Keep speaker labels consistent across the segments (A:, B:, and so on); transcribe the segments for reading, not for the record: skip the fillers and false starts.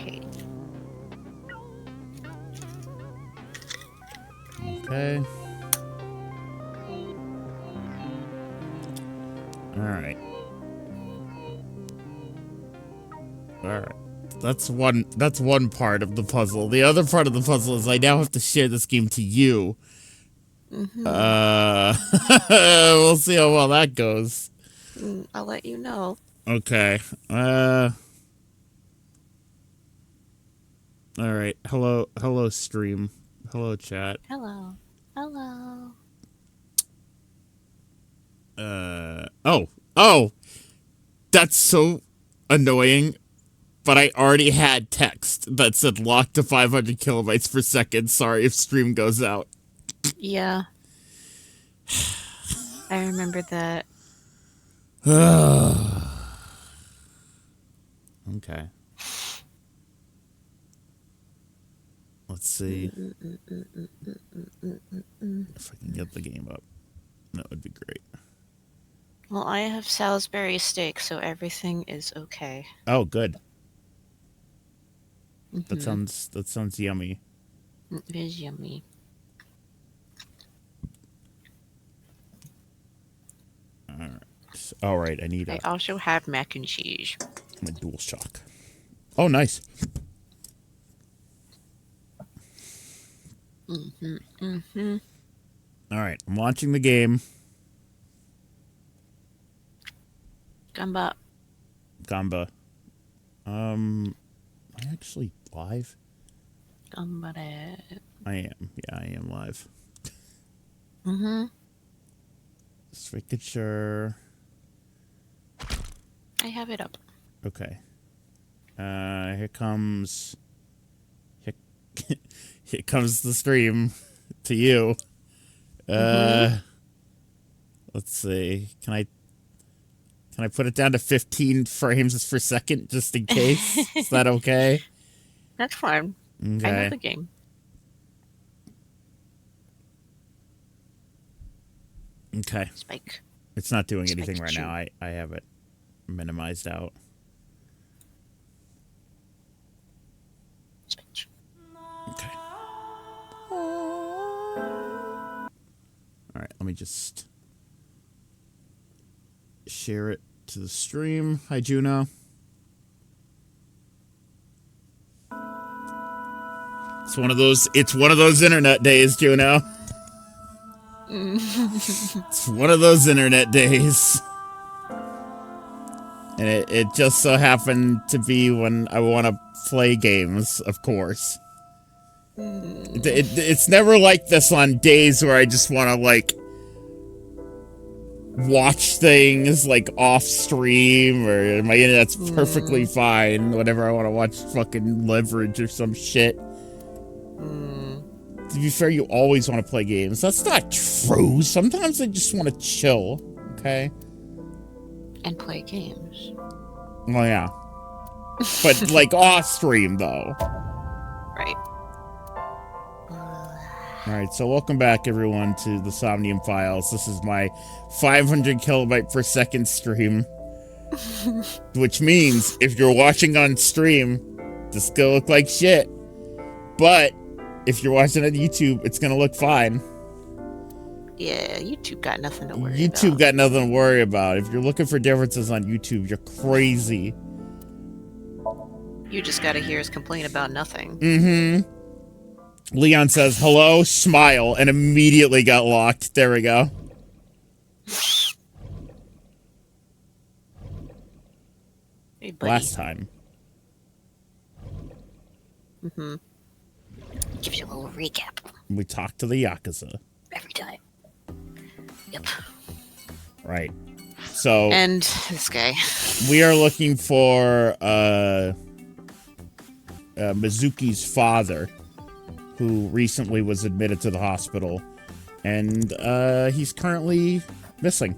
A: Okay.
B: Okay. Alright. Alright. That's one part of the puzzle. The other part of the puzzle is I now have to share this game to you. We'll see how well that goes.
A: I'll let you know.
B: Okay. Alright. Hello stream. Hello chat.
A: Hello. Hello.
B: Oh, that's so annoying. But I already had text that said locked to 500 kilobytes per second. Sorry if stream goes out.
A: Yeah. I remember that.
B: Okay. Let's see if I can get the game up. That would be great.
A: Well, I have Salisbury steak, so everything is okay.
B: Oh, good. That sounds yummy.
A: It is yummy.
B: All right. I need
A: I also have mac and cheese.
B: my dual shock. Oh, nice. All right. I'm launching the game.
A: Gamba.
B: I actually live?
A: Gamba.
B: I am. Yeah, I am live. Just making sure.
A: I have it up.
B: Okay. Here comes the stream to you. Let's see. Can I put it down to 15 frames per second just in case? Is that okay?
A: That's fine.
B: Okay.
A: I know the game.
B: Okay.
A: Spike.
B: It's not doing anything right now. I have it minimized out.
A: Spike.
B: Okay. All right, let me just share it to the stream. Hi, Juno. It's one of those internet days, Juno. It's one of those internet days. And it just so happened to be when I want to play games, of course. It's never like this on days where I just want to, like, watch things, like, off stream, or my internet's perfectly fine whenever I want to watch fucking Leverage or some shit. To be fair, you always want to play games. That's not true. Sometimes I just want to chill, okay?
A: And play games.
B: Well, yeah. But, like, off stream, though.
A: Right.
B: Alright, so welcome back, everyone, to the Somnium Files. This is my 500 kilobyte per second stream. Which means, if you're watching on stream, this is gonna look like shit. But, if you're watching on YouTube, it's gonna look fine.
A: Yeah, YouTube got nothing to worry about.
B: YouTube got nothing to worry about. If you're looking for differences on YouTube, you're crazy.
A: You just gotta hear us complain about nothing.
B: Leon says, hello, smile, and immediately got locked. There we go.
A: Hey, buddy.
B: Last time.
A: Gives you a little recap.
B: We talked to the Yakuza.
A: Every time. Yep.
B: Right. So...
A: And this guy.
B: We are looking for Mizuki's father, who recently was admitted to the hospital, and he's currently missing.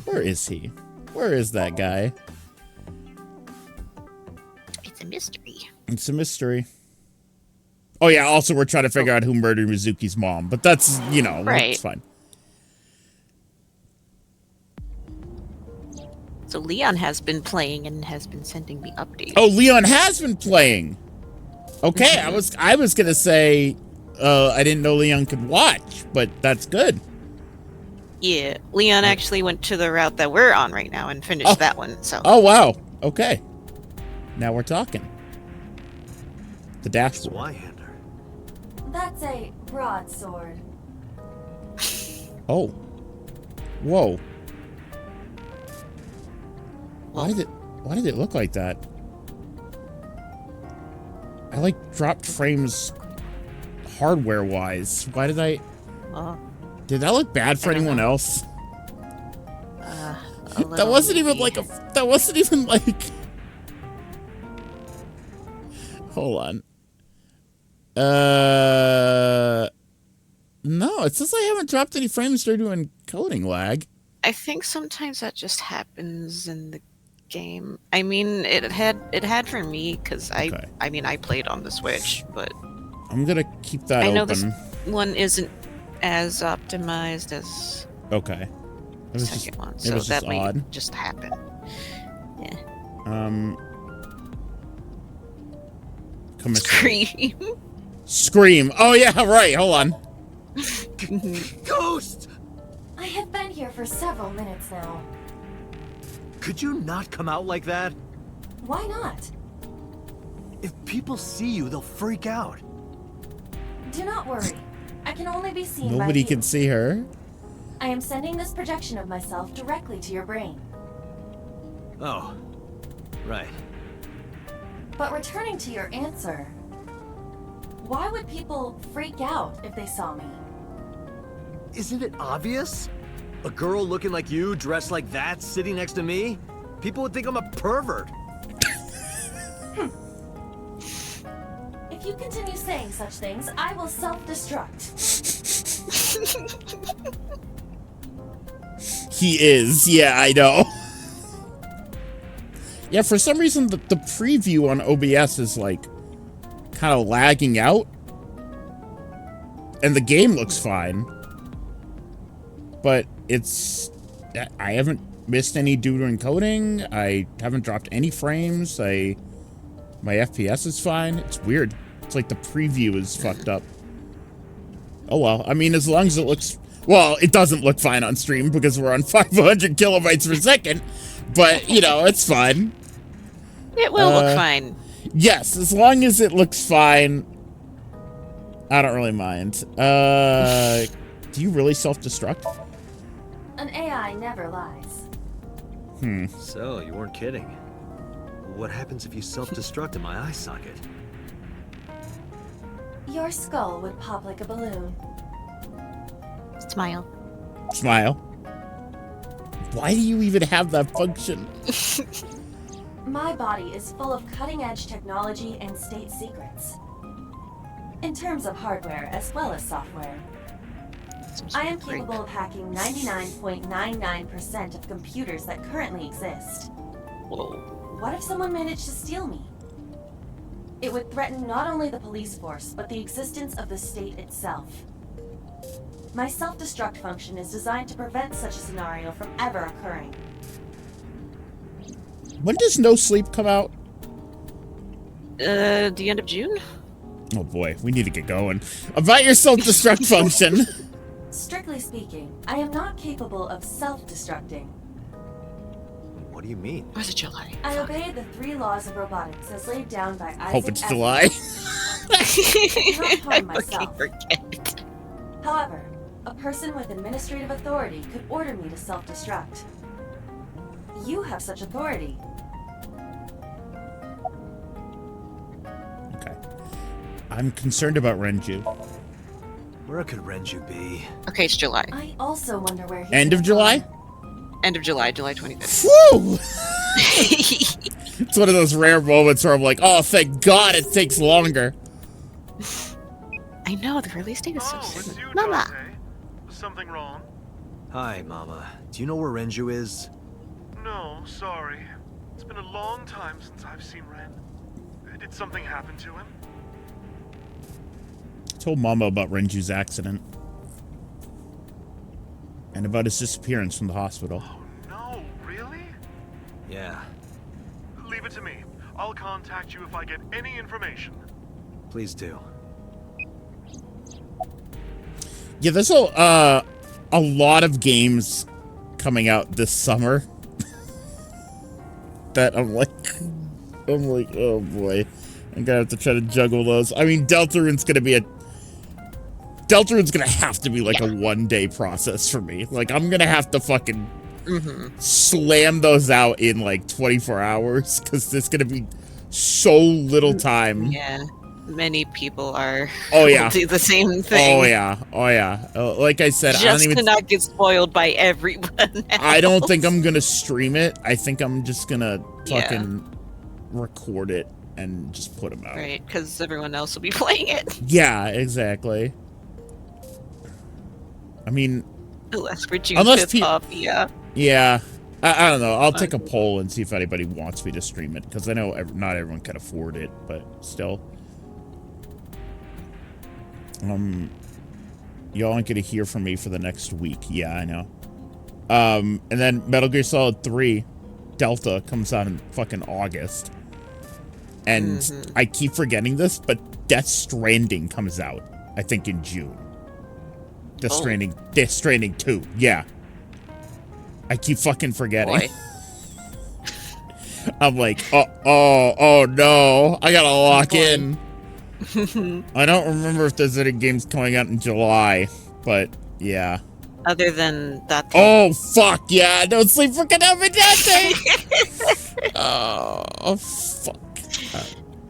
B: Where is he? Where is that guy?
A: It's a mystery.
B: It's a mystery. Oh yeah, also we're trying to figure out who murdered Mizuki's mom, but that's, you know,
A: right.
B: It's fine.
A: So Leon has been playing and has been sending me updates.
B: Oh, Leon has been playing. Okay, I was gonna say I didn't know Leon could watch, but that's good.
A: Yeah, Leon actually went to the route that we're on right now and finished that one. So.
B: Oh wow. Okay. Now we're talking. The dashboard.
C: Zweihander.
D: That's a broadsword.
B: Oh. Whoa. Why did it look like that? I like dropped frames hardware wise. Why did I Did that look bad for anyone else? That wasn't even like Hold on. No, it says I haven't dropped any frames due to encoding lag.
A: I think sometimes that just happens in the game. I mean, it had for me because I played on the Switch, but
B: I'm gonna keep that open.
A: I know this one isn't as optimized as
B: the
A: second one, so that might just happen. Yeah. Scream.
B: Scream. Oh yeah, right. Hold on.
C: Ghost!
D: I have been here for several minutes now.
C: Could you not come out like that?
D: Why not?
C: If people see you, they'll freak out.
D: Do not worry. I can only be seen by you.
B: Nobody can see her.
D: I am sending this projection of myself directly to your brain.
C: Oh, right.
D: But returning to your answer, why would people freak out if they saw me?
C: Isn't it obvious? A girl looking like you, dressed like that, sitting next to me? People would think I'm a pervert.
D: If you continue saying such things, I will self-destruct.
B: He is. Yeah, I know. Yeah, for some reason, the preview on OBS is, like, kind of lagging out. And the game looks fine. But it's... I haven't missed any due to encoding. I haven't dropped any frames. My FPS is fine. It's weird. It's like the preview is fucked up. Oh, well. I mean, as long as it looks... Well, it doesn't look fine on stream because we're on 500 kilobytes per second. But, you know, it's fine.
A: It will look fine.
B: Yes, as long as it looks fine, I don't really mind. Do you really self-destruct?
D: An AI never lies.
C: So, you weren't kidding. What happens if you self-destruct in my eye socket?
D: Your skull would pop like a balloon.
A: Smile.
B: Smile. Why do you even have that function?
D: My body is full of cutting-edge technology and state secrets. In terms of hardware as well as software. I am capable of hacking 99.99% of computers that currently exist.
A: Whoa.
D: What if someone managed to steal me? It would threaten not only the police force, but the existence of the state itself. My self-destruct function is designed to prevent such a scenario from ever occurring.
B: When does No Sleep come out?
A: The end of June?
B: Oh boy, we need to get going. About your self-destruct function.
D: Strictly speaking, I am not capable of self-destructing.
C: What do you mean?
A: Or is it July?
D: I obey the 3 laws of robotics as laid down by Isaac
B: Hope it's
D: Asimov.
B: July.
D: Not harm myself.
A: Forget.
D: However, a person with administrative authority could order me to self-destruct. You have such authority.
B: Okay. I'm concerned about Renju.
C: Where could Renju be?
A: Okay, it's July.
D: I also wonder where he
B: End of July?
A: End of July, July 25th.
B: Woo! It's one of those rare moments where I'm like, oh, thank God it takes longer.
A: I know, the release date is so
E: it's
A: soon.
E: you,
A: Mama!
E: Dante. Was something wrong?
C: Hi, Mama. Do you know where Renju is?
E: No, sorry. It's been a long time since I've seen Ren. Did something happen to him?
B: I told Mama about Renju's accident. And about his disappearance from the hospital.
E: Oh no, really?
C: Yeah.
E: Leave it to me. I'll contact you if I get any information.
C: Please do.
B: Yeah, there's a lot of games coming out this summer that I'm like, oh boy, I'm gonna have to try to juggle those. I mean, Deltarune's gonna have to be like a 1-day process for me. Like, I'm gonna have to fucking slam those out in like 24 hours because there's gonna be so little time.
A: Yeah. Many people are.
B: Oh yeah.
A: Will do the same thing.
B: Oh yeah. Like I said,
A: Just
B: I don't even
A: to not get spoiled by everyone else.
B: I don't think I'm gonna stream it. I think I'm just gonna fucking record it and just put them out.
A: Right, because everyone else will be playing it.
B: Yeah, exactly. I mean,
A: Unless for June 5th off, yeah.
B: Yeah. I don't know. I'll take a poll and see if anybody wants me to stream it, because I know not everyone can afford it, but still. Y'all aren't gonna hear from me for the next week. Yeah, I know. And then Metal Gear Solid 3 Delta comes out in fucking August. And I keep forgetting this, but Death Stranding comes out, I think, in June. Death Stranding 2, yeah. I keep fucking forgetting. I'm like, oh no, I gotta lock in. I don't remember if there's any games coming out in July, but yeah.
A: Other than that.
B: Oh fuck yeah! No Sleep for Konami Date. Oh fuck.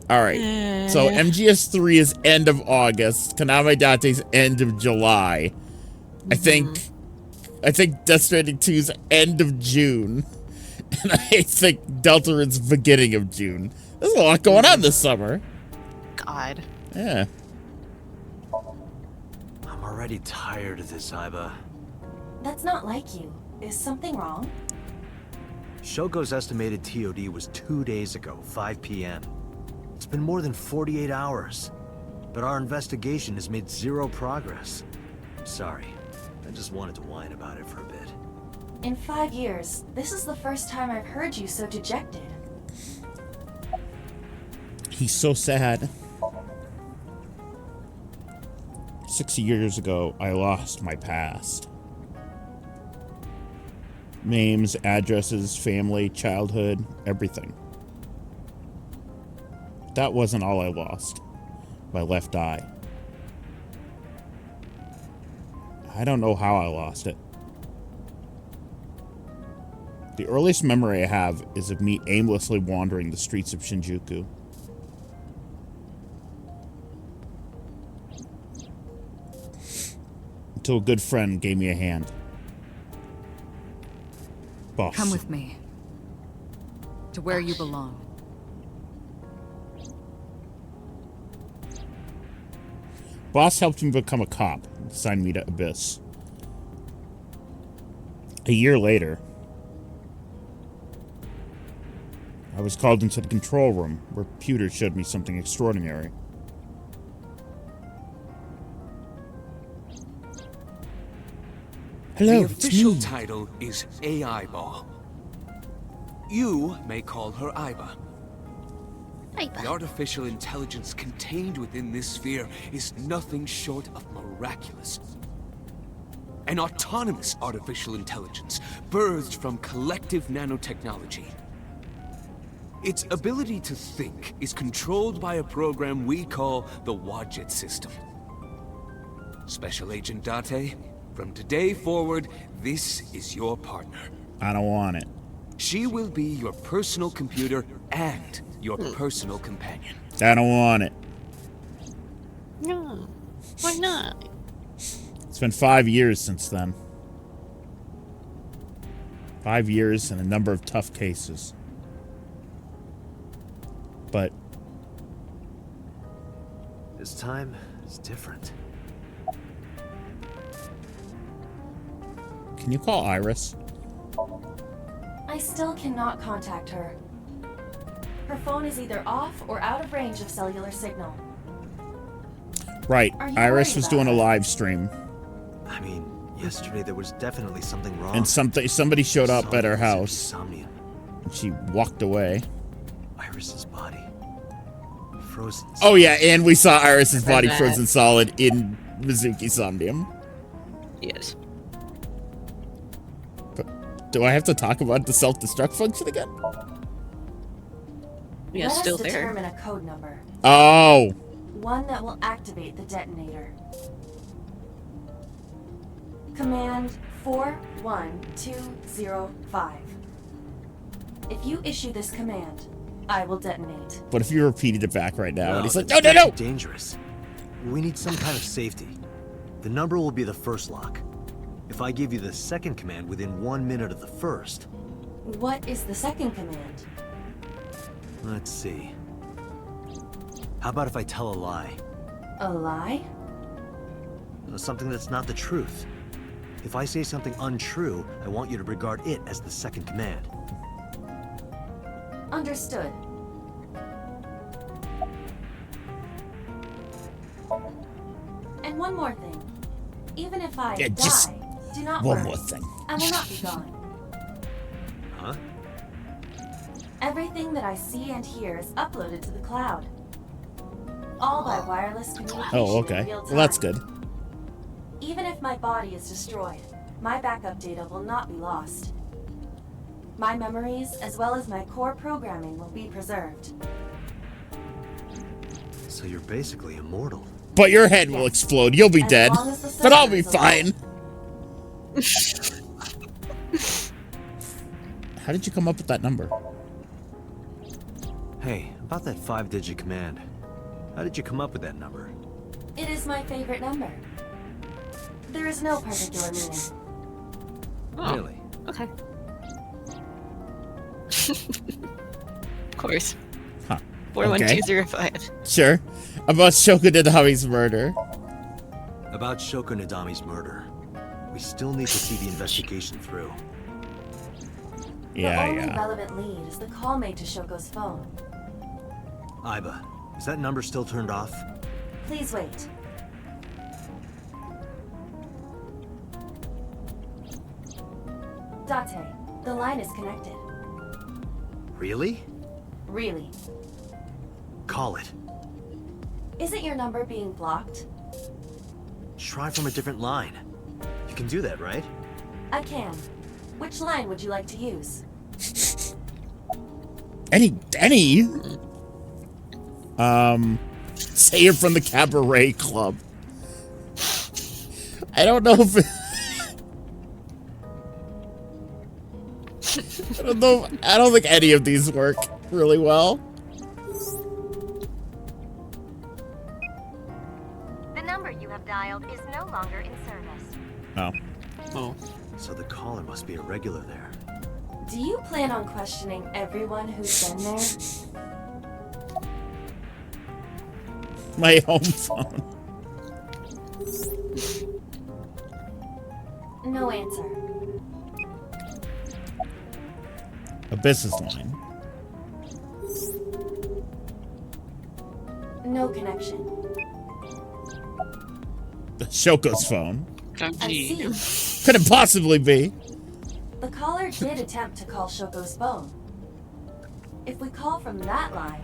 B: All right. So MGS3 is end of August. Konami Date's end of July. I think Death Stranding 2's end of June. And I think Deltarune's beginning of June. There's a lot going on this summer.
A: God.
B: Yeah.
C: I'm already tired of this, Iba.
D: That's not like you. Is something wrong?
C: Shogo's estimated TOD was 2 days ago, 5 p.m. It's been more than 48 hours. But our investigation has made zero progress. Sorry. I just wanted to whine about it for a bit.
D: In 5 years, this is the first time I've heard you so dejected.
B: He's so sad. 6 years ago, I lost my past. Names, addresses, family, childhood, everything. That wasn't all I lost. My left eye. I don't know how I lost it. The earliest memory I have is of me aimlessly wandering the streets of Shinjuku. Until a good friend gave me a hand. Boss.
F: Come with me. To where you belong.
B: Boss helped me become a cop and signed me to Abyss. A year later, I was called into the control room where Pewter showed me something extraordinary. Hello,
G: the official title is AI Ball. You may call her Iba. The artificial intelligence contained within this sphere is nothing short of miraculous. An autonomous artificial intelligence birthed from collective nanotechnology. Its ability to think is controlled by a program we call the Wadjet system. Special Agent Date, from today forward, this is your partner.
B: I don't want it.
G: She will be your personal computer and your personal companion.
B: I don't want it.
A: No. Why not?
B: It's been 5 years since then. 5 years and a number of tough cases. But
C: this time is different.
B: Can you call Iris?
D: I still cannot contact her. Her phone is either off or out of range of cellular signal.
B: Right. Iris
D: worried
B: was
D: about
B: doing a
D: her?
B: live stream.
C: I mean, yesterday there was definitely something wrong.
B: And somebody showed up at her house.
C: Somnium.
B: She walked away.
C: Iris's body. Frozen.
B: Oh yeah, and we saw Iris's body frozen solid in Mizuki Somnium.
A: Yes.
B: But do I have to talk about the self-destruct function again?
A: Yeah,
D: Let
A: still
D: us
A: there.
D: determine a code number.
B: Oh.
D: One that will activate the detonator. Command 41205. If you issue this command, I will detonate.
B: But if you repeated it back right now, and he's like,
C: that's
B: no, no, no!
C: Dangerous. We need some kind of safety. The number will be the first lock. If I give you the second command within 1 minute of the first...
D: What is the second command?
C: Let's see. How about if I tell a lie?
D: A lie?
C: Something that's not the truth. If I say something untrue, I want you to regard it as the second command.
D: Understood. And one more thing. Even if I die, do not worry.
B: One more thing.
D: I will not be gone.
C: Huh?
D: Everything that I see and hear is uploaded to the cloud. All by wireless communication
B: Oh, okay.
D: in real time.
B: Well, that's good.
D: Even if my body is destroyed, my backup data will not be lost. My memories, as well as my core programming, will be preserved.
C: So you're basically immortal.
B: But your head will explode. You'll be
D: As
B: dead.
D: long as the
B: But I'll be
D: server is
B: fine. How did you come up with that number?
C: Hey, about that 5-digit command. How did you come up with that number?
D: It is my favorite number. There is no particular meaning.
A: Oh,
C: Really?
A: okay. Of course.
B: Huh.
A: 41205.
B: Sure. About Shoko Nadami's murder.
C: About Shoko Nadami's murder. We still need to see the investigation through.
D: The only relevant lead is the call made to Shoko's phone.
C: Aiba, is that number still turned off?
D: Please wait. Date, the line is connected.
C: Really?
D: Really.
C: Call it.
D: Isn't your number being blocked?
C: Try from a different line. You can do that, right?
D: I can. Which line would you like to use?
B: Any? Say it from the Cabaret Club. I don't know if... I don't know. I don't think any of these work really well.
H: The number you have dialed is no longer in service.
B: Oh.
A: Oh.
C: So the caller must be a regular there.
D: Do you plan on questioning everyone who's been there?
B: My home phone.
D: No answer.
B: A business line.
D: No connection.
B: Shoko's phone.
D: I see.
B: Couldn't possibly be.
D: The caller did attempt to call Shoko's phone. If we call from that line...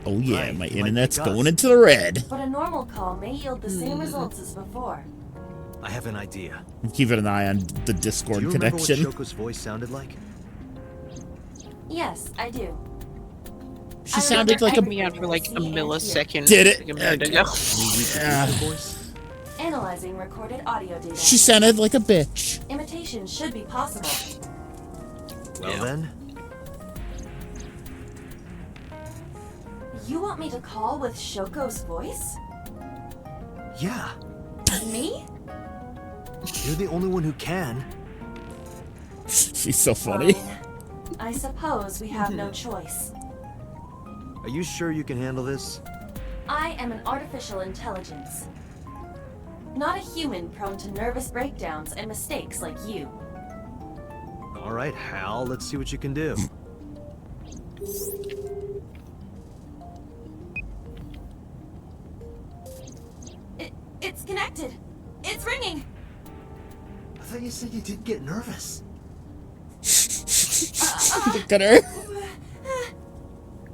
B: Oh yeah,
C: Right,
B: my
C: like
B: internet's
C: us.
B: going into the red.
D: But a normal call may yield the same results as before.
C: I have an idea.
B: I'm keeping an eye on the
C: Do
B: Discord
C: you remember
B: connection.
C: what Shoko's voice sounded like?
D: Yes, I do.
B: She sounded like a...
A: Me out for like a millisecond.
B: Did it?
A: Like a minute ago.
B: Yeah.
C: Voice?
D: Analyzing recorded audio data.
B: She sounded like a bitch.
D: Imitation should be possible.
C: Well then,
D: You want me to call with Shoko's voice?
C: yeah.
D: Me?
C: You're the only one who can.
B: She's so funny.
D: Fine. I suppose we have no choice.
C: Are you sure you can handle this?
D: I am an artificial intelligence. Not a human prone to nervous breakdowns and mistakes like you.
C: All right, Hal, let's see what you can do.
D: It's connected. It's ringing.
C: I thought you said you didn't get nervous.
B: Look at her.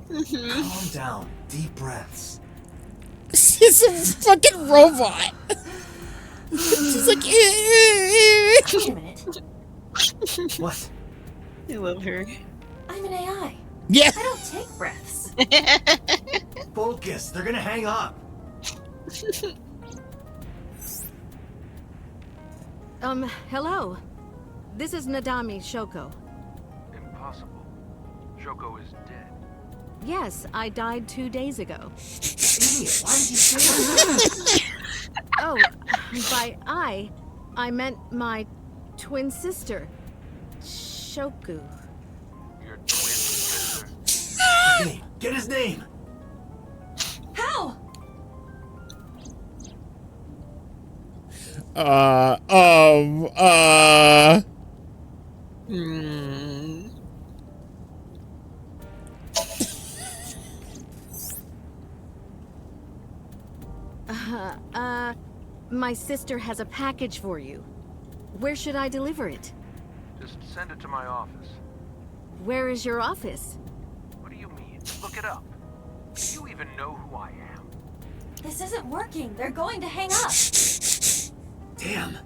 C: Calm down. Deep breaths.
B: She's a fucking robot. She's like,
D: Wait a minute.
C: What?
A: I love her.
D: I'm an AI.
B: yeah.
D: I don't take breaths.
C: Focus. They're gonna hang up.
F: Hello. This is Nadami Shoko.
E: Impossible. Shoko is dead.
F: Yes, I died 2 days ago.
C: Idiot, why did you say that?
F: Oh, by I meant my twin sister, Shoku.
E: Your twin sister.
C: His name. Get his name.
D: How?
A: Hmm.
F: My sister has a package for you. Where should I deliver it?
E: Just send it to my office.
F: Where is your office?
E: What do you mean? Look it up. Do you even know who I am?
D: This isn't working. They're going to hang up.
C: Damn.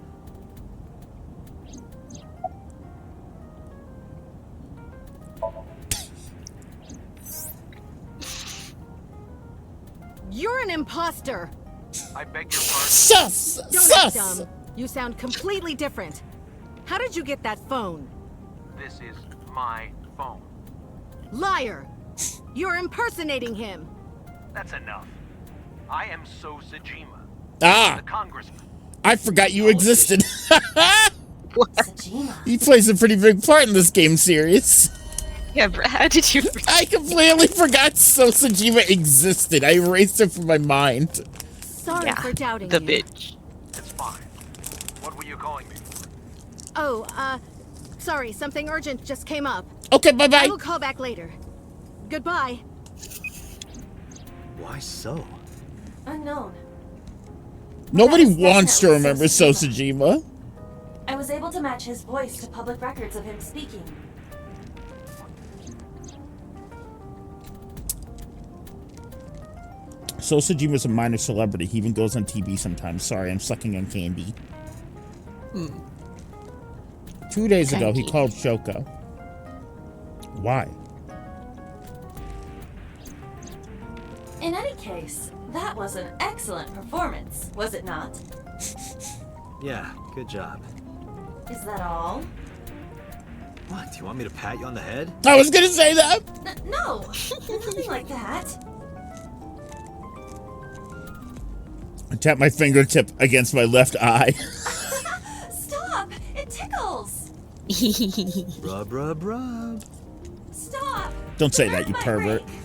F: You're an imposter!
E: I beg your pardon.
B: Sus.
F: Don't act
B: Sus.
F: dumb. You sound completely different. How did you get that phone?
E: This is my phone.
F: Liar! You're impersonating him!
E: That's enough. I am So Sajima,
B: Ah,
E: the congressman.
B: I forgot you existed.
D: Sajima.
B: He plays a pretty big part in this game series.
A: Yeah, but how did you?
B: I completely forgot So Sajima existed. I erased it from my mind.
F: Sorry
A: Yeah,
F: for doubting
A: the
F: you.
A: bitch.
E: It's fine. What were you calling me for?
F: Oh, sorry, something urgent just came up.
B: Okay,
F: I
B: bye-bye.
F: will call back later. Goodbye.
C: Why so?
D: Unknown.
B: Nobody
D: That is
B: wants to
D: definitely
B: remember So Sajima.
D: I was able to match his voice to public records of him speaking.
B: So Sajima's a minor celebrity. He even goes on TV sometimes. Sorry, I'm sucking on candy. 2 days ago, he
A: Candy.
B: called Shoko. Why?
D: In any case, that was an excellent performance, was it not?
C: Yeah, good job.
D: Is that all?
C: What, do you want me to pat you on the head?
B: I was gonna say that.
D: No, nothing like that.
B: I tap my fingertip against my left eye.
D: Stop! It tickles!
C: Rub, rub, rub.
D: Stop!
B: Don't say
D: The
B: that, you
D: nerve might
B: pervert.
D: break.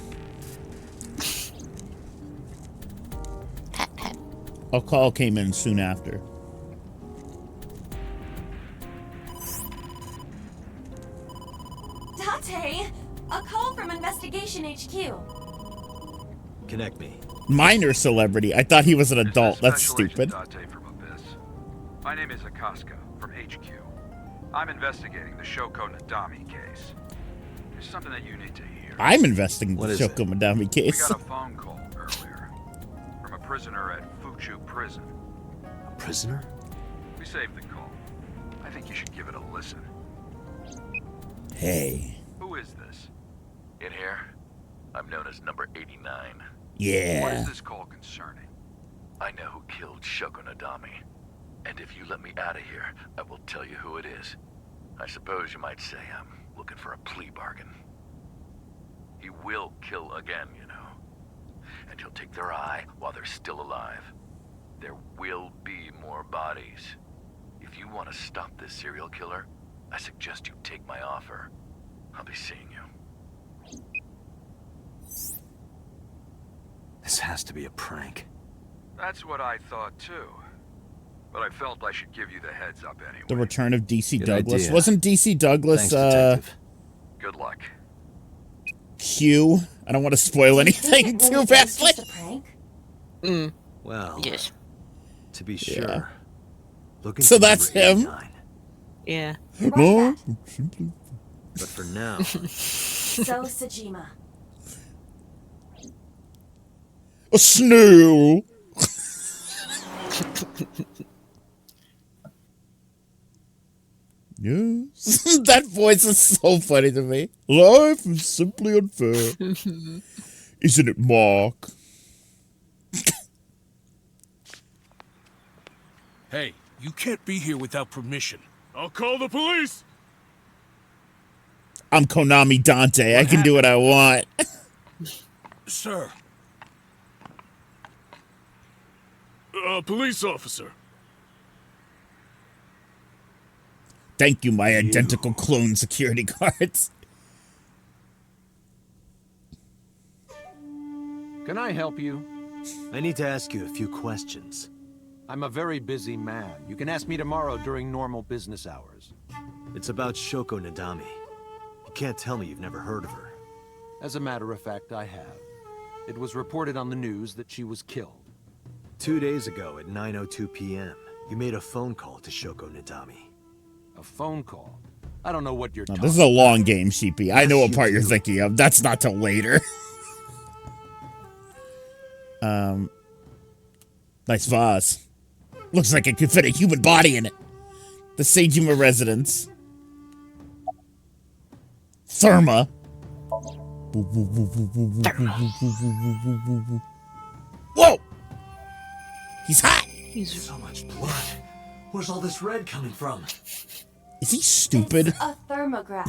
A: Pat, pat.
B: A call came in soon after.
D: Date! A call from Investigation HQ.
C: Connect me.
B: Minor celebrity. I thought he was an
E: This is
B: adult. That's
E: Special Agent
B: stupid.
E: Date from Abyss. My name is Akaska from HQ. I'm investigating the Shoko Nadami case. There's something that you need to hear.
B: I'm investigating
C: What
B: the
C: is it?
B: Shoko Madami
E: We
B: case.
E: got a phone call earlier from a prisoner at Fuchu Prison.
C: A prisoner?
E: We saved the call. I think you should give it a listen.
B: Hey.
E: Who is this?
I: In here, I'm known as number 89.
E: What
B: Yeah.
E: is this call concerning?
I: I know who killed Shoko Nadami. And if you let me out of here, I will tell you who it is. I suppose you might say I'm looking for a plea bargain. He will kill again, you know. And he'll take their eye while they're still alive. There will be more bodies. If you want to stop this serial killer, I suggest you take my offer. I'll be seeing you.
C: This has to be a prank.
E: That's what I thought too. But I felt I should give you the heads up anyway.
B: The return of DC
C: Good
B: Douglas.
C: idea.
B: Wasn't DC Douglas
C: Thanks, detective.
E: Good luck.
B: Q? I don't want to spoil anything
D: Think it
B: too
D: really is
B: badly.
D: just a prank?
A: Mm,
C: Well,
A: yes.
C: to be
B: Yeah.
C: sure. Looking
B: So
C: for
B: that's
C: number
B: him?
C: 89.
A: Yeah.
B: No.
C: But for now...
D: So, Sajima.
B: A snail! Yes. That voice is so funny to me. Life is simply unfair. Isn't it, Mark?
J: Hey, you can't be here without permission. I'll call the police!
B: I'm Konami Dante. I can do what I want.
J: Sir. Police officer.
B: Thank you, my identical clone security guards.
K: Can I help you?
C: I need to ask you a few questions.
K: I'm a very busy man. You can ask me tomorrow during normal business hours.
C: It's about Shoko Nadami. You can't tell me you've never heard of her.
K: As a matter of fact, I have. It was reported on the news that she was killed.
C: 2 days ago at 9:02 p.m., you made a phone call to Shoko Nadami.
K: A phone call? I don't know what you're talking
B: This is a long game, Sheepy. I know what part you're thinking of. That's not till later. Nice vase. Looks like it could fit a human body in it. The Sejima residence. Therma. Whoa! He's hot!
C: He's so much blood. Where's all this red coming from?
B: Is he stupid?
D: It's a thermograph.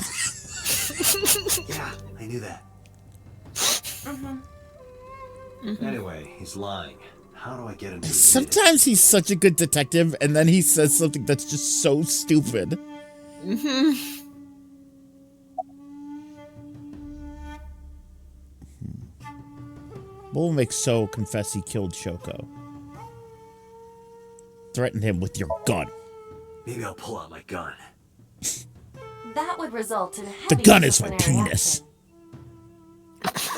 C: Yeah, I knew that. Anyway, he's lying. How do I get him to
B: Sometimes he's such a good detective, and then he says something that's just so stupid. What will make So confess he killed Shoko? Threaten him with your gun.
C: Maybe I'll pull out my gun.
D: That would result in a heavy
B: The gun is my
D: disciplinary
B: penis.
D: action.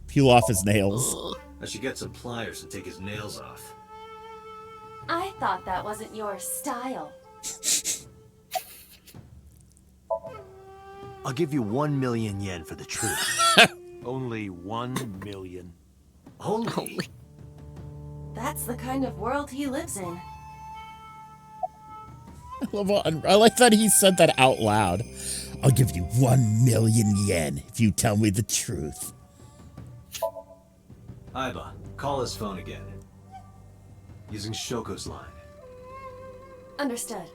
B: Peel off his nails.
C: I should get some pliers and take his nails off.
D: I thought that wasn't your style.
C: I'll give you 1 million yen for the truth.
K: Only 1 million.
C: Only?
D: That's the kind of world he lives in.
B: I like that he said that out loud. I'll give you 1 million yen if you tell me the truth.
C: Aiba, call his phone again. Using Shoko's line.
D: Understood.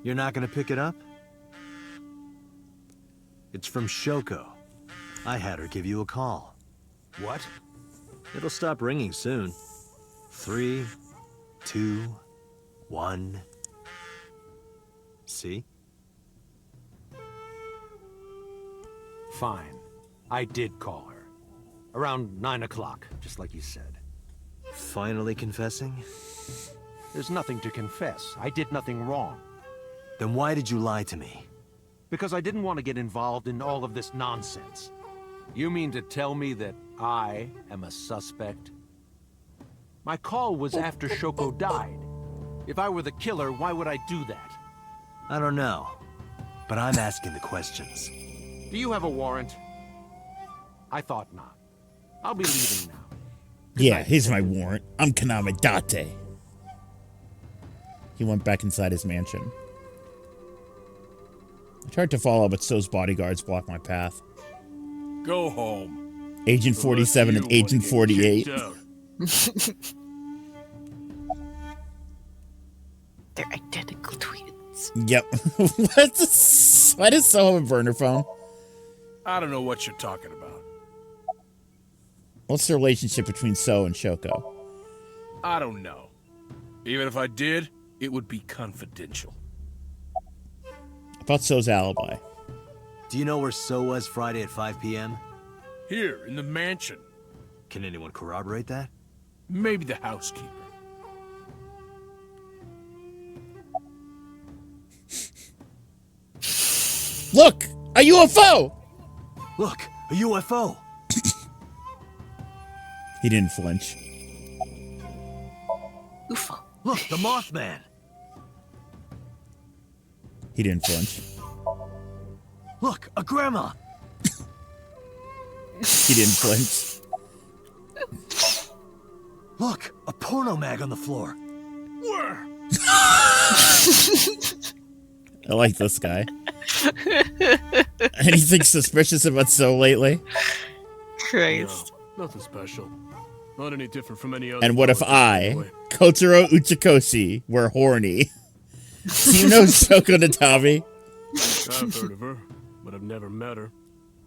C: You're not gonna pick it up? It's from Shoko. I had her give you a call.
K: What?
C: It'll stop ringing soon. 3, 2, 1. See?
K: Fine. I did call her. Around 9 o'clock, just like you said.
C: Finally confessing?
K: There's nothing to confess. I did nothing wrong.
C: Then why did you lie to me?
K: Because I didn't want to get involved in all of this nonsense. You mean to tell me that I am a suspect? My call was after Shoko died. If I were the killer, why would I do that?
C: I don't know. But I'm asking the questions.
K: Do you have a warrant? I thought not. I'll be leaving now.
B: Yeah, here's my warrant. I'm Konami Date. He went back inside his mansion. I tried to follow, but So's bodyguards blocked my path.
J: Go home.
B: Agent 47 and Agent 48.
A: They're identical twins.
B: Yep. Why does So have a burner phone?
J: I don't know what you're talking about.
B: What's the relationship between So and Shoko?
J: I don't know. Even if I did, it would be confidential.
B: About So's alibi.
C: Do you know where So was Friday at 5 p.m.?
J: Here, in the mansion.
C: Can anyone corroborate that?
J: Maybe the housekeeper.
B: Look! A UFO!
C: Look! A UFO!
B: He didn't flinch.
A: UFO.
C: Look, the Mothman!
B: He didn't flinch.
C: Look, a grandma!
B: He didn't flinch.
C: Look, a porno mag on the floor.
J: Where?
B: I like this guy. Anything suspicious about So lately?
A: Christ.
J: No, nothing special. Not any different from any other.
B: And what if I,
J: anyway.
B: Kotaro Uchikoshi, were horny? Do you know Shoko Natami?
J: I've heard of her, but I've never met her.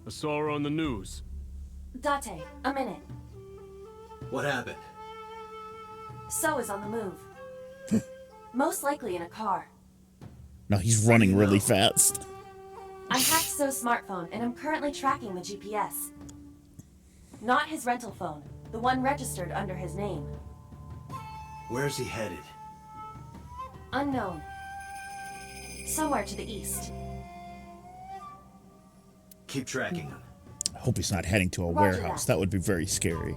J: I saw her on the news.
D: Date, a minute.
C: What happened?
D: So is on the move. Most likely in a car.
B: No, he's running really fast.
D: I hacked So's smartphone and I'm currently tracking the GPS. Not his rental phone, the one registered under his name.
C: Where's he headed?
D: Unknown. Somewhere to the east.
C: Keep tracking him.
B: I hope he's not heading to a warehouse. That would be very scary.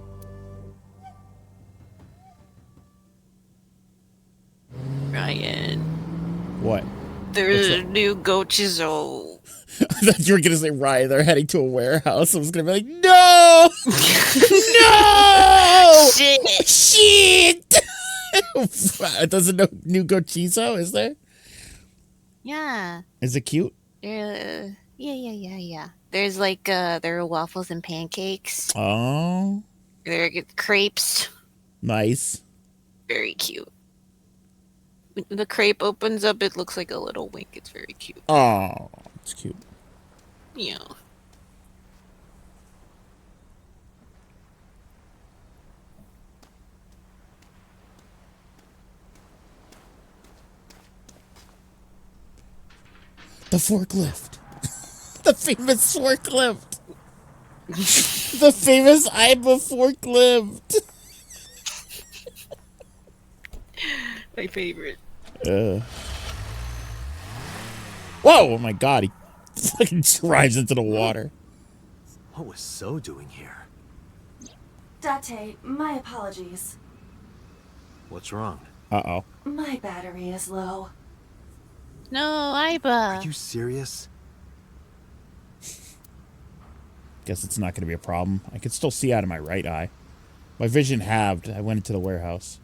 A: Ryan.
B: What?
A: There's a new Gochizo.
B: I thought you were going to say, Ryan, they're heading to a warehouse. I was going to be like, no! No! Shit! There's a new Gochizo, is there?
A: Yeah.
B: Is it cute?
A: Yeah. There's like, there are waffles and pancakes.
B: Oh.
A: There are crepes.
B: Nice.
A: Very cute. When the crepe opens up, it looks like a little wink. It's very cute.
B: Oh, it's cute.
A: Yeah.
B: The forklift. The famous forklift. The famous Iba forklift.
A: My favorite.
B: Whoa, oh my god, he fucking drives into the water.
C: What was So doing here?
D: Date, my apologies.
C: What's wrong?
B: Uh-oh.
D: My battery is low.
A: No, Iba.
C: Are you serious?
B: Guess it's not going to be a problem. I can still see out of my right eye. My vision halved. I went into the warehouse.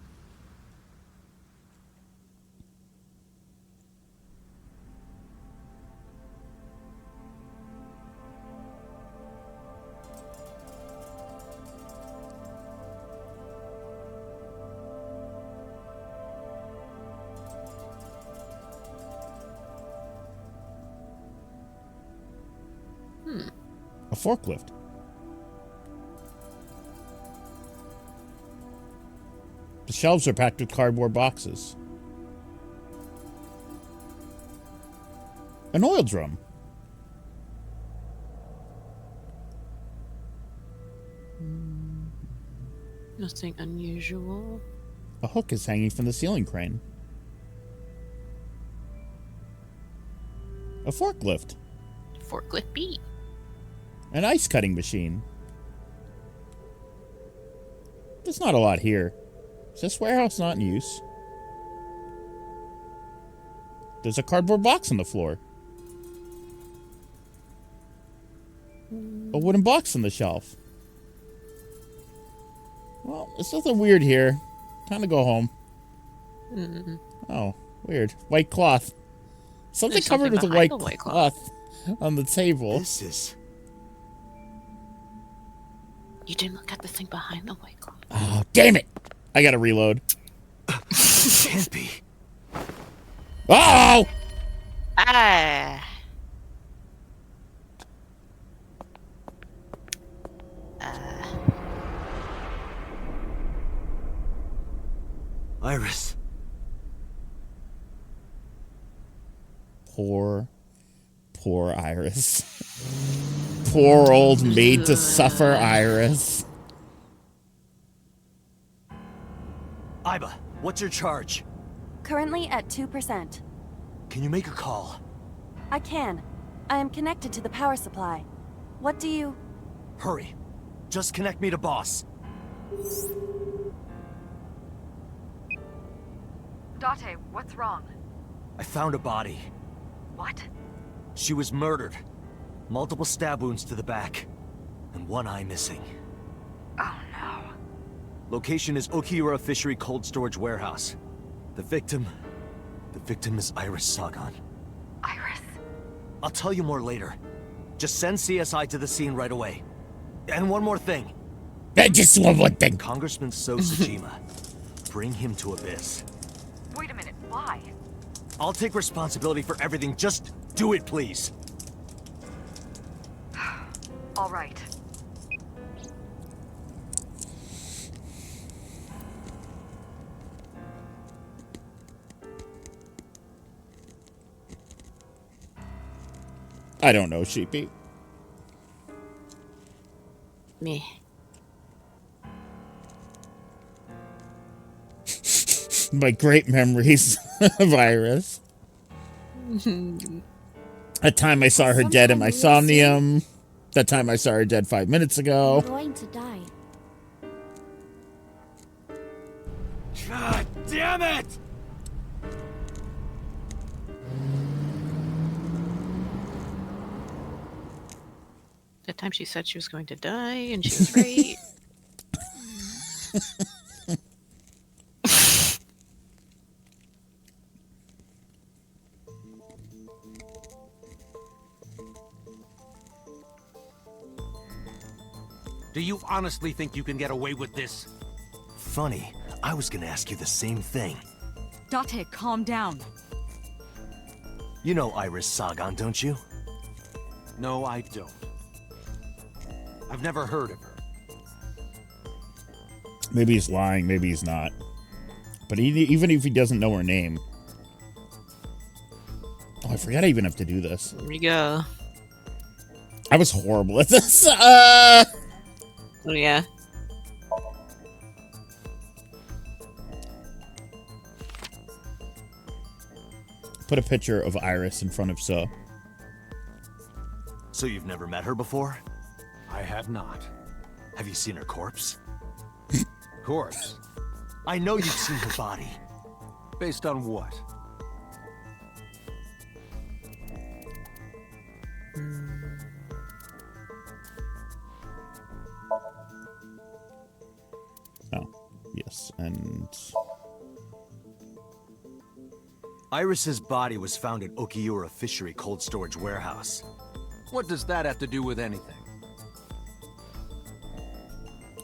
B: A forklift. The shelves are packed with cardboard boxes. An oil drum.
A: Nothing unusual.
B: A hook is hanging from the ceiling crane. A forklift.
A: Forklift B.
B: An ice cutting machine. There's not a lot here. Is this warehouse not in use? There's a cardboard box on the floor. A wooden box on the shelf. Well, there's nothing weird here. Time to go home. Oh, weird. White cloth. Something covered with a white cloth on the table.
C: This is...
A: You didn't look at the thing behind the white cloth.
B: Oh, damn it! I gotta reload.
C: It can't be.
B: Oh!
A: Ah.
C: Iris.
B: Poor Iris. Poor old made to suffer Iris.
C: Iba, what's your charge?
D: Currently at 2%.
C: Can you make a call?
D: I can. I am connected to the power supply. What do you...
C: Hurry. Just connect me to boss.
L: Date, what's wrong?
C: I found a body.
L: What?
C: She was murdered. Multiple stab wounds to the back. And one eye missing.
L: Oh no.
C: Location is Okiura Fishery Cold Storage Warehouse. The victim is Iris Sagan.
L: Iris?
C: I'll tell you more later. Just send CSI to the scene right away. And one more thing.
B: Just one more thing.
C: Congressman So Sajima. Bring him to Abyss.
L: Wait a minute, why?
C: I'll take responsibility for everything. Just do it, please.
L: All right.
B: I don't know, Sheepy.
A: Me.
B: My great memories of Iris. That time I saw her dead in my Somnium. That time I saw her dead 5 minutes ago.
M: I'm going to die.
C: God damn it!
A: That time she said she was going to die, and she was right.
K: Do you honestly think you can get away with this?
C: Funny, I was gonna ask you the same thing.
L: Date, calm down.
C: You know Iris Sagan, don't you?
K: No, I don't. I've never heard of her.
B: Maybe he's lying, maybe he's not. But even if he doesn't know her name. Oh, I forgot I even have to do this.
A: There you go.
B: I was horrible at this.
A: Oh, yeah.
B: Put a picture of Iris in front of So.
C: So you've never met her before?
K: I have not.
C: Have you seen her corpse?
K: Corpse?
C: I know you've seen her body.
K: Based on what?
B: Oh, yes, and...
C: Iris's body was found at Okiura Fishery Cold Storage Warehouse.
K: What does that have to do with anything?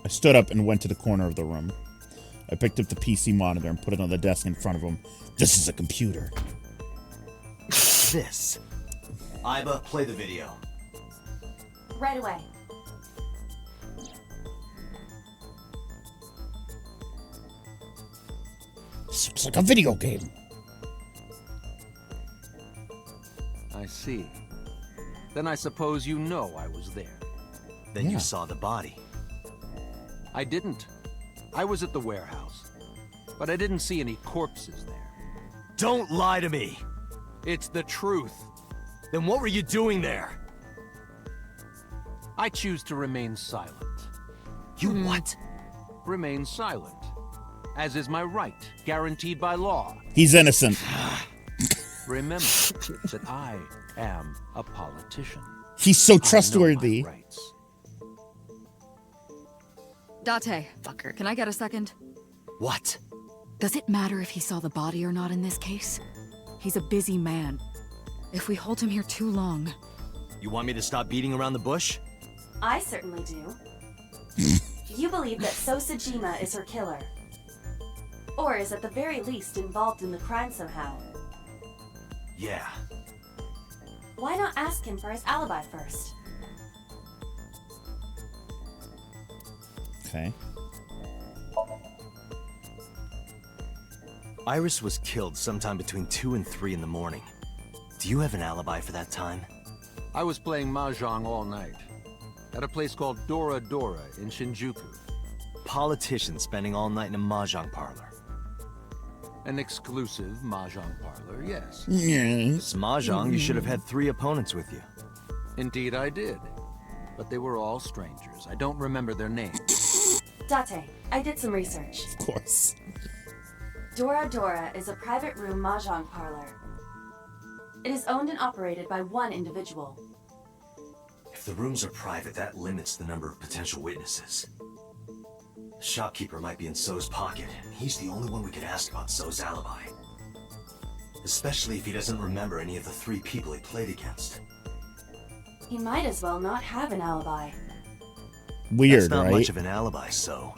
B: I stood up and went to the corner of the room. I picked up the PC monitor and put it on the desk in front of him. This is a computer.
C: This. Iba, play the video.
D: Right away.
B: This looks like a video game.
K: I see. Then I suppose you know I was there.
C: Then you saw the body.
K: I didn't. I was at the warehouse. But I didn't see any corpses there.
C: Don't lie to me!
K: It's the truth.
C: Then what were you doing there?
K: I choose to remain silent.
C: You what?
K: Remain silent. As is my right, guaranteed by law.
B: He's innocent.
K: Remember that I am a politician.
B: He's so trustworthy.
K: I know my rights.
L: Date,
A: Fucker.
L: can I get a second?
C: What?
L: Does it matter if he saw the body or not in this case? He's a busy man. If we hold him here too long...
C: You want me to stop beating around the bush?
D: I certainly do. You believe that So Sajima is her killer. Or is at the very least involved in the crime somehow.
C: Yeah.
D: Why not ask him for his alibi first?
B: Okay.
C: Iris was killed sometime between 2 and 3 in the morning. Do you have an alibi for that time?
K: I was playing Mahjong all night. At a place called Dora Dora in Shinjuku.
C: Politician spending all night in a mahjong parlor.
K: An exclusive Mahjong parlor, yes.
B: Yes.
C: It's mahjong, you should have had 3 opponents with you.
K: Indeed I did. But they were all strangers. I don't remember their names.
D: Date, I did some research.
B: Of course.
D: Dora Dora is a private room mahjong parlor. It is owned and operated by one individual.
C: If the rooms are private, that limits the number of potential witnesses. The shopkeeper might be in So's pocket, and he's the only one we could ask about So's alibi. Especially if he doesn't remember any of the 3 people he played against.
D: He might as well not have an alibi.
B: Weird,
C: That's not
B: right?
C: much of an alibi, So.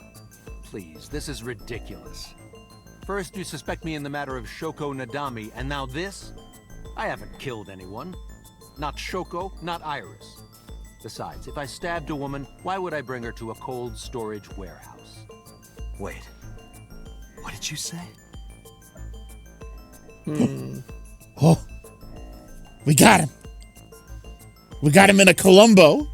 K: Please, this is ridiculous. First you suspect me in the matter of Shoko Nadami, and now this? I haven't killed anyone. Not Shoko, not Iris. Besides, if I stabbed a woman, why would I bring her to a cold storage warehouse?
C: Wait. What did you say?
B: Oh, we got him. We got him in a Columbo.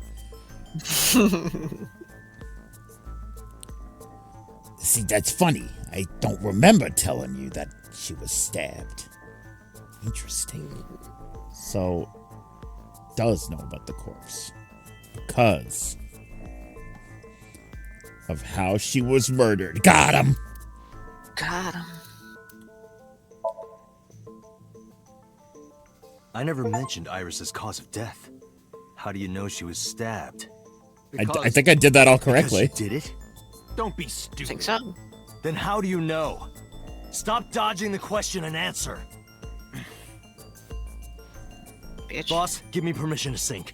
B: See, that's funny. I don't remember telling you that she was stabbed. Interesting. So, does know about the corpse because of how she was murdered. Got him.
A: Got him.
C: I never mentioned Iris's cause of death. How do you know she was stabbed?
B: I think I did that all correctly.
C: Because you did it?
K: Don't be stupid.
A: I think so.
C: Then how do you know? Stop dodging the question and answer.
A: Bitch.
C: Boss, give me permission to sink.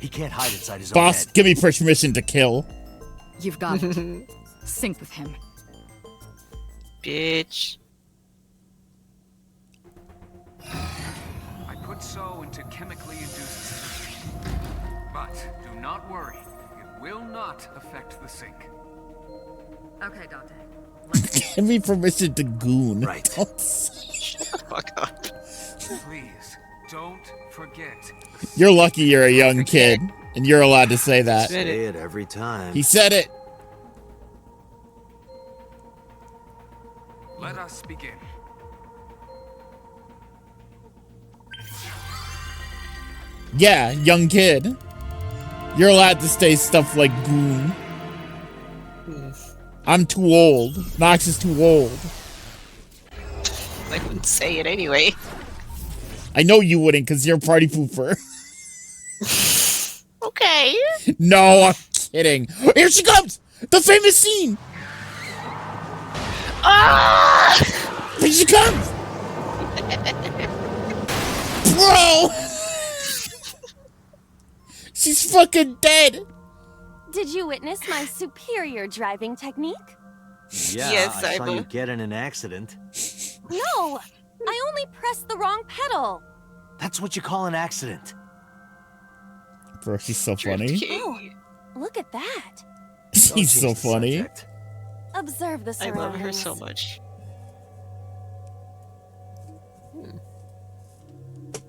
C: He can't hide inside his own
B: Boss,
C: head.
B: give me permission to kill.
L: You've got it. Sync with him.
A: Bitch.
G: I put So into chemically induced sleep. But do not worry, it will not affect the sink.
L: Okay, Dante.
B: Give me permission to goon.
C: Right.
A: Shut the fuck up.
G: Please, don't forget.
B: You're lucky you're a young kid, and you're allowed to say that.
C: Say it every time.
B: He said it.
G: Let us begin.
B: Yeah, young kid. You're allowed to say stuff like goon. I'm too old. Nox is too old.
A: I wouldn't say it anyway.
B: I know you wouldn't because you're a party pooper.
A: Okay.
B: No, I'm kidding. Here she comes! The famous scene!
A: Ah!
B: Here she comes! Bro! She's fucking dead!
M: Did you witness my superior driving technique?
C: Yeah,
A: Yes,
C: I saw
A: Iva.
C: you get in an accident.
M: No! I only pressed the wrong pedal.
C: That's what you call an accident.
B: Bro, she's so funny.
M: Oh, look at that.
B: She's so funny.
C: Subject.
M: Observe the
A: I
M: surroundings.
A: love her so much.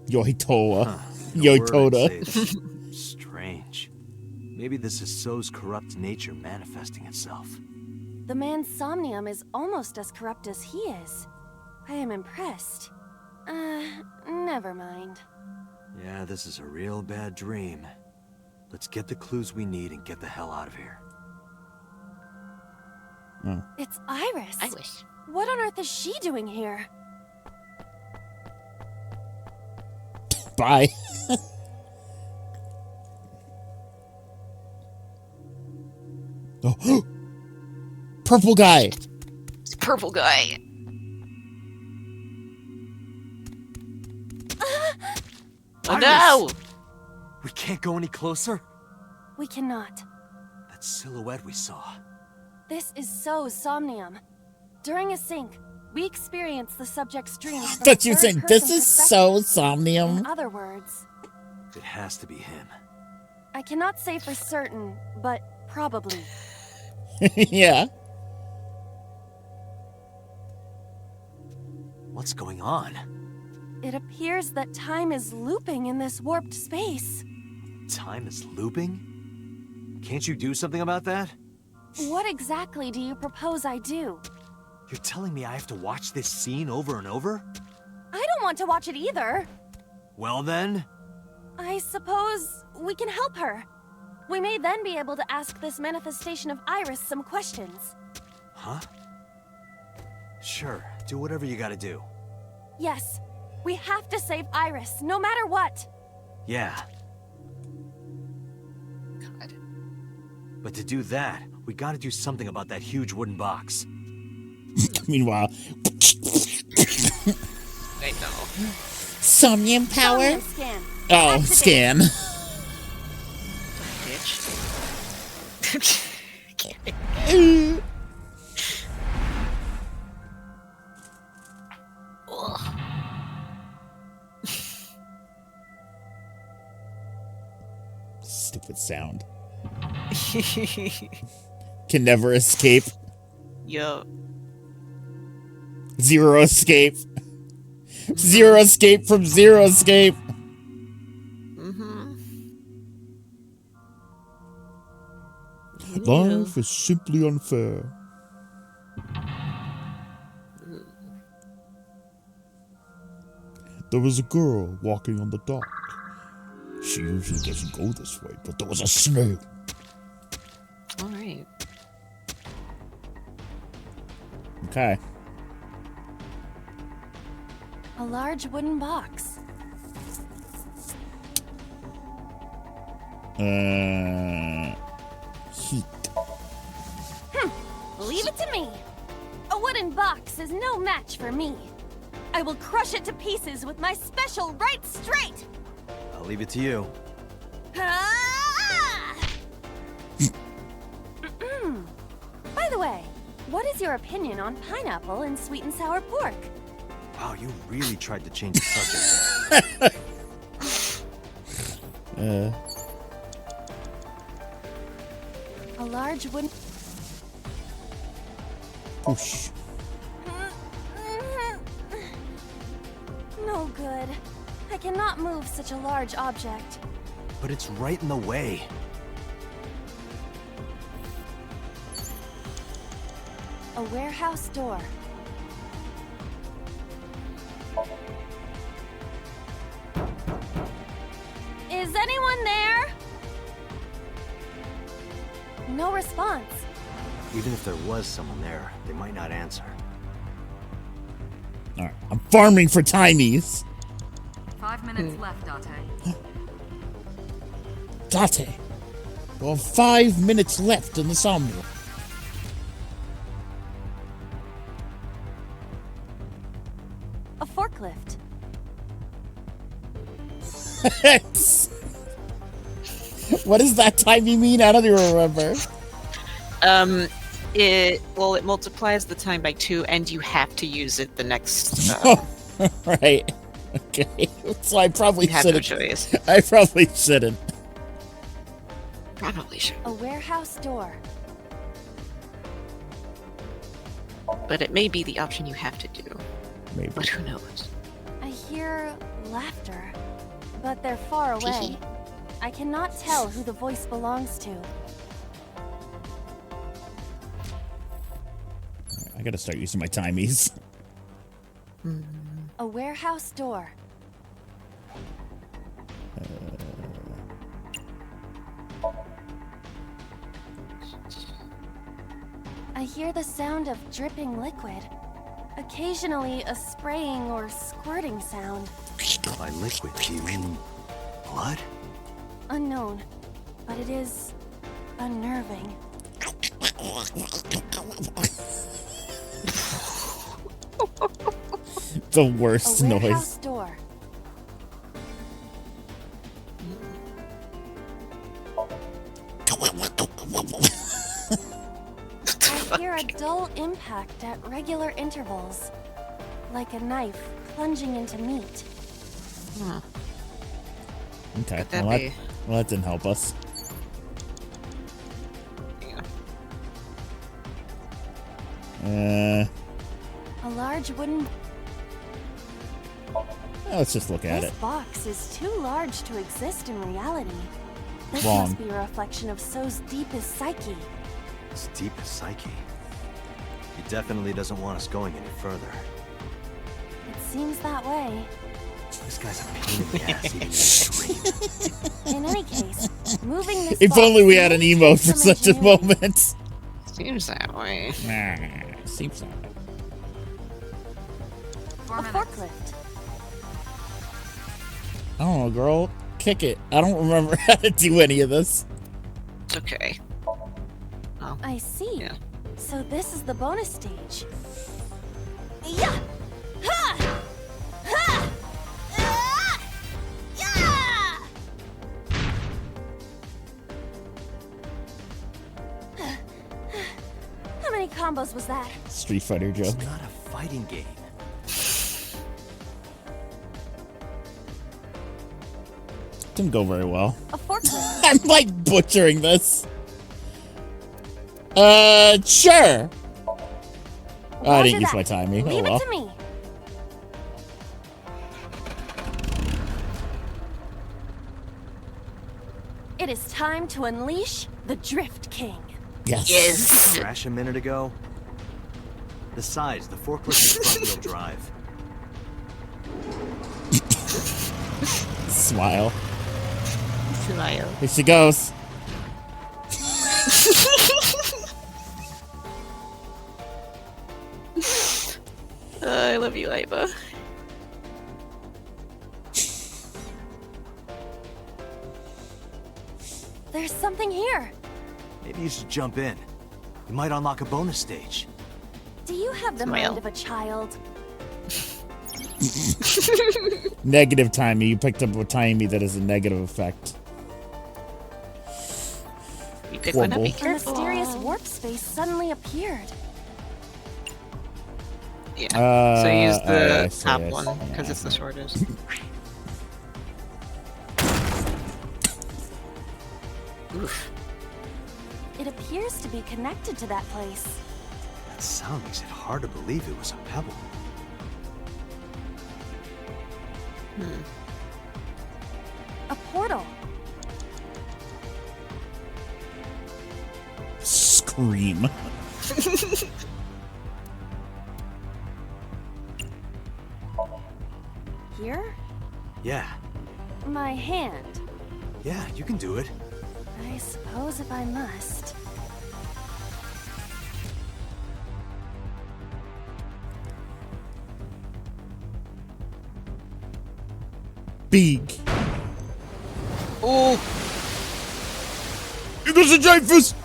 B: Yoitoa.
C: Huh, no word I'd
B: Yoitoda.
C: say. Strange. Maybe this is So's corrupt nature manifesting itself.
M: The man's Somnium is almost as corrupt as he is. I am impressed. Never mind.
C: Yeah, this is a real bad dream. Let's get the clues we need and get the hell out of here.
B: Oh.
M: It's Iris.
A: Iris.
M: What on earth is she doing here?
B: Bye. Oh. Purple guy.
A: It's purple guy. Oh
C: Iris!
A: no!
C: We can't go any closer?
M: We cannot.
C: That silhouette we saw.
M: This is So's Somnium. During a sync, we experience the subject's dreams. from
B: Thought
M: a
B: you were saying,
M: third-person
B: this is so
M: perspective.
B: Somnium.
M: In other words,
C: It has to be him.
M: I cannot say for certain, but probably.
B: Yeah.
C: What's going on?
M: It appears that time is looping in this warped space.
C: Time is looping? Can't you do something about that?
M: What exactly do you propose I do?
C: You're telling me I have to watch this scene over and over?
M: I don't want to watch it either.
C: Well then,
M: I suppose we can help her. We may then be able to ask this manifestation of Iris some questions.
C: huh? Sure, Do whatever you gotta do.
M: Yes, we have to save Iris, no matter what.
C: Yeah.
A: God.
C: But to do that, we gotta do something about that huge wooden box.
B: Meanwhile...
A: I know.
B: Somnium power?
M: Somnium scan.
B: Oh,
M: Activate.
B: scan.
A: Bitch.
B: Stupid sound. Can never escape.
A: Yup.
B: Zero escape. Zero escape from zero escape. Life is simply unfair. There was a girl walking on the dock. She usually doesn't go this way, but there was a snail.
A: All right.
B: Okay.
M: A large wooden box.
B: Heat.
M: Leave it to me. A wooden box is no match for me. I will crush it to pieces with my special right straight.
C: I'll leave it to you.
M: Ah! By the way, what is your opinion on pineapple and sweet and sour pork?
C: Wow, you really tried to change the subject.
M: A large wooden...
B: Push.
M: No good. I cannot move such a large object.
C: But it's right in the way.
M: A warehouse door. Is anyone there? No response.
C: Even if there was someone there, they might not answer.
B: Alright, I'm farming for timies.
N: 5 minutes left, Date.
B: Date. We have 5 minutes left in the Somnium.
M: A forklift.
B: What does that timey mean? I don't even remember.
A: It multiplies the time by 2, and you have to use it the next.
B: Right. Okay. So I probably
A: have no
B: shouldn't.
A: choice.
B: I probably shouldn't.
A: Probably should.
M: A warehouse door.
A: But it may be the option you have to do.
B: Maybe.
A: But who knows?
M: I hear laughter, but they're far away. I cannot tell who the voice belongs to.
B: I gotta start using my timies.
M: A warehouse door. I hear the sound of dripping liquid. Occasionally, a spraying or squirting sound.
C: By liquid, do you mean blood?
M: Unknown, but it is unnerving.
B: The worst
M: A
B: noise.
M: warehouse door. I hear a dull impact at regular intervals, like a knife plunging into meat.
A: Huh.
B: Okay.
A: Could that
B: Well,
A: be?
B: that didn't help us.
A: Yeah.
M: A large wooden...
B: Let's just look at
M: This
B: it.
M: box is too large to exist in reality. This
B: Wrong.
M: must be a reflection of So's deepest psyche.
C: His deepest psyche. He definitely doesn't want us going any further.
M: It seems that way.
C: This guy's a pain in the ass even in his dream.
M: In any case, moving this
B: If
M: box
B: only we had an
M: may
B: emote
M: take
B: for
M: some
B: such a
M: ingenuity.
B: moment.
A: Seems that way.
B: Seems that way.
N: 4 minutes.
M: Forklift.
B: I don't know, girl. Kick it. I don't remember how to do any of this.
A: It's okay. Oh.
M: I see.
A: Yeah.
M: So this is the bonus stage. Yeah! Ha! Ha! How many combos was that?
B: Street Fighter joke.
C: It's not a fighting game.
B: Didn't go very well.
M: A forklift.
B: I'm like butchering this. Sure. Oh, I didn't use my timing.
M: Leave
B: Oh well.
M: it to me. It is time to unleash the Drift King.
B: Yes.
C: Crash a minute ago. Besides, the forklift is front-wheel drive.
B: Smile.
A: Smile.
B: Here she goes.
A: I love you, Aiba.
M: There's something here.
C: Maybe you should jump in. You might unlock a bonus stage.
M: Do you have the
A: Smile.
M: mind of a child?
B: Negative timing. You picked up a timing that has a negative effect.
A: You pick one up, be
B: Horrible.
M: A
A: careful.
M: mysterious warp space suddenly appeared.
A: Yeah. So use the
B: I see,
A: top
B: I see.
A: one because
B: Yeah.
A: it's the shortest. Oof.
M: It appears to be connected to that place.
C: That sound makes it hard to believe it was a pebble.
M: A portal.
B: Scream.
M: Here?
C: Yeah,
M: My hand.
C: yeah, you can do it.
M: I suppose if I must.
B: Big.
A: Oh.
B: There's a giant fist.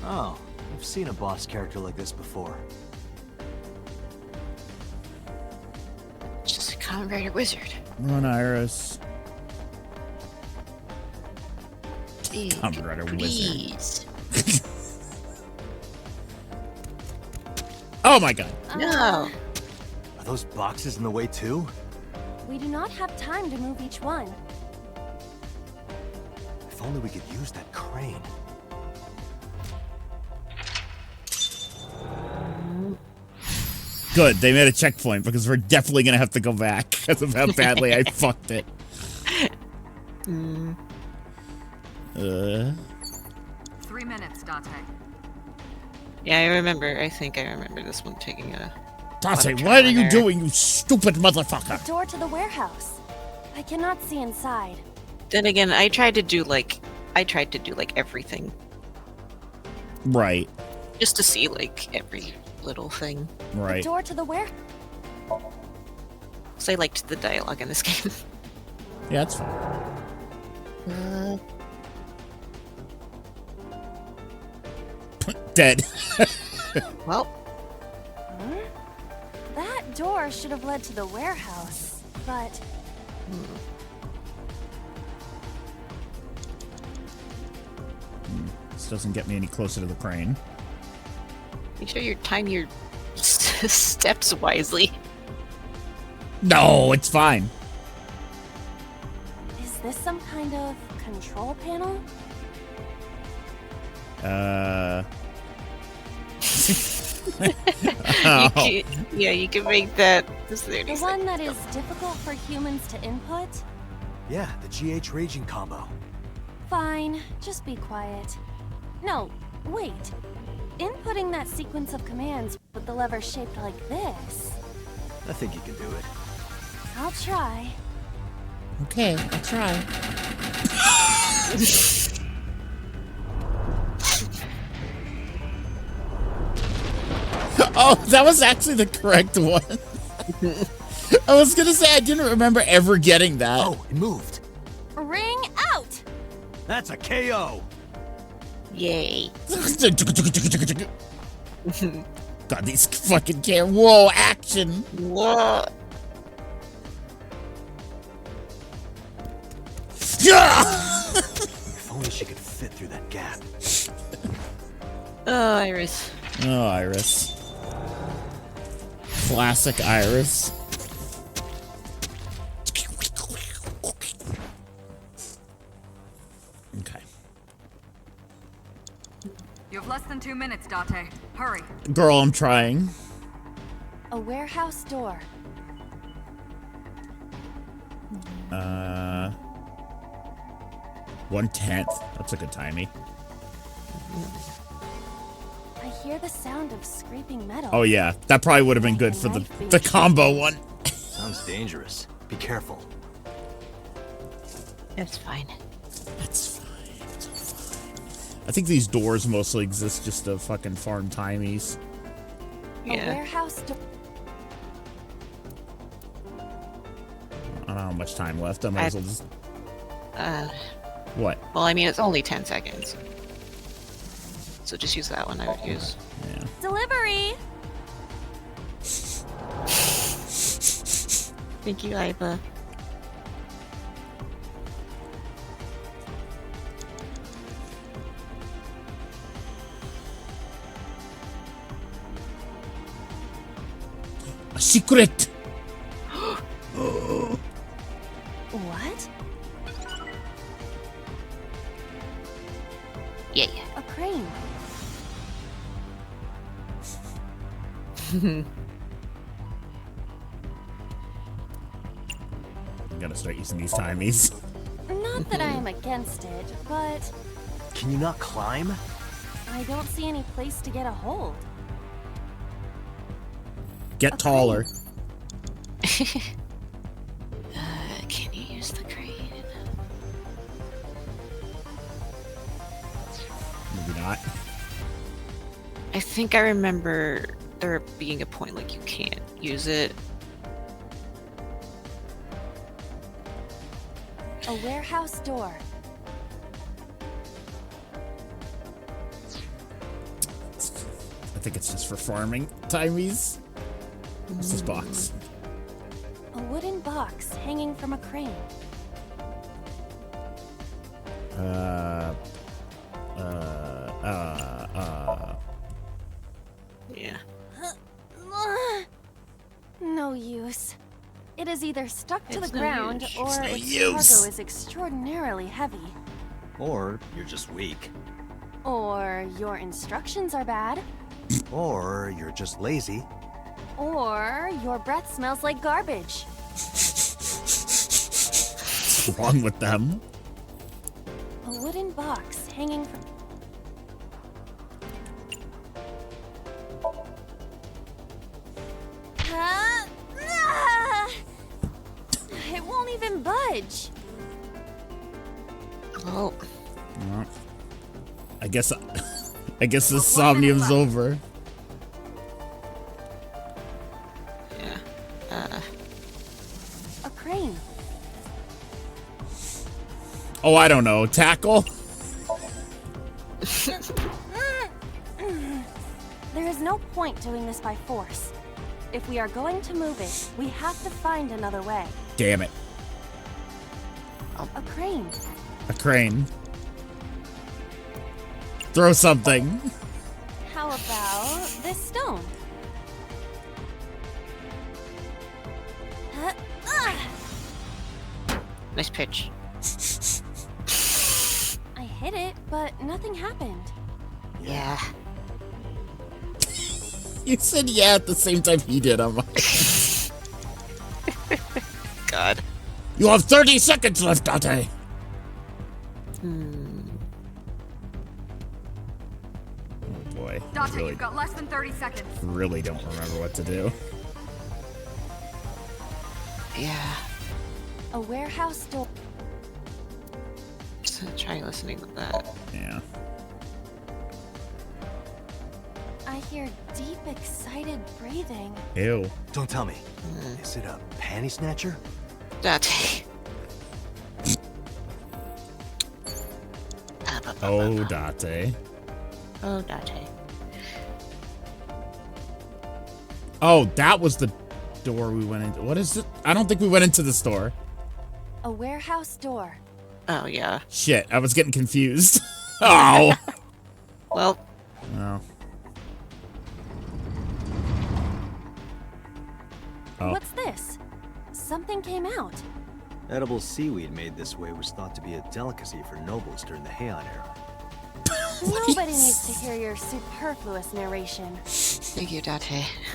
C: Oh, I've seen a boss character like this before.
A: Just a Kamen Rider wizard.
B: Run, Iris.
A: Big,
B: Kamen Rider wizard.
A: please.
B: Oh my god.
A: No.
C: Are those boxes in the way too?
M: We do not have time to move each one.
C: If only we could use that crane.
B: Good, they made a checkpoint because we're definitely gonna have to go back because of how badly I fucked it.
N: 3 minutes, Date.
A: Yeah, I remember. I think I remember this one taking a.
B: Dante, what are you doing, you stupid motherfucker?
M: The door to the warehouse. I cannot see inside.
A: Then again, I tried to do like everything
B: Right,
A: just to see like every little thing.
M: The
B: right.
M: door to the ware.
A: So I liked the dialogue in this game.
B: Yeah, that's fine. Dead.
A: Well,
M: That door should have led to the warehouse, but
B: This doesn't get me any closer to the crane.
A: make sure you time your steps wisely.
B: No, it's fine.
M: is this some kind of control panel?
A: You can make that.
M: The one that is difficult for humans to input?
C: Yeah, the GH raging combo.
M: Fine, just be quiet. No, wait. Inputting that sequence of commands with the lever shaped like this.
C: I think you can do it.
M: I'll try.
B: Okay, I'll try. No, that was actually the correct one. I was gonna say I didn't remember ever getting that.
C: Oh, it moved.
M: Ring out!
C: That's a KO.
A: Yay.
B: God, these fucking can't. Whoa, action.
A: Whoa.
C: If only she could fit through that gap.
A: Oh, Iris.
B: Oh, Iris. Classic Iris. Okay.
N: You have less than 2 minutes, Date. Hurry.
B: Girl, I'm trying.
M: A warehouse door.
B: 1/10. That's a good timing.
M: I hear the sound of scraping metal.
B: Oh yeah, that probably would have been good for the combo one.
C: Sounds dangerous. Be careful.
A: It's fine.
B: That's fine. It's fine. I think these doors mostly exist just to fucking farm timies.
M: A warehouse door.
B: I don't know how much time left. I might as well just. What?
A: Well, I mean, it's only 10 seconds. So just use that one I would use.
B: Yeah.
M: Delivery!
A: Thank you, Iba.
B: A secret!
M: What?
A: Yeah.
M: A crane.
B: I'm gonna start using these timies.
M: Not that I am against it, but
C: Can you not climb?
M: I don't see any place to get a hold.
B: Get taller.
A: Can you use the crane?
B: Maybe not.
A: I think I remember there being a point like you can't use it.
M: A warehouse door.
B: I think it's just for farming timies. What's this box?
M: A wooden box hanging from a crane.
A: Yeah.
M: No use. It is either stuck to
A: It's
M: the
A: no
M: ground
A: use.
M: or
B: It's no
M: its
B: use.
M: cargo is extraordinarily heavy.
C: Or you're just weak.
M: Or your instructions are bad.
C: Or you're just lazy.
M: Or your breath smells like garbage.
B: What's wrong with them?
M: A wooden box hanging from... It won't even budge.
A: Oh.
B: Well, I guess the Somnium's over.
A: Yeah.
M: A crane.
B: Oh, I don't know. Tackle?
M: There is no point doing this by force. If we are going to move it, we have to find another way.
B: Damn it.
M: A crane.
B: A crane. Throw something.
M: How about this stone?
A: Nice pitch.
M: I hit it, but nothing happened.
A: Yeah.
B: You said yeah at the same time he did. I'm like,
A: God.
B: you have 30 seconds left, Date. Oh boy.
N: Date,
B: Really,
N: you've got less than 30 seconds.
B: really don't remember what to do.
A: Yeah.
M: A warehouse door.
A: Just try listening with that.
B: Yeah.
M: I hear deep, excited breathing.
B: Ew.
C: Don't tell me. Is it a panty snatcher?
A: Date.
B: Oh, Date.
A: Oh, Date.
B: Oh, that was the door we went into. What is it? I don't think we went into the store.
M: A warehouse door.
A: Oh, yeah.
B: Shit, I was getting confused. Oh.
A: Well.
B: No. Oh.
M: What's this? Something came out.
C: Edible seaweed made this way was thought to be a delicacy for nobles during the Heian era.
M: Nobody needs to hear your superfluous narration.
A: Thank you, Date.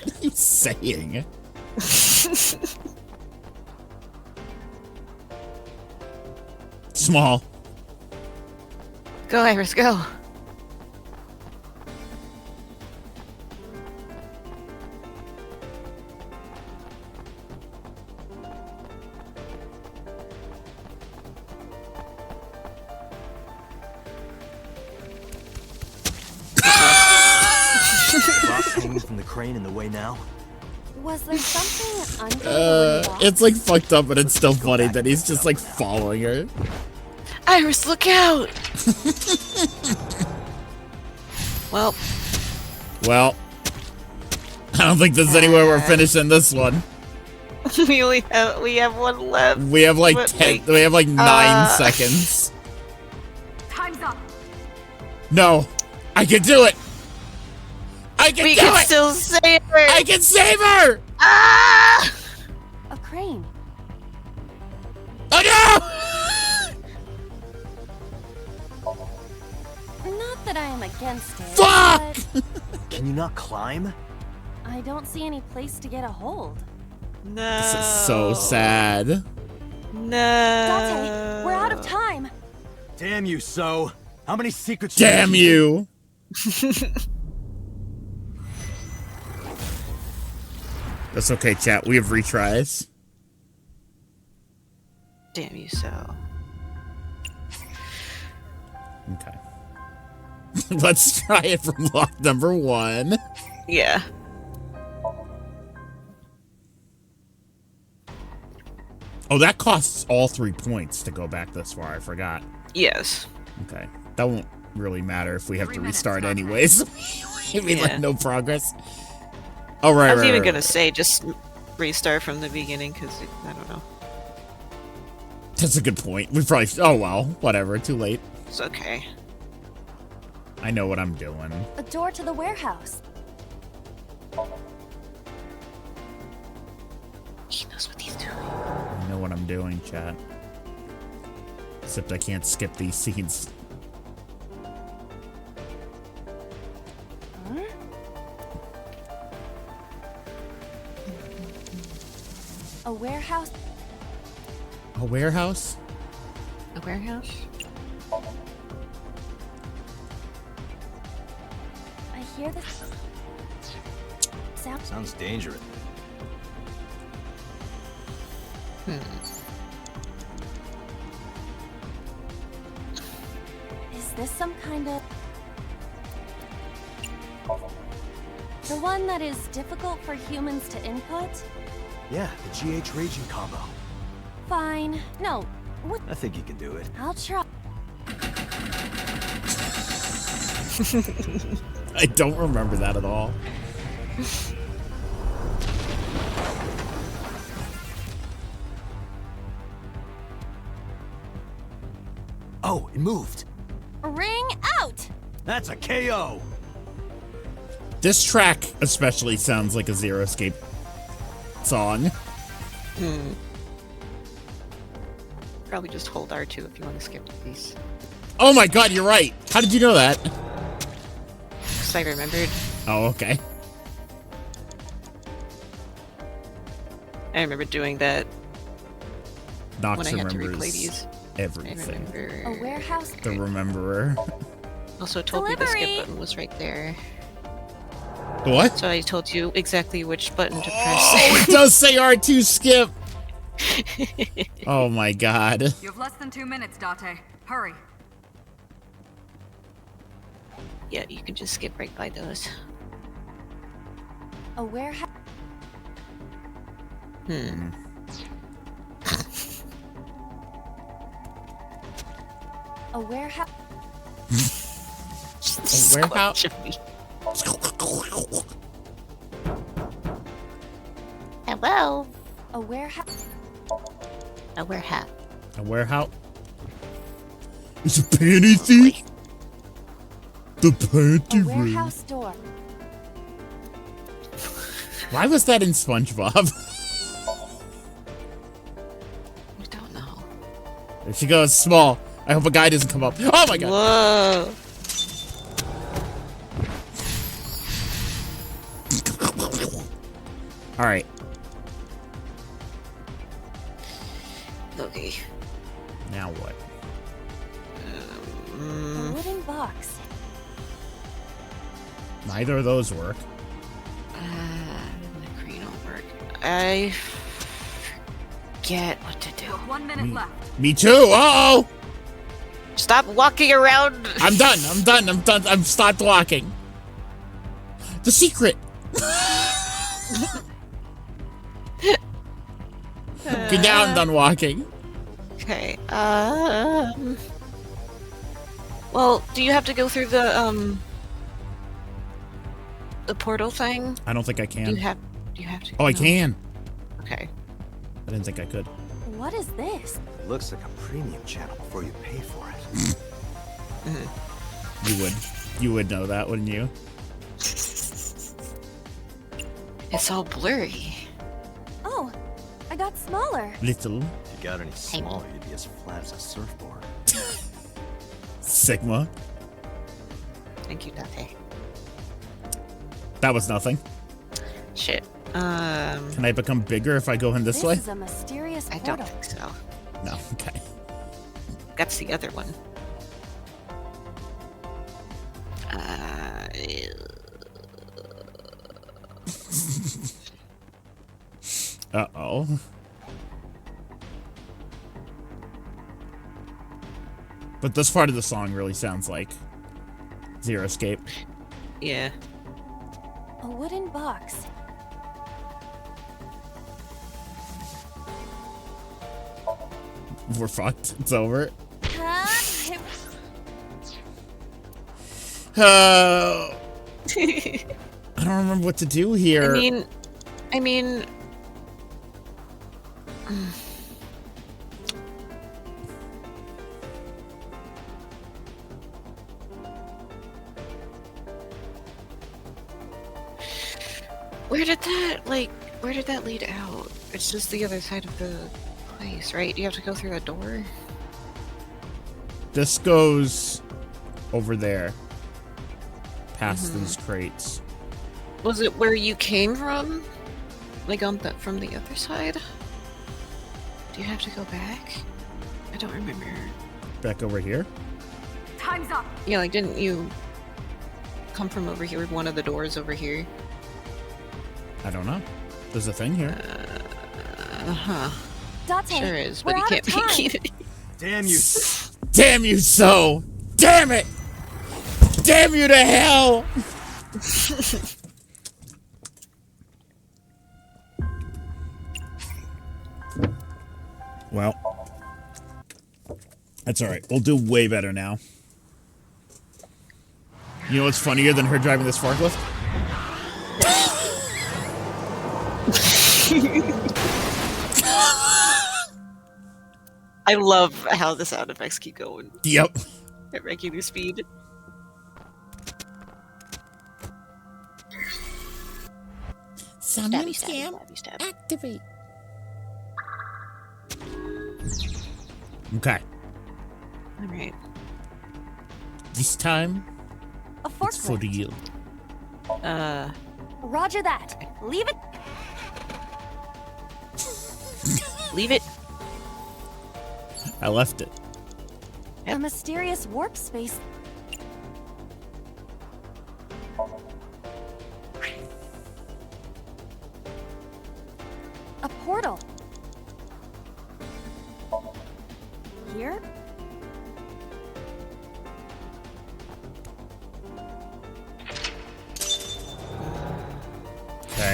B: What are you saying? Small.
A: Go, Iris, go.
C: Box hanging from the crane in the way now?
M: Was there something under the box?
B: It's like fucked up, but it's still funny that he's just like following her.
A: Iris, look out! Well.
B: Well. I don't think there's anywhere we're finishing this one.
A: we have one left.
B: We have like 10. We have like 9 seconds.
N: Time's up.
B: No, I can do it. I can
A: we
B: do
A: can
B: it.
A: Still save her.
B: I can save her.
A: Ah!
M: A crane.
B: Oh
M: no! Not that I am against it.
B: Fuck!
M: But
C: Can you not climb?
M: I don't see any place to get a hold.
A: No.
B: This is so sad.
A: No.
M: Date, we're out of time.
C: Damn you, So. How many secrets?
B: Damn you. That's okay, chat. We have retries.
A: Damn you, So.
B: Okay. Let's try it from block number 1.
A: Yeah.
B: Oh, that costs all 3 points to go back this far. I forgot.
A: Yes.
B: Okay. That won't really matter if we have to restart anyways. We like no progress. Oh, right,
A: I was
B: right,
A: even
B: right,
A: gonna
B: right.
A: say just restart from the beginning because I don't know.
B: That's a good point. We probably. Oh well, whatever. Too late.
A: It's okay.
B: I know what I'm doing.
M: A door to the warehouse.
A: He knows what he's doing.
B: I know what I'm doing, chat. Except I can't skip these scenes.
M: Huh? A warehouse.
B: A warehouse?
A: A warehouse?
M: I hear this sound.
C: Sounds dangerous.
M: Is this some kind of... The one that is difficult for humans to input?
C: Yeah, the GH raging combo.
M: Fine. No. What?
C: I think you can do it.
M: I'll try.
B: I don't remember that at all.
C: Oh, it moved.
M: Ring out!
C: That's a KO.
B: This track especially sounds like a Zero Escape song.
A: Probably just hold R2 if you want to skip these.
B: Oh my god, you're right. How did you know that?
A: Because I remembered.
B: Oh, okay.
A: I remember doing that
B: Nox
A: when I had to replay
B: remembers
A: these.
B: everything.
A: I remember.
M: A warehouse.
B: The Rememberer.
A: Also told me the
M: Delivery.
A: skip button was right there.
B: What?
A: So I told you exactly which button to
B: Oh,
A: press.
B: it does say R2 skip. Oh my god.
N: You have less than 2 minutes, Date. Hurry.
A: Yeah, you can just skip right by those.
M: A warehouse. A warehouse.
B: A warehouse.
A: Hello.
M: A warehouse.
A: A warehouse.
B: A warehouse. It's a panty thief. The panty
M: A
B: room.
M: warehouse door.
B: Why was that in SpongeBob?
A: I don't know.
B: There she goes, small. I hope a guy doesn't come up. Oh my god.
A: Whoa.
B: All right.
A: Okay.
B: Now what?
M: A wooden box.
B: Neither of those work.
A: The green will work. I forget what to do.
N: 1 minute left.
B: Me too. Uh-oh.
A: Stop walking around.
B: I'm done. I've stopped walking. The secret. Okay, now I'm done walking.
A: Okay. Well, do you have to go through the portal thing?
B: I don't think I can.
A: Do you have to?
B: Oh, I
A: no.
B: can.
A: Okay.
B: I didn't think I could.
M: What is this?
C: It looks like a premium channel before you pay for it.
B: You would know that, wouldn't you?
A: It's all blurry.
M: Oh, I got smaller.
B: Little.
C: If you got any smaller, you'd be as flat as a surfboard.
B: Sigma.
A: Thank you, Dante.
B: That was nothing.
A: Shit.
B: Can I become bigger if I go in this way?
M: This is a mysterious
A: I
M: portal.
A: don't think so.
B: No. Okay.
A: That's the other one.
B: Uh-oh. But this part of the song really sounds like Zero Escape.
A: Yeah.
M: A wooden box.
B: We're fucked. It's over. I don't remember what to do here.
A: I mean... Where did that lead out? It's just the other side of the place, right? You have to go through a door?
B: This goes over there. Past these crates.
A: Was it where you came from? Like from the other side? Do you have to go back? I don't remember.
B: Back over here?
N: Time's up.
A: Yeah, like didn't you come from over here? One of the doors over here?
B: I don't know. There's a thing here.
M: Dante,
A: Sure is,
M: we're
A: but you
M: out
A: can't
M: of time.
A: make it.
C: Damn you.
B: Damn you so! Damn it! Damn you to hell! Well, that's alright. We'll do way better now. You know what's funnier than her driving this forklift?
A: I love how the sound effects keep going
B: Yep.
A: at regular speed.
B: Somnium
A: Stabby,
B: scam.
A: stabby, stabby.
B: Activate. Okay.
A: Alright.
B: This time,
M: A
B: it's for
M: forklift.
B: you.
M: Roger that. Leave it.
A: Leave it.
B: I left it.
M: A mysterious warp space. A portal. Here?
B: Okay.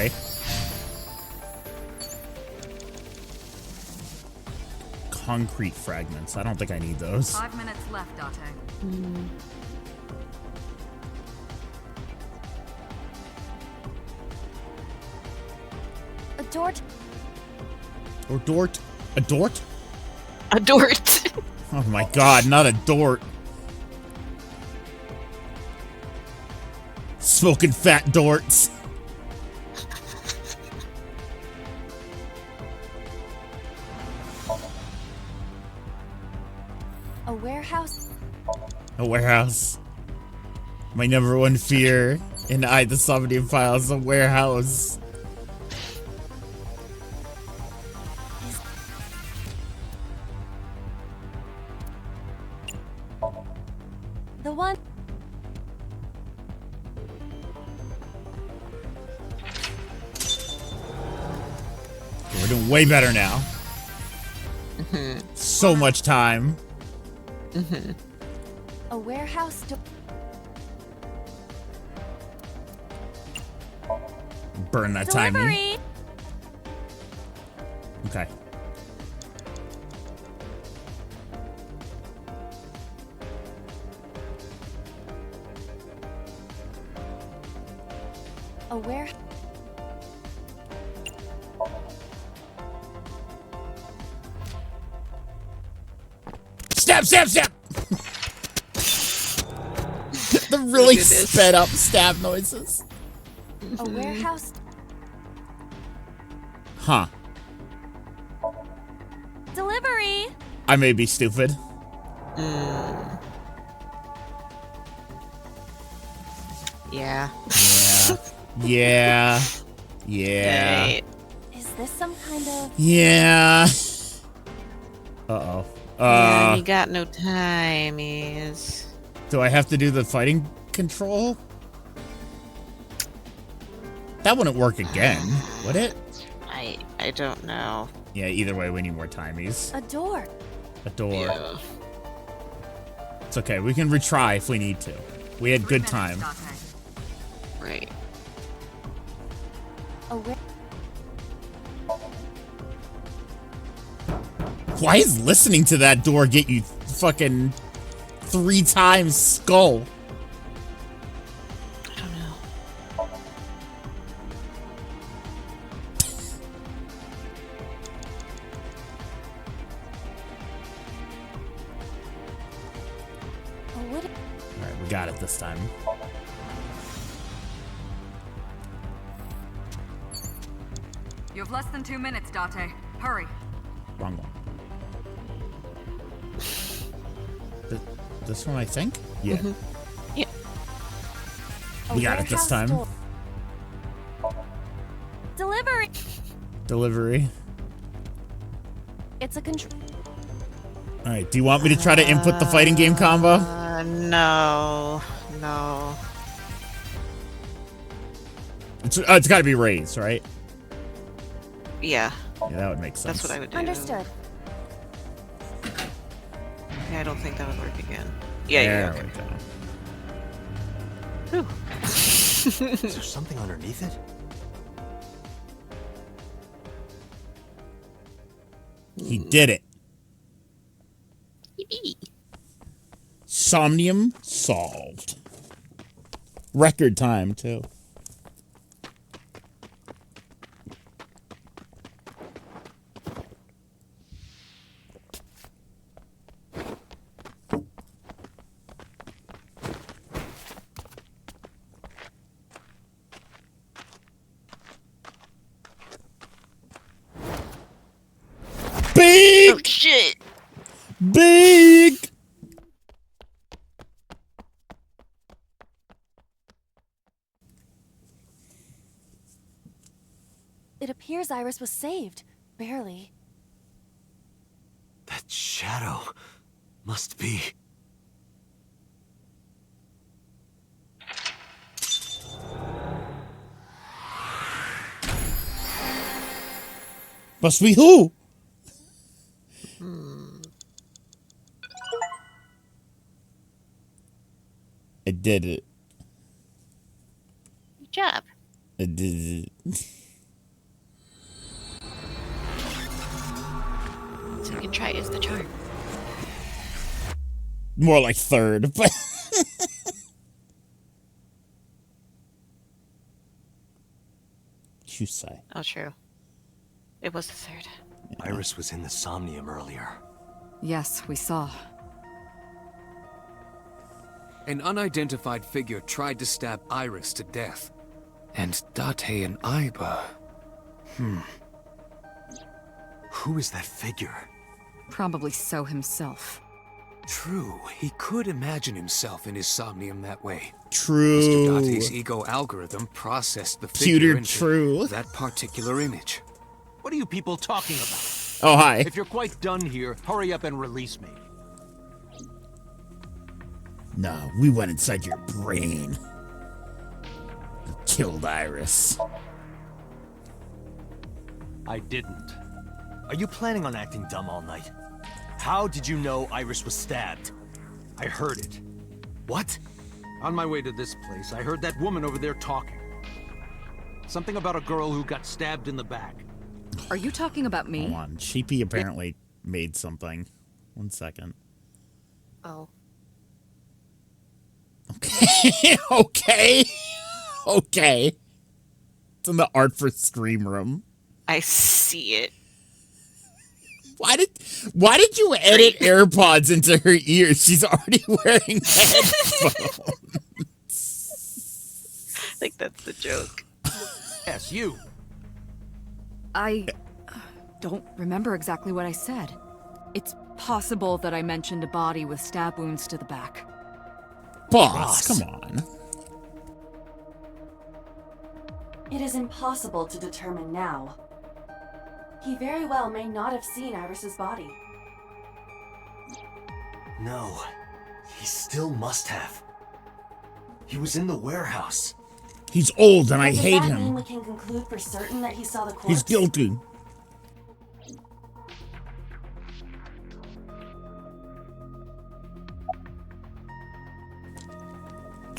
B: concrete fragments. I don't think I need those.
N: 5 minutes left, Date.
M: A dort.
B: Or Dort? A Dort?
A: A Dort.
B: Oh my god, not a Dort. Smoking fat Dorts.
M: A warehouse.
B: A warehouse. My number one fear in the Somnium Files, a warehouse.
M: The one.
B: We're doing way better now. So much time.
M: A warehouse.
B: Burn that
M: Delivery.
B: timing. Okay.
M: A where?
B: Step, step, step! The really sped up stab noises.
M: A warehouse.
B: Huh.
M: Delivery.
B: I may be stupid.
A: Yeah.
B: Yeah. Yeah.
A: Right.
M: Is this some kind of?
B: Yeah. Uh-oh.
A: Yeah, you got no timies.
B: Do I have to do the fighting control? That wouldn't work again, would it?
A: I don't know.
B: Yeah, either way, we need more timies.
M: A door.
B: A door.
A: Yeah.
B: It's okay, we can retry if we need to. We had good time.
A: Right.
M: A where?
B: Why is listening to that door get you fucking 3 times skull?
A: I don't know.
M: A wood.
B: Alright, we got it this time.
N: You have less than 2 minutes, Date. Hurry.
B: Wrong one. This one, I think? Yeah.
A: Yeah.
B: We got it this time.
M: Delivery.
B: Delivery.
M: It's a control.
B: Alright, do you want me to try to input the fighting game combo?
A: No. No.
B: It's gotta be raised, right?
A: Yeah.
B: Yeah, that would make sense.
A: That's what I would do.
M: Understood.
A: Yeah, I don't think that would work again. Yeah,
B: there
A: yeah.
B: we go.
C: Is there something underneath it?
B: He did it. Somnium solved. Record time, too. Big!
A: Oh, shit!
B: Big!
M: It appears Iris was saved. Barely.
C: That shadow must be...
B: Must be who? I did it.
A: Good job.
B: I did it.
A: So you second try is the charm.
B: More like third, but... you say.
A: Oh, true. It was the third.
C: Iris was in the Somnium earlier.
L: Yes, we saw.
G: An unidentified figure tried to stab Iris to death. And Date and Aiba...
C: Who is that figure?
L: Probably So himself.
G: True, he could imagine himself in his Somnium that way.
B: True.
G: Mr. Date's ego algorithm processed the figure into that particular image.
K: What are you people talking about?
B: Oh, hi.
K: If you're quite done here, hurry up and release me.
B: No, we went inside your brain. We killed Iris.
K: I didn't.
C: Are you planning on acting dumb all night? How did you know Iris was stabbed? I heard it. What?
K: On my way to this place, I heard that woman over there talking. Something about a girl who got stabbed in the back.
L: Are you talking about me?
B: Hold on. Sheepy apparently made something. 1 second.
A: Oh.
B: Okay. Okay. It's in the art for stream room.
A: I see it.
B: Why did you edit AirPods into her ears? She's already wearing headphones.
A: I think that's the joke.
K: Yes, you.
L: I don't remember exactly what I said. It's possible that I mentioned a body with stab wounds to the back.
B: Boss, come on.
D: It is impossible to determine now. He very well may not have seen Iris's body.
C: No, he still must have. He was in the warehouse.
B: He's old and I
D: Does
B: hate
D: that mean
B: him.
D: we can conclude for certain that he saw the corpse?
B: He's guilty.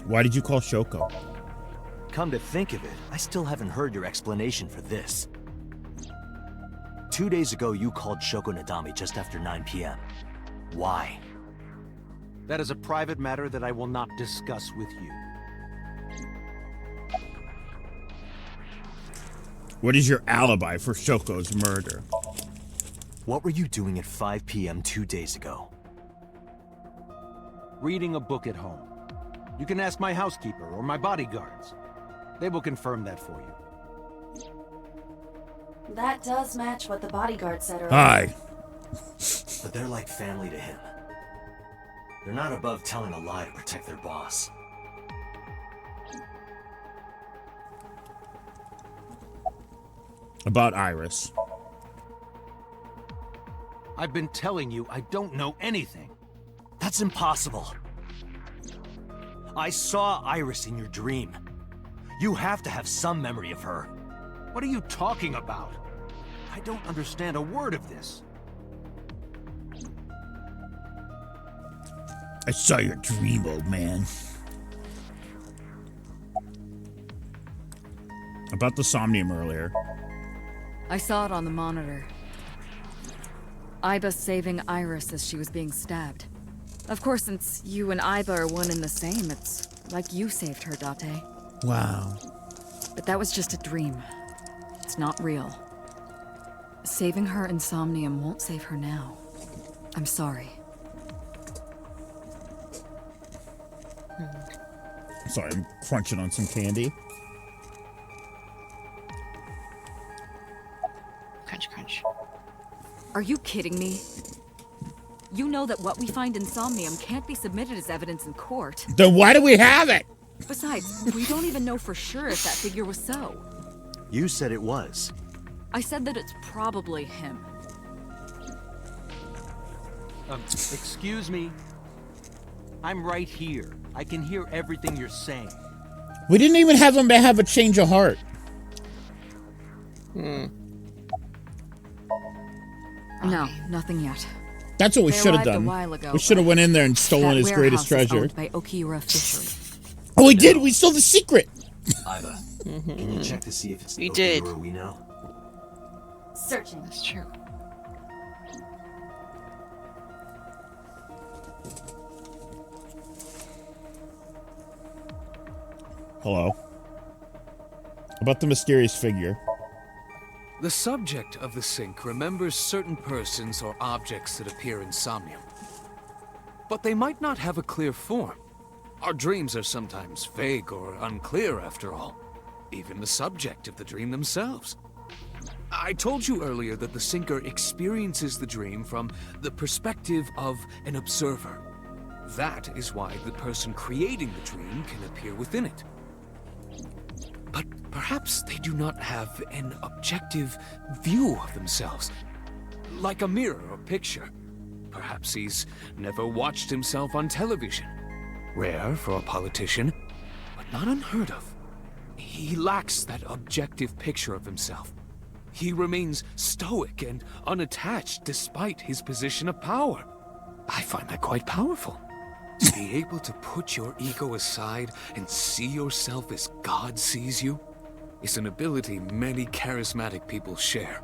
B: Why did you call Shoko?
C: Come to think of it, I still haven't heard your explanation for this. 2 days ago, you called Shoko Nadami just after 9 p.m. Why?
K: That is a private matter that I will not discuss with you.
B: What is your alibi for Shoko's murder?
C: What were you doing at 5 p.m. 2 days ago?
K: Reading a book at home. You can ask my housekeeper or my bodyguards. They will confirm that for you.
D: That does match what the bodyguard said earlier.
B: Hi.
C: But they're like family to him. They're not above telling a lie to protect their boss.
B: About Iris.
K: I've been telling you I don't know anything.
C: That's impossible. I saw Iris in your dream. You have to have some memory of her.
K: What are you talking about? I don't understand a word of this.
B: I saw your dream, old man. About the Somnium earlier.
L: I saw it on the monitor. Aiba saving Iris as she was being stabbed. Of course, since you and Aiba are one and the same, it's like you saved her, Date.
B: Wow.
L: But that was just a dream. It's not real. Saving her in Somnium won't save her now. I'm sorry.
B: Sorry, I'm crunching on some candy.
A: Crunch, crunch.
L: Are you kidding me? You know that what we find in Somnium can't be submitted as evidence in court.
B: Then why do we have it?
L: Besides, we don't even know for sure if that figure was so.
C: You said it was.
L: I said that it's probably him.
K: Excuse me? I'm right here. I can hear everything you're saying.
B: We didn't even have him have a change of heart.
L: No, nothing yet.
B: That's what we
L: They
B: should have
L: arrived a
B: done.
L: while ago,
B: We should have went in there and stolen
L: That
B: his greatest
L: warehouse is
B: treasure.
L: owned by Okiura Fishery.
B: Oh, we did. We stole the secret.
C: Aiba, can you check to see if it's the
A: We did.
C: Okiura we know?
D: Searching.
A: That's true.
B: Hello. About the mysterious figure.
G: The subject of the sync remembers certain persons or objects that appear in Somnium. But they might not have a clear form. Our dreams are sometimes vague or unclear, after all. Even the subject of the dream themselves. I told you earlier that the syncer experiences the dream from the perspective of an observer. That is why the person creating the dream can appear within it. But perhaps they do not have an objective view of themselves, like a mirror or picture. Perhaps he's never watched himself on television. Rare for a politician, but not unheard of. He lacks that objective picture of himself. He remains stoic and unattached despite his position of power. I find that quite powerful. To be able to put your ego aside and see yourself as God sees you is an ability many charismatic people share.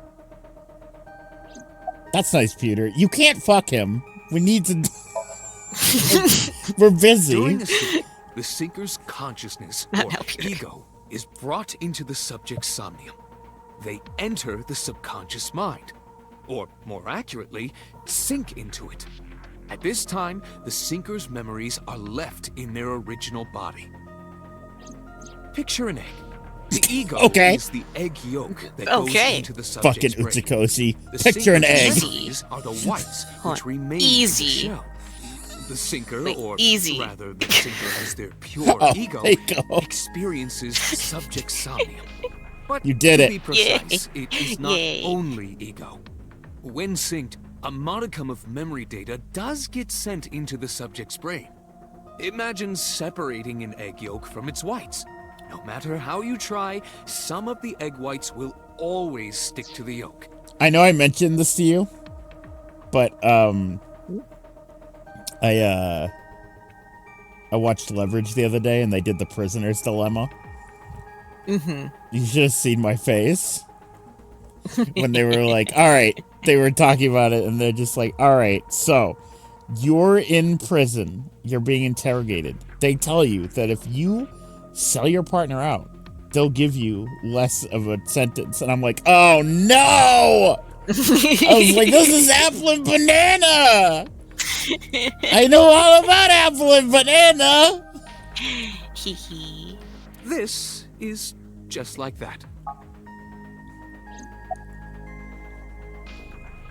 B: That's nice, Peter. You can't fuck him. We need to... We're busy.
G: During a sleep, the syncer's consciousness, or ego, is brought into the subject's somnium. They enter the subconscious mind, or more accurately, sink into it. At this time, the syncer's memories are left in their original body. Picture an egg. The ego is the egg yolk that goes into the subject's
B: fucking
G: brain.
B: Utsikosi.
G: The
B: Picture an egg.
G: syncer's memories are the whites, which remain in the shell. The syncer, or rather the syncer as their pure ego, experiences subject somnium. But
B: You did
G: to
B: it.
G: be precise, it is not only ego. When synced, a modicum of memory data does get sent into the subject's brain. Imagine separating an egg yolk from its whites. No matter how you try, some of the egg whites will always stick to the yolk.
B: I know I mentioned this to you, but I watched Leverage the other day and they did the prisoner's dilemma.
A: Mm-hmm.
B: You should have seen my face when they were like, all right, they were talking about it and they're just like, all right, so you're in prison, you're being interrogated. They tell you that if you sell your partner out, they'll give you less of a sentence. And I'm like, oh no! I was like, this is apple and banana! I know all about apple and banana!
G: This is just like that.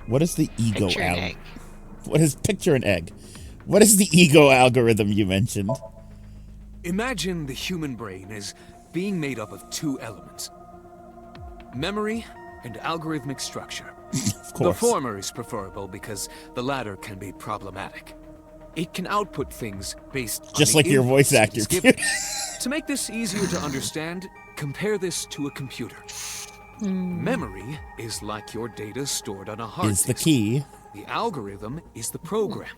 B: What is the ego algorithm? What is picture an egg? What is the ego algorithm you mentioned?
G: Imagine the human brain as being made up of two elements: memory and algorithmic structure.
B: Of course.
G: The former is preferable because the latter can be problematic. It can output things based
B: just
G: on
B: like your voice actor.
G: To make this easier to understand, compare this to a computer. Memory is like your data stored on a hard disk.
B: Is the key.
G: The algorithm is the program.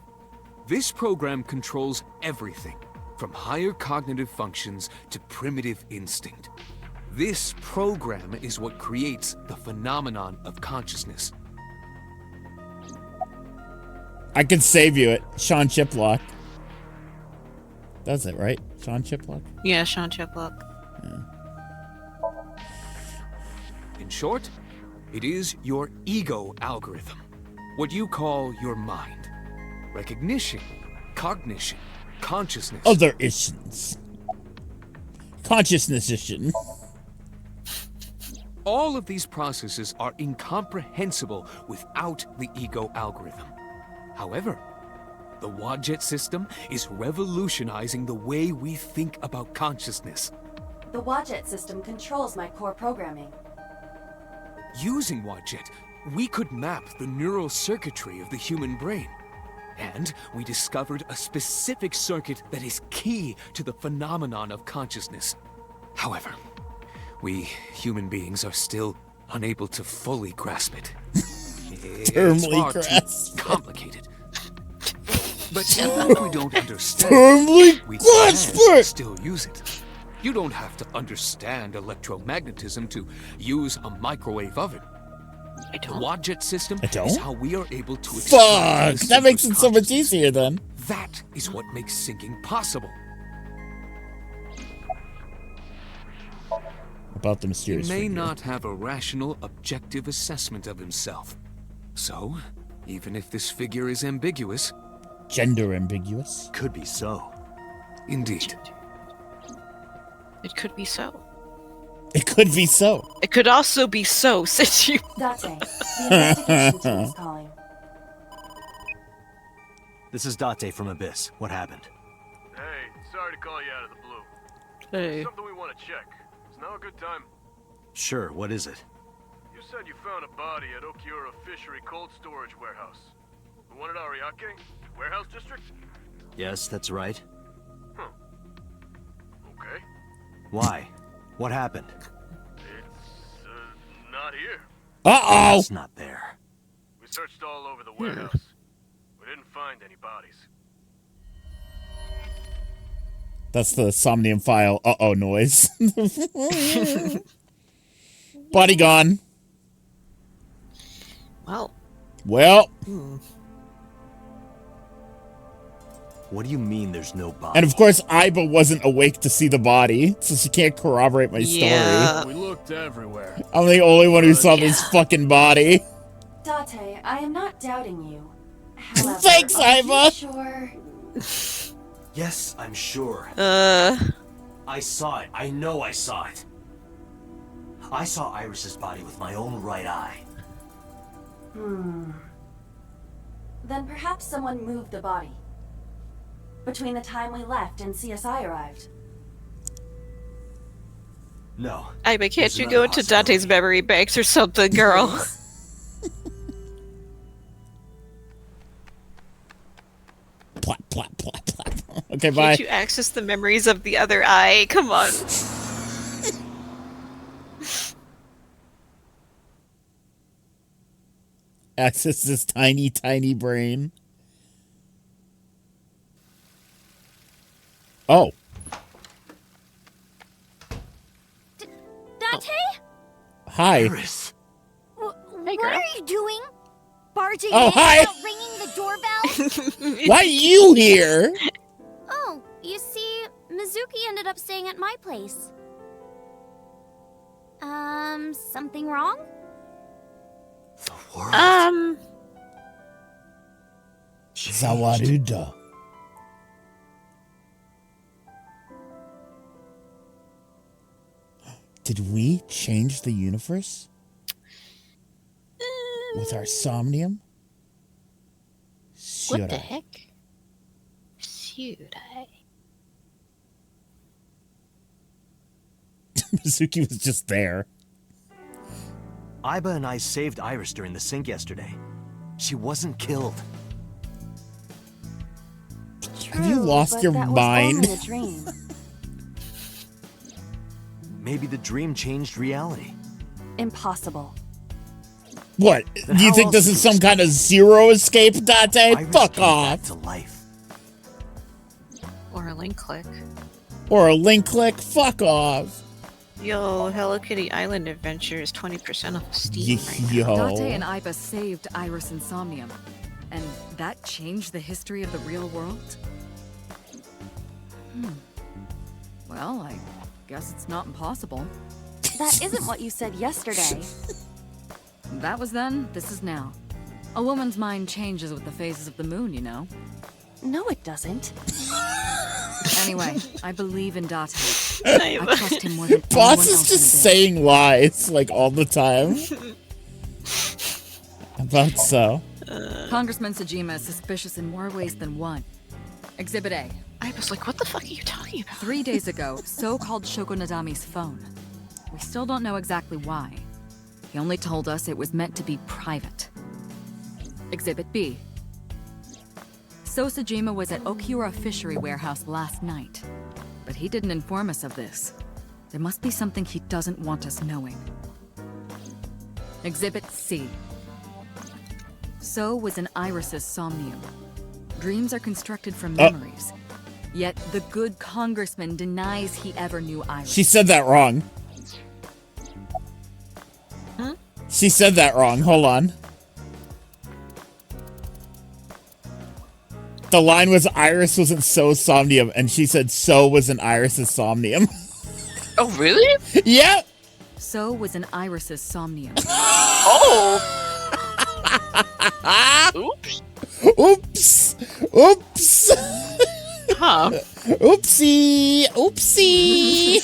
G: This program controls everything, from higher cognitive functions to primitive instinct. This program is what creates the phenomenon of consciousness.
B: I can save you it. Sean Chiplock. That's it, right? Sean Chiplock?
A: Yeah, Sean Chiplock.
B: Yeah.
G: In short, it is your ego algorithm. What you call your mind. Recognition, cognition, consciousness.
B: Other issues. Consciousness issue.
G: All of these processes are incomprehensible without the ego algorithm. However, the Wadjet system is revolutionizing the way we think about consciousness.
D: The Wadjet system controls my core programming.
G: Using Wadjet, we could map the neural circuitry of the human brain. And we discovered a specific circuit that is key to the phenomenon of consciousness. However, we human beings are still unable to fully grasp it. It's far too complicated. But even if we don't understand it, we can still use it. You don't have to understand electromagnetism to use a microwave oven. The Wadjet system is how we are able to
B: Fuck! That makes it so much easier then.
G: That is what makes sinking possible.
B: About the
G: He
B: mysterious
G: may
B: figure.
G: not have a rational, objective assessment of himself. So, even if this figure is ambiguous...
B: Gender ambiguous?
C: Could be so.
G: Indeed.
A: It could be so.
B: It could be so.
A: It could also be so, since you...
D: Date, the investigation team is calling.
C: This is Date from Abyss. What happened?
J: Hey, sorry to call you out of the blue.
A: Hey.
J: Something we want to check. Is now a good time?
C: Sure, what is it?
J: You said you found a body at Okiura Fishery Cold Storage Warehouse. The one at Ariake? Warehouse District?
C: Yes, that's right.
J: Huh. Okay.
C: Why? What happened?
J: It's, not here.
B: Uh-oh!
C: It's not there.
J: We searched all over the warehouse. We didn't find any bodies.
B: That's the Somnium file uh-oh noise. Body gone.
A: Well.
C: What do you mean there's no body?
B: And of course, Iba wasn't awake to see the body, so she can't corroborate my story.
J: We looked everywhere.
B: I'm the only one who saw this fucking body.
D: Date, I am not doubting you. However,
B: Thanks,
D: are you
B: Iva.
D: sure?
C: Yes, I'm sure. I saw it. I know I saw it. I saw Iris's body with my own right eye.
D: Then perhaps someone moved the body. Between the time we left and CSI arrived.
C: No.
A: Iba, can't you go into Dante's memory banks or something, girl?
B: Plot, plot, plot, plot. Okay, bye.
A: Can't you access the memories of the other eye? Come on.
B: Access this tiny, tiny brain. Oh.
M: Dante?
B: Hi.
C: Iris.
M: What are you doing? Barging
B: Oh,
M: in
B: hi.
M: without ringing the doorbell?
B: Why are you here?
M: Oh, you see, Mizuki ended up staying at my place. Something wrong?
C: The world.
B: Zawaruda. Did we change the universe? With our Somnium?
A: What the heck? Should I?
B: Mizuki was just there.
C: Iba and I saved Iris during the sink yesterday. She wasn't killed.
B: Have you lost your mind?
D: Only a dream.
C: Maybe the dream changed reality.
D: Impossible.
B: What? Do you think this is some kind of zero escape, Date? Fuck off.
C: To life.
A: Or a link click.
B: Or a link click? Fuck off.
A: Yo, Hello Kitty Island Adventure is 20% off Steam right now.
L: Date and Iba saved Iris and Somnium. And that changed the history of the real world? Well, I guess it's not impossible.
D: That isn't what you said yesterday.
L: That was then, this is now. A woman's mind changes with the phases of the moon, you know?
D: No, it doesn't.
L: Anyway, I believe in Date. I trust him more than anyone
B: Boss
L: else
B: is
L: in
B: just
L: the biz.
B: saying lies, like, all the time. About so.
L: Congressman Sajima is suspicious in more ways than one. Exhibit A.
A: I was like, what the fuck are you talking about?
L: 3 days ago, So called Shoko Nadami's phone. We still don't know exactly why. He only told us it was meant to be private. Exhibit B. So Sajima was at Okiura Fishery Warehouse last night, but he didn't inform us of this. There must be something he doesn't want us knowing. Exhibit C. So was in Iris's Somnium. Dreams are constructed from memories. Yet the good congressman denies he ever knew Iris.
B: She said that wrong.
A: Huh?
B: She said that wrong. Hold on. The line was Iris wasn't so Somnium, and she said so was an Iris's Somnium.
A: Oh, really?
B: Yep.
L: So was an Iris's Somnium.
A: Oh! Oops.
B: Oops. Oops.
A: Huh.
B: Oopsie. Oopsie.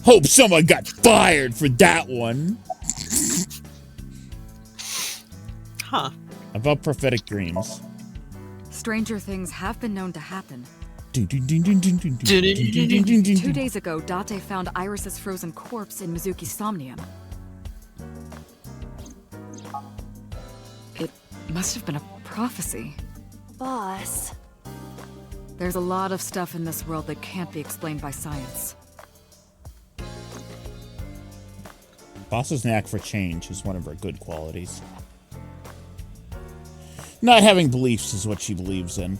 B: Hope someone got fired for that one.
A: Huh.
B: About prophetic dreams.
L: Stranger things have been known to happen.
B: 2
L: 2 days ago, Date found Iris's frozen corpse in Mizuki's Somnium. It must have been a prophecy.
M: Boss.
L: There's a lot of stuff in this world that can't be explained by science.
B: Boss's knack for change is one of her good qualities. Not having beliefs is what she believes in.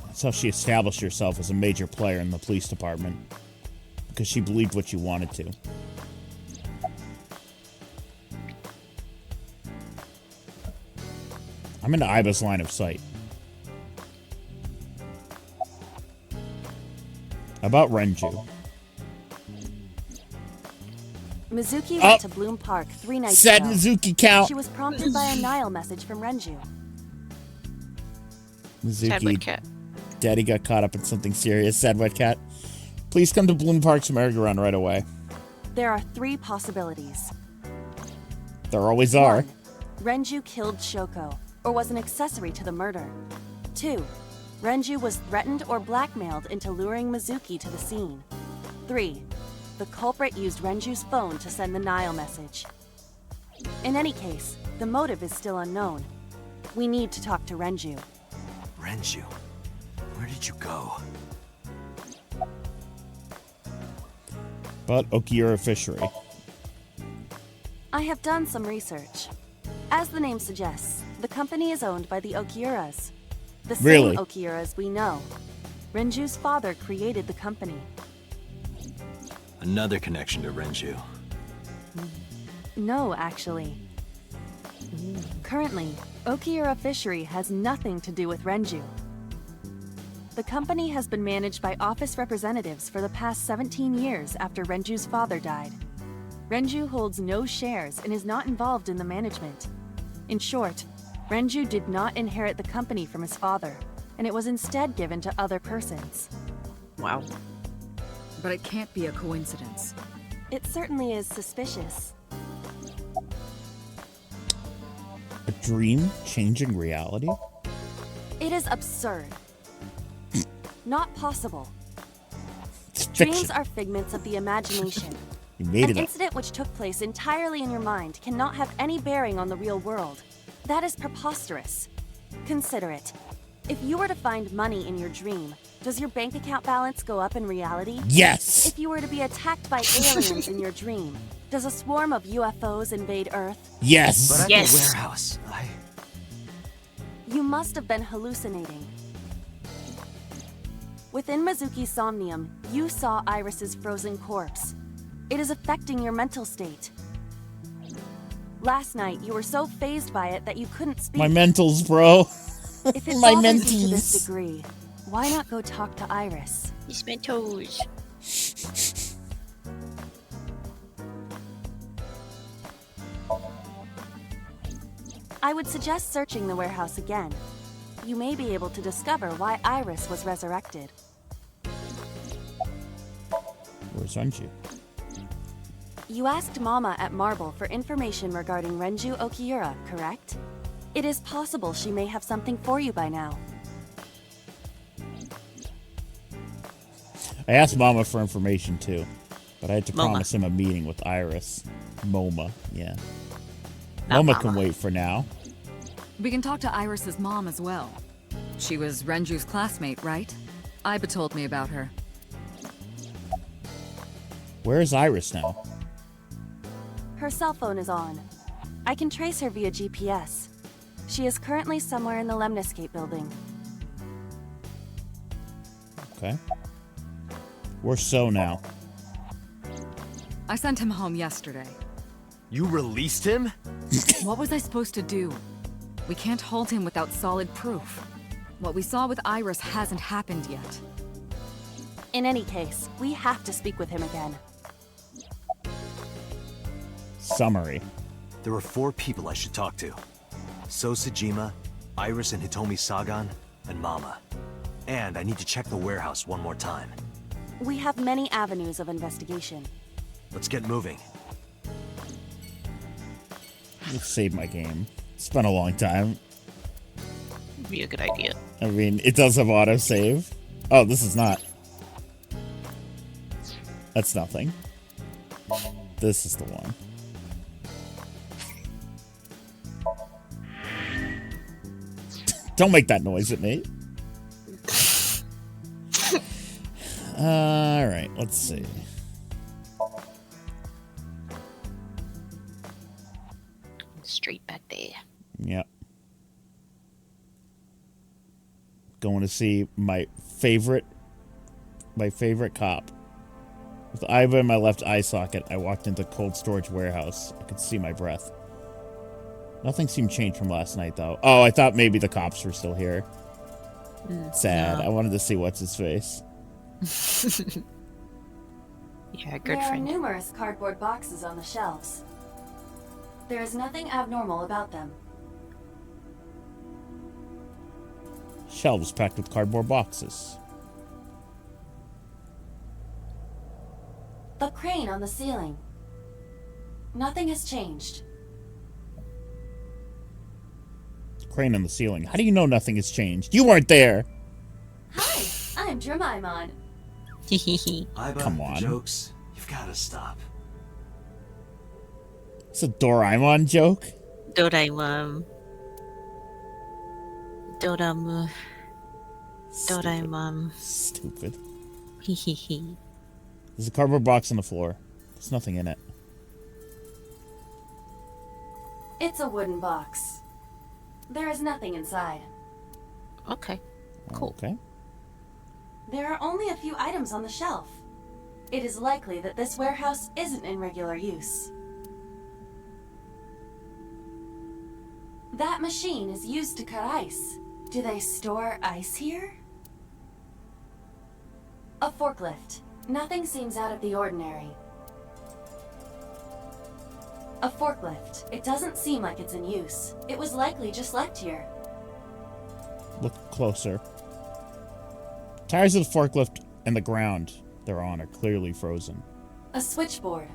B: That's how she established herself as a major player in the police department. Because she believed what she wanted to. I'm into Iba's line of sight. About Renju.
D: Mizuki went to Bloom Park 3 nights
B: Said
D: ago.
B: Mizuki count.
D: She was prompted by a Nile message from Renju.
B: Mizuki. Daddy got caught up in something serious. Sad wet cat. Please come to Bloom Park's merry-go-round right away.
D: There are 3 possibilities.
B: There always are.
D: 1. Renju killed Shoko, or was an accessory to the murder. 2. Renju was threatened or blackmailed into luring Mizuki to the scene. 3. The culprit used Renju's phone to send the Nile message. In any case, the motive is still unknown. We need to talk to Renju.
C: Renju? Where did you go?
B: But Okiura Fishery.
D: I have done some research. As the name suggests, the company is owned by the Okiuras. The same Okiuras we know. Renju's father created the company.
C: Another connection to Renju.
D: No, actually. Currently, Okiura Fishery has nothing to do with Renju. The company has been managed by office representatives for the past 17 years after Renju's father died. Renju holds no shares and is not involved in the management. In short, Renju did not inherit the company from his father, and it was instead given to other persons.
A: Wow.
L: But it can't be a coincidence.
D: It certainly is suspicious.
B: A dream changing reality?
D: It is absurd. Not possible.
B: It's
D: Dreams
B: fiction.
D: are figments of the imagination.
B: You made
D: An
B: it up.
D: incident which took place entirely in your mind cannot have any bearing on the real world. That is preposterous. Consider it. If you were to find money in your dream, does your bank account balance go up in reality?
B: Yes!
D: If you were to be attacked by aliens in your dream, does a swarm of UFOs invade Earth?
B: Yes!
C: But at the warehouse,
D: You must have been hallucinating. Within Mizuki's Somnium, you saw Iris's frozen corpse. It is affecting your mental state. Last night, you were so phased by it that you couldn't speak.
B: My mentals, bro.
D: If it
B: My
D: bothers you to this
B: mentees.
D: degree, why not go talk to Iris?
A: It's my toes.
D: I would suggest searching the warehouse again. You may be able to discover why Iris was resurrected.
B: Where's Renju?
D: You asked Mama at Marble for information regarding Renju Okiura, correct? It is possible she may have something for you by now.
B: I asked Mama for information too, but I had to
A: Moma.
B: promise him a meeting with Iris. Moma, yeah.
A: Not
B: Moma
A: Mama.
B: can wait for now.
L: We can talk to Iris's mom as well. She was Renju's classmate, right? Iba told me about her.
B: Where is Iris now?
D: Her cell phone is on. I can trace her via GPS. She is currently somewhere in the Lemniscape building.
B: Okay. Where's So now?
L: I sent him home yesterday.
C: You released him?
L: What was I supposed to do? We can't hold him without solid proof. What we saw with Iris hasn't happened yet.
D: In any case, we have to speak with him again.
B: Summary.
C: There are 4 people I should talk to. So Sajima, Iris and Hitomi Sagan, and Mama. And I need to check the warehouse one more time.
D: We have many avenues of investigation.
C: Let's get moving.
B: Let's save my game. It's been a long time.
A: Would be a good idea.
B: I mean, it does have autosave. Oh, this is not. That's nothing. This is the one. Don't make that noise at me. Alright, let's see.
A: Straight back there.
B: Yep. Going to see my favorite cop. With Iva in my left eye socket, I walked into cold storage warehouse. I could see my breath. Nothing seemed changed from last night, though. Oh, I thought maybe the cops were still here. Sad.
A: No.
B: I wanted to see what's his face.
A: Yeah, good
D: There
A: friend.
D: are numerous cardboard boxes on the shelves. There is nothing abnormal about them.
B: Shelves packed with cardboard boxes.
D: The crane on the ceiling. Nothing has changed.
B: Crane on the ceiling. How do you know nothing has changed? You weren't there.
D: Hi, I'm Jemimon.
C: Iba,
B: Come on.
C: jokes. You've got to stop.
B: It's a Doraemon joke.
A: Doraemon. Doraemon. Doraemon.
B: Stupid.
A: Hehehe.
B: There's a cardboard box on the floor. There's nothing in it.
D: It's a wooden box. There is nothing inside.
A: Okay. Cool.
B: Okay.
D: There are only a few items on the shelf. It is likely that this warehouse isn't in regular use. That machine is used to cut ice. Do they store ice here? A forklift. Nothing seems out of the ordinary. A forklift. It doesn't seem like it's in use. It was likely just left here.
B: Look closer. Tires of the forklift and the ground they're on are clearly frozen.
D: A switchboard.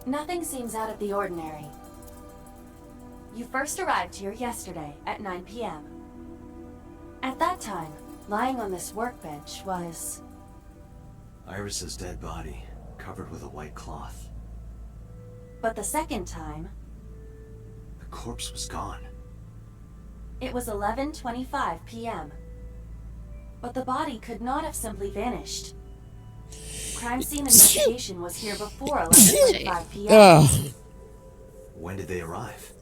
D: Nothing seems out of the ordinary. You first arrived here yesterday at 9 p.m. At that time, lying on this workbench was...
C: Iris's dead body, covered with a white cloth.
D: But the second time,
C: The corpse was gone.
D: it was 11:25 p.m. But the body could not have simply vanished. Crime scene investigation was here before 11:25 p.m.
B: Ugh.
C: When did they arrive?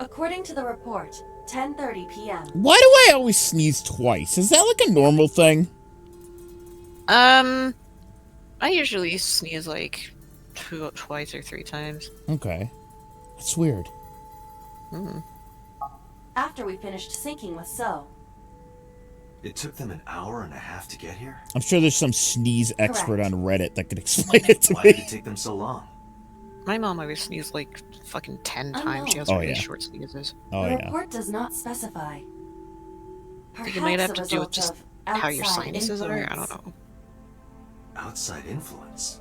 D: According to the report, 10:30 p.m.
B: Why do I always sneeze twice? Is that like a normal thing?
A: I usually sneeze like twice or 3 times.
B: Okay. That's weird.
D: After we finished syncing with So.
C: It took them an hour and a half to get here?
B: I'm sure there's some sneeze expert
D: Correct.
B: on Reddit that could explain it to
C: Why did it
B: me.
C: take them so long?
A: My mom always sneezes like fucking 10
D: Oh,
A: times. She
D: no.
A: has
B: Oh,
A: really
B: yeah.
A: short sneezes.
B: Oh,
D: The
B: yeah.
D: report does not specify.
A: I
D: Perhaps
A: think it might have
D: a
A: to do with
D: result
A: just
D: of
A: how your
D: outside
A: sinuses are. I
D: influence.
A: don't know.
C: Outside influence?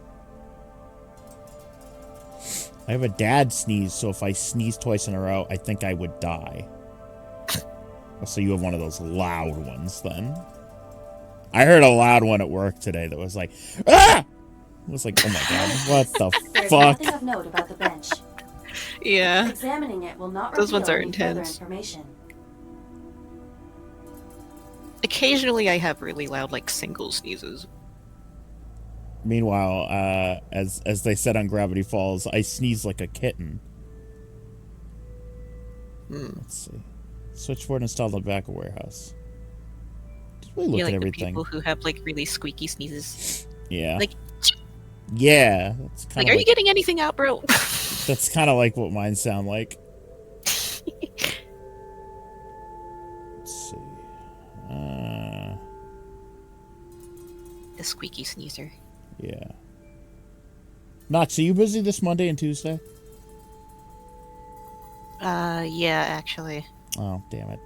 B: I have a dad sneeze, so if I sneeze twice in a row, I think I would die. So you have one of those loud ones, then. I heard a loud one at work today that was like, ah! I was like, oh my god, what the
D: There's
B: fuck?
D: nothing of note about the bench.
A: Yeah.
D: Examining it will not
A: Those
D: reveal
A: ones are
D: any further
A: intense.
D: information.
A: Occasionally I have really loud like single sneezes.
B: Meanwhile, as they said on Gravity Falls, I sneeze like a kitten. Let's see. Switchboard installed in the back of warehouse. Did we look
A: You
B: at
A: like the
B: everything?
A: people who have like really squeaky sneezes.
B: Yeah.
A: Like,
B: Yeah. That's kind
A: like,
B: of
A: are you getting anything out, bro?
B: That's kind of like what mine sound like.
A: the squeaky sneezer.
B: Yeah. Nox, are you busy this Monday and Tuesday?
A: Yeah, actually.
B: Oh, damn it.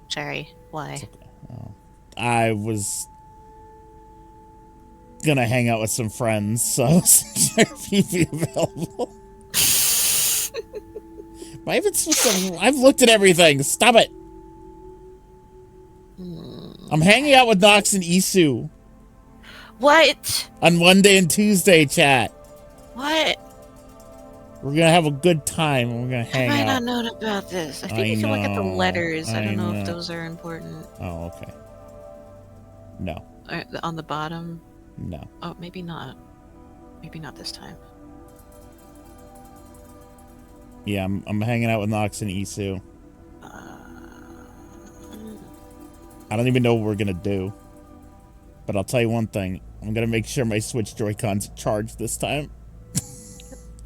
A: Sorry. Why?
B: Okay. Oh. I was gonna hang out with some friends, so I was if you'd be available. Why haven't I've looked at everything. Stop it. I'm hanging out with Nox and Isu.
A: What?
B: On Monday and Tuesday, chat.
A: What?
B: We're gonna have a good time. We're gonna hang
A: Have I
B: out.
A: not known about this? I think you can look at the letters. I don't know if those are important.
B: Oh, okay. No.
A: On the bottom?
B: No.
A: Oh, maybe not. Maybe not this time.
B: Yeah, I'm hanging out with Nox and Isu. I don't even know what we're gonna do. But I'll tell you one thing. I'm gonna make sure my Switch Joy-Cons are charged this time.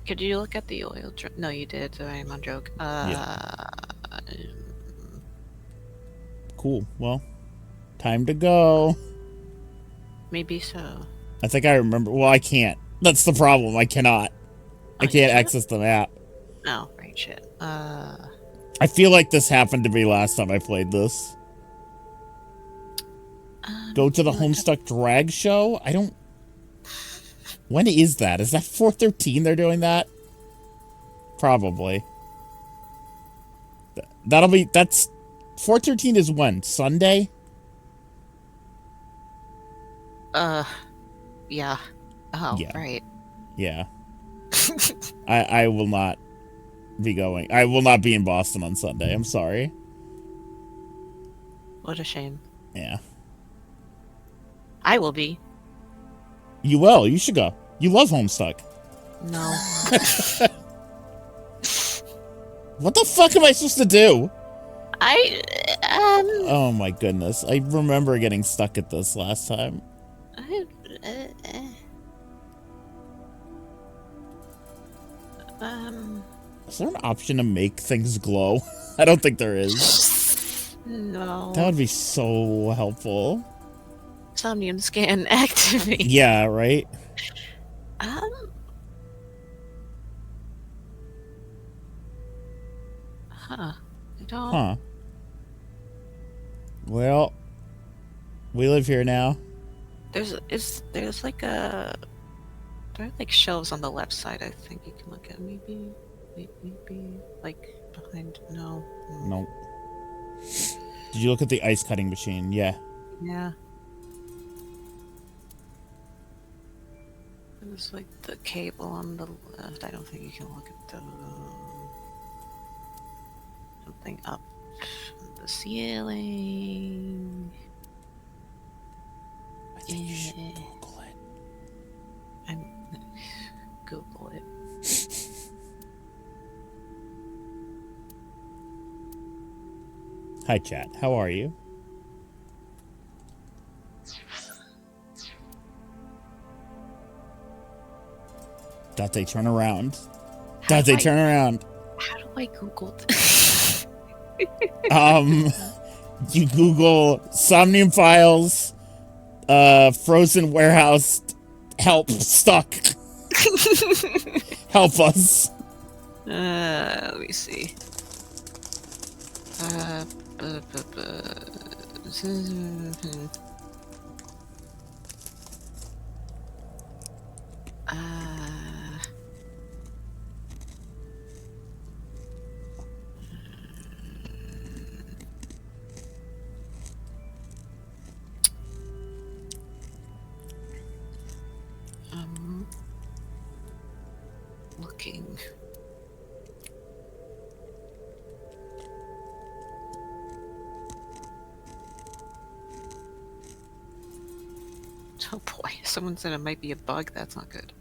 A: Could you look at the oil? No, you did. I'm on joke.
B: Yeah. Cool. Well, time to go.
A: Maybe so.
B: I think I remember. Well, I can't. That's the problem. I cannot. I can't access the map.
A: Oh, right, shit.
B: I feel like this happened to me last time I played this. Go to the Homestuck Drag Show? I don't... When is that? Is that 4/13 they're doing that? Probably. That'll be... That's... 4/13 is when? Sunday?
A: Yeah. Oh,
B: yeah.
A: Right.
B: Yeah. I will not be going. I will not be in Boston on Sunday. I'm sorry.
A: What a shame.
B: Yeah.
A: I will be.
B: You will. You should go. You love Homestuck.
A: No.
B: What the fuck am I supposed to do?
A: Oh
B: my goodness. I remember getting stuck at this last time. Is there an option to make things glow? I don't think there is.
A: No.
B: That would be so helpful.
A: Somnium scan activate.
B: Yeah, right?
A: I don't...
B: Huh. Well, we live here now.
A: There's like a... There are like shelves on the left side, I think you can look at. Maybe like behind... No.
B: Nope. Did you look at the ice cutting machine? Yeah.
A: Yeah. There's like the cable on the left. I don't think you can look at the... Something up the ceiling.
B: I think you should Google it.
A: I'm... Google it.
B: Hi, chat. How are you? Date, turn around. Date, turn around.
A: How do I Google this?
B: You Google Somnium Files, Frozen Warehouse, help, stuck. Help us.
A: Let me see. Looking. Oh boy, someone said it might be a bug. That's not good.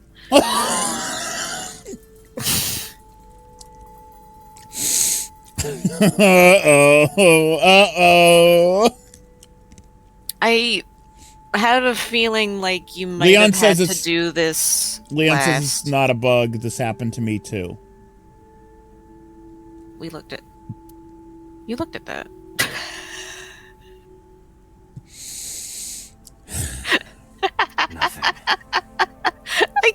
B: Uh-oh.
A: I had a feeling like you might have had to do this
B: Leon
A: last.
B: says it's not a bug. This happened to me too.
A: We looked at... You looked at that.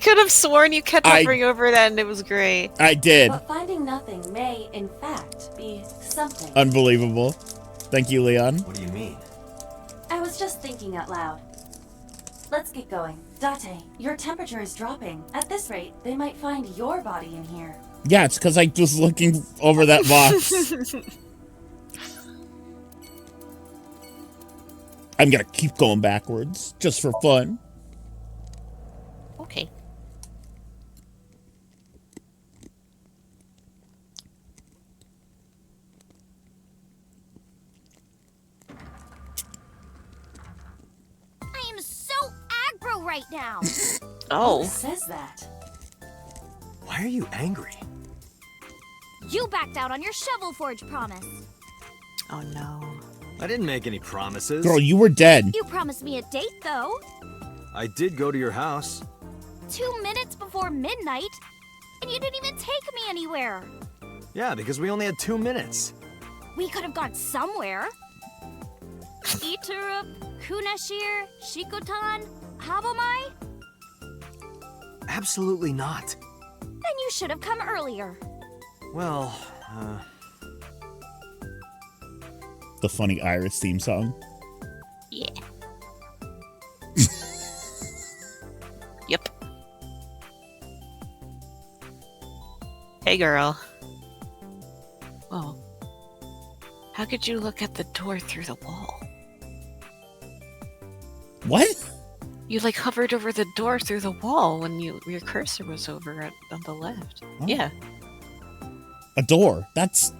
A: could have sworn you kept hovering over that and it was great.
B: I did.
D: But finding nothing may, in fact, be something.
B: Unbelievable. Thank you, Leon.
C: What do you mean?
D: I was just thinking out loud. Let's get going. Date, your temperature is dropping. At this rate, they might find your body in here.
B: Yeah, it's because I was looking over that box. I'm gonna keep going backwards, just for fun.
A: Okay.
M: I am so aggro right now.
A: Oh.
D: Who says that?
C: Why are you angry?
M: You backed out on your Shovel Forge promise.
A: Oh no.
C: I didn't make any promises.
B: Girl, you were dead.
M: You promised me a date, though.
C: I did go to your house.
M: 2 minutes before midnight, and you didn't even take me anywhere.
C: Yeah, because we only had 2 minutes.
M: We could have gone somewhere. Iturup, Kunashir, Shikotan, Habomai?
C: Absolutely not.
M: Then you should have come earlier.
C: Well,
B: The funny Iris theme song.
A: Yeah. Yep. Hey, girl. Oh. How could you look at the door through the wall?
B: What?
A: You like hovered over the door through the wall when your cursor was over on the left.
B: Oh.
A: Yeah.
B: A door. That's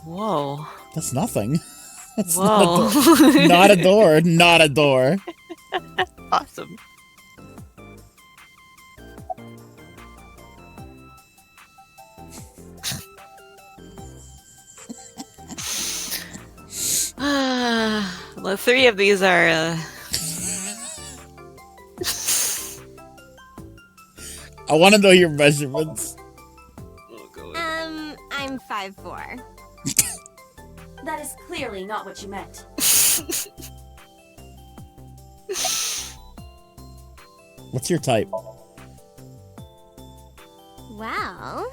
A: Whoa.
B: That's nothing. That's
A: Whoa.
B: Not a door. Not a door.
A: Awesome. Well, 3 of these are.
B: I want to know your measurements.
M: I'm 5'4".
D: That is clearly not what you meant.
B: What's your type?
O: Well,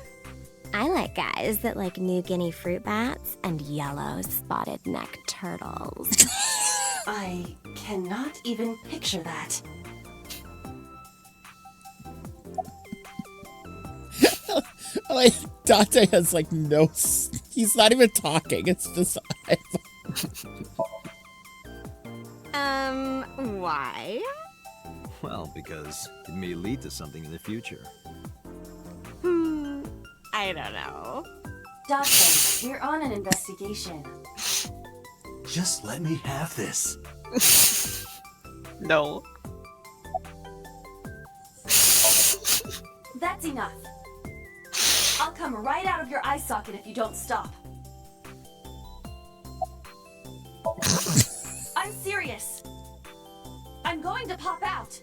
O: I like guys that like New Guinea fruit bats and yellow spotted neck turtles.
D: I cannot even picture that.
B: Like, Dante has like no. He's not even talking. It's just.
O: Why?
C: well, because it may lead to something in the future.
O: I don't know.
D: Date, we're on an investigation.
C: Just let me have this.
A: No.
D: That's enough. I'll come right out of your eye socket if you don't stop. I'm serious. I'm going to pop out.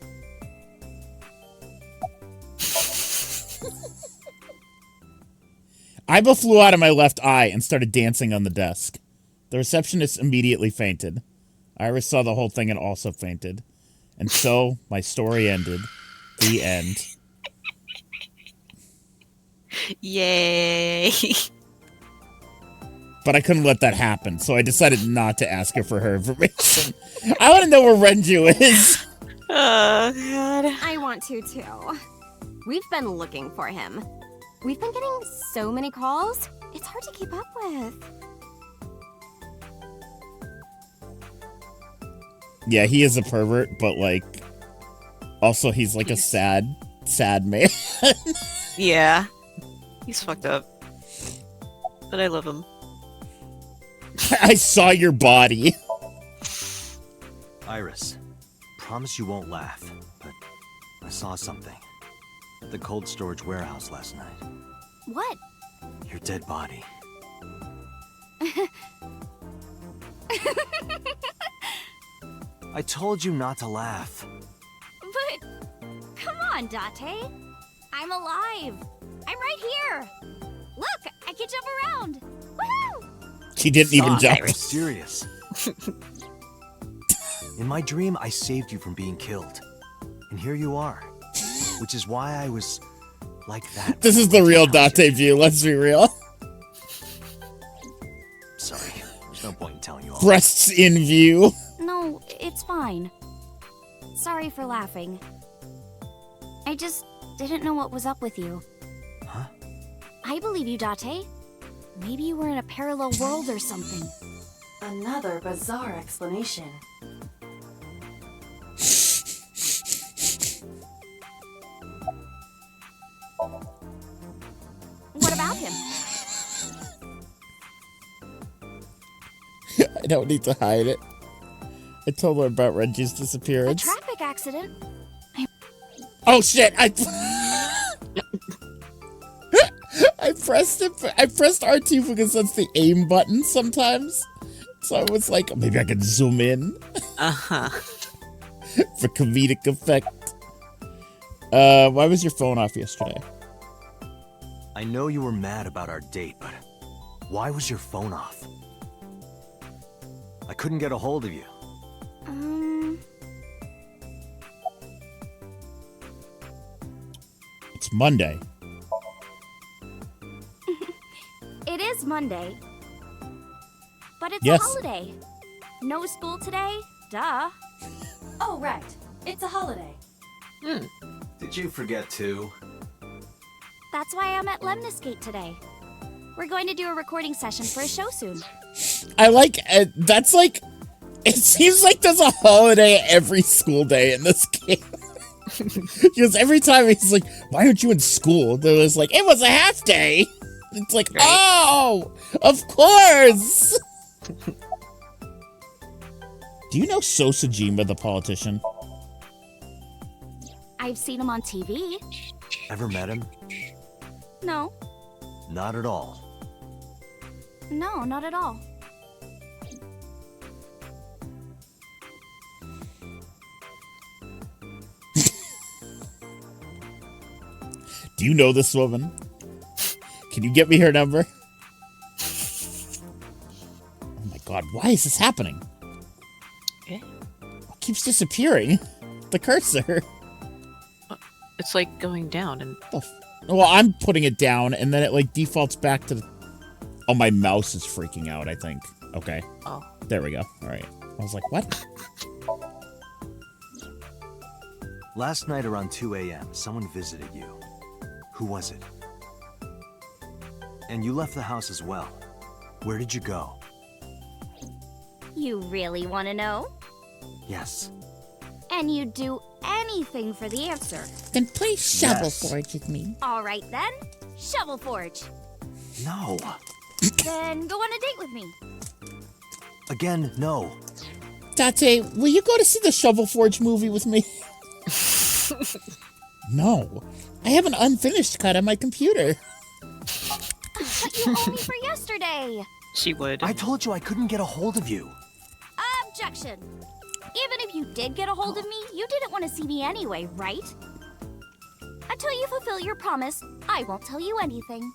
B: Iba flew out of my left eye and started dancing on the desk. The receptionist immediately fainted. Iris saw the whole thing and also fainted. And so, my story ended. The end.
A: Yay.
B: But I couldn't let that happen, so I decided not to ask her for her information. I want to know where Renju is.
A: Oh, God.
O: I want to, too. We've been looking for him. We've been getting so many calls, it's hard to keep up with.
B: Yeah, he is a pervert, but, like, also he's, like, a sad man.
A: Yeah. He's fucked up. But I love him.
B: I saw your body.
C: Iris, promise you won't laugh, but I saw something at the cold storage warehouse last night.
O: What?
C: Your dead body. I told you not to laugh.
M: But, come on, Date. I'm alive. I'm right here. Look, I can jump around. Woohoo!
B: She didn't even jump.
C: I'm serious. In my dream, I saved you from being killed. And here you are. which is why I was like that.
B: This is the real Date view, let's be real.
C: Sorry, there's no point in telling you all.
B: Breasts in view.
M: No, it's fine. Sorry for laughing. I just didn't know what was up with you.
C: Huh?
M: I believe you, Date. Maybe you were in a parallel world or something.
D: Another bizarre explanation.
M: What about him?
B: I don't need to hide it. I told her about Reggie's
M: A
B: disappearance.
M: traffic accident?
B: Oh shit! I pressed it. I pressed R2 because that's the aim button sometimes. So I was like, maybe I can zoom in.
A: Uh-huh.
B: For comedic effect. Why was your phone off yesterday?
C: I know you were mad about our date, but why was your phone off? I couldn't get a hold of you.
B: It's Monday.
M: It is Monday. But it's
B: Yes.
M: a holiday. No school today? Duh.
D: Oh, right. It's a holiday.
C: Did you forget too?
M: That's why I'm at Lemniscate today. We're going to do a recording session for a show soon.
B: I like, that's like, it seems like there's a holiday every school day in this game. Because every time he's like, why aren't you in school? There was like, it was a half day. It's like, oh, of course. Do you know Sosajima, the politician?
M: I've seen him on TV.
C: Ever met him?
M: No.
C: Not at all.
M: No, not at all.
B: Do you know this woman? Can you get me her number? Oh my god, why is this happening?
A: Yeah.
B: It keeps disappearing. The cursor.
A: It's like going down and...
B: Well, I'm putting it down and then it like defaults back to the... Oh, my mouse is freaking out, I think. Okay.
A: Oh.
B: There we go. All right. I was like, what?
C: Last night around 2 a.m., someone visited you. Who was it? And you left the house as well. Where did you go?
M: You really want to know?
C: Yes.
M: And you'd do anything for the answer.
B: Then please shovel forge with me.
M: All right then. Shovel Forge.
C: No.
M: Then go on a date with me.
C: Again, no.
B: Date, will you go to see the Shovel Forge movie with me? No. I have an unfinished cut on my computer.
M: But you owe me for yesterday.
A: She would.
C: I told you I couldn't get a hold of you.
M: Objection. Even if you did get a hold of me, you didn't want to see me anyway, right? Until you fulfill your promise, I won't tell you anything.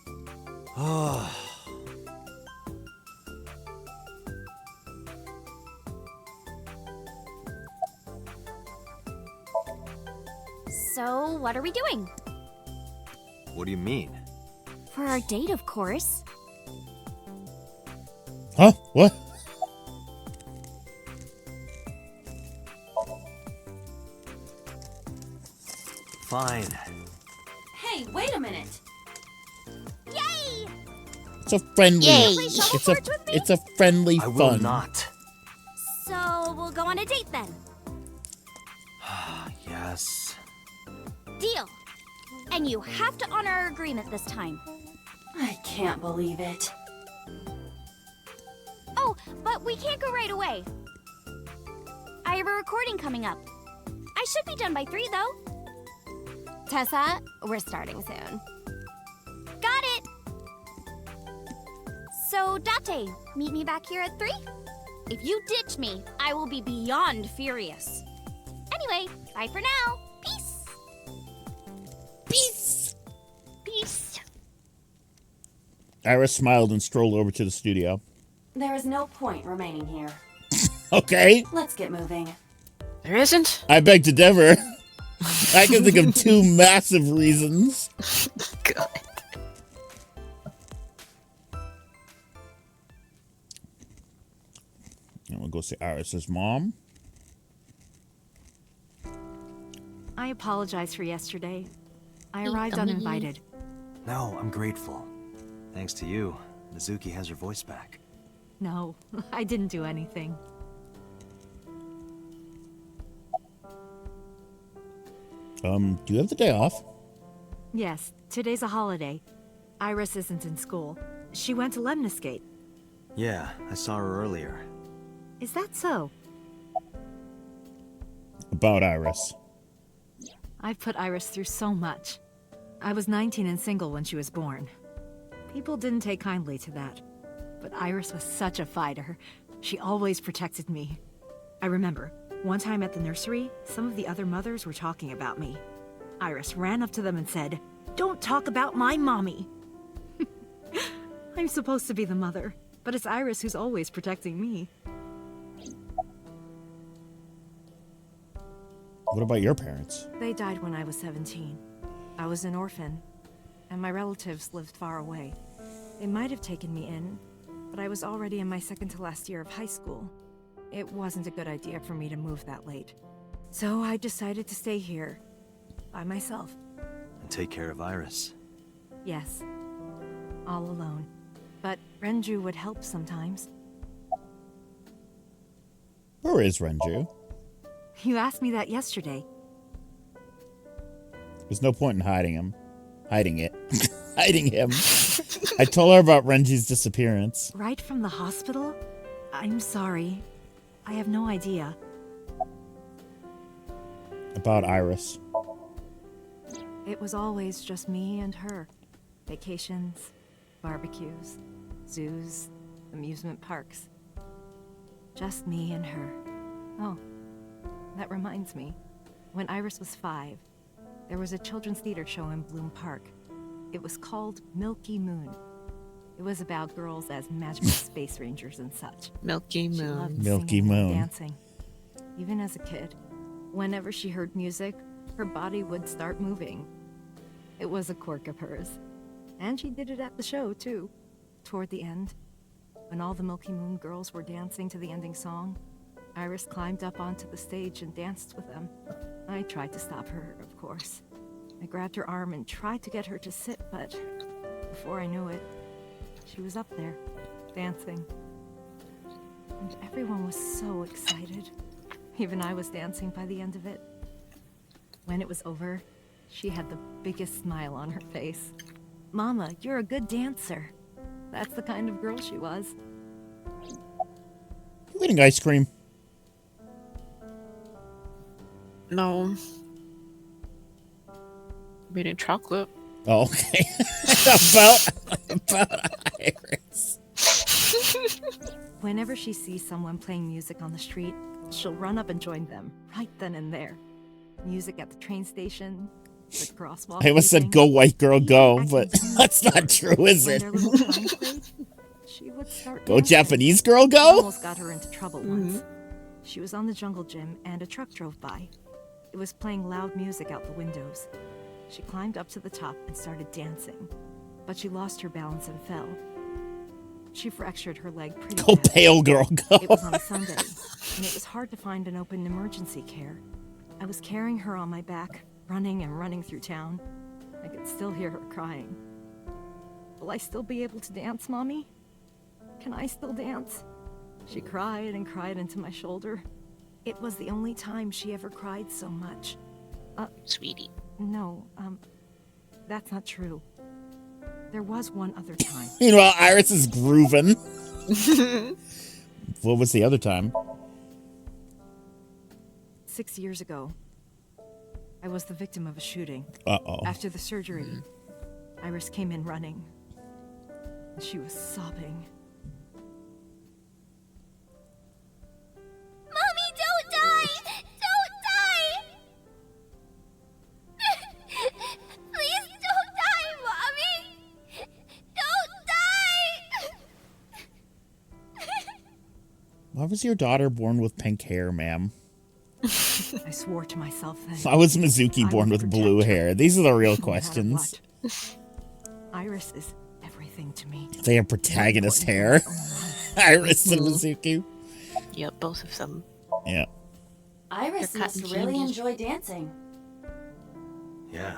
M: So, what are we doing?
C: What do you mean?
M: For our date, of course.
B: Huh? What?
C: Fine.
D: Hey, wait a minute.
M: Yay!
B: It's a friendly.
M: Yay.
B: It's a friendly
C: I
B: fun.
C: will not.
M: So, we'll go on a date then.
C: Yes.
M: Deal. And you have to honor our agreement this time.
D: I can't believe it.
M: Oh, but we can't go right away. I have a recording coming up. I should be done by 3, though.
O: Tessa, we're starting soon.
M: Got it! So, Date, meet me back here at 3? If you ditch me, I will be beyond furious. Anyway, bye for now. Peace!
B: Peace!
M: Peace!
B: Iris smiled and strolled over to the studio.
D: There is no point remaining here.
B: Okay.
D: Let's get moving.
A: There isn't?
B: I beg to differ. I can think of two massive reasons.
A: God.
B: I'm gonna go see Iris's mom.
F: I apologize for yesterday. I
O: Hey,
F: arrived
O: dummy.
F: uninvited.
C: No, I'm grateful. Thanks to you, Mizuki has her voice back.
F: No, I didn't do anything.
B: Do you have the day off?
F: Yes, today's a holiday. Iris isn't in school. She went to Lemniscate.
C: Yeah, I saw her earlier.
F: Is that so?
B: About Iris.
F: I've put Iris through so much. I was 19 and single when she was born. People didn't take kindly to that. But Iris was such a fighter. She always protected me. I remember, one time at the nursery, some of the other mothers were talking about me. Iris ran up to them and said, "Don't talk about my mommy." I'm supposed to be the mother, but it's Iris who's always protecting me.
B: What about your parents?
F: They died when I was 17. I was an orphan, and my relatives lived far away. They might have taken me in, but I was already in my second to last year of high school. It wasn't a good idea for me to move that late. So I decided to stay here, by myself.
C: And take care of Iris.
F: Yes, all alone. But Renju would help sometimes.
B: Where is Renju?
F: You asked me that yesterday.
B: There's no point in hiding him. Hiding it. Hiding him. I told her about Renji's disappearance.
F: Right from the hospital? I'm sorry. I have no idea.
B: About Iris.
F: It was always just me and her. Vacations, barbecues, zoos, amusement parks. Just me and her. Oh, that reminds me. When Iris was 5, there was a children's theater show in Bloom Park. It was called Milky Moon. It was about girls as magical space rangers and such.
A: Milky
F: She
A: Moon.
F: loved
B: Milky
F: singing and
B: Moon.
F: dancing. Even as a kid, whenever she heard music, her body would start moving. It was a quirk of hers. And she did it at the show, too. Toward the end, when all the Milky Moon girls were dancing to the ending song, Iris climbed up onto the stage and danced with them. I tried to stop her, of course. I grabbed her arm and tried to get her to sit, but before I knew it, she was up there, dancing. And everyone was so excited. Even I was dancing by the end of it. When it was over, she had the biggest smile on her face. "Mama, you're a good dancer." That's the kind of girl she was.
B: You eating ice cream?
A: No. I'm eating chocolate.
B: Oh, okay. about Iris.
F: Whenever she sees someone playing music on the street, she'll run up and join them, right then and there. Music at the train station, the crosswalk.
B: I almost said
F: beeping.
B: go white girl go,
F: Even
B: but
F: acting
B: that's not true, is
F: When
B: it?
F: their little time played, she would start
B: Go
F: dancing.
B: Japanese girl
F: It
B: go?
F: almost got her into trouble once. She was on the jungle gym and a truck drove by. It was playing loud music out the windows. She climbed up to the top and started dancing, but she lost her balance and fell. She fractured her leg pretty
B: Go
F: bad.
B: pale girl go.
F: It was on a Sunday, and it was hard to find an open emergency care. I was carrying her on my back, running and running through town. I could still hear her crying. "Will I still be able to dance, Mommy? Can I still dance?" She cried and cried into my shoulder. It was the only time she ever cried so much.
A: Sweetie.
F: No, that's not true. There was one other time.
B: Meanwhile, Iris is grooving. What was the other time?
F: 6 years ago, I was the victim of a shooting.
B: Uh-oh.
F: After the surgery, Iris came in running. And she was sobbing.
M: Mommy, don't die! Don't die! Please don't die, Mommy! Don't die!
B: Why was your daughter born with pink hair, ma'am?
F: I swore to myself then.
B: Why was Mizuki born with blue hair? These are the real questions.
F: Iris is everything to me.
B: They have protagonist hair. Iris and Mizuki.
A: Yep, both of them.
B: Yeah.
D: Iris must really enjoy dancing.
C: Yeah.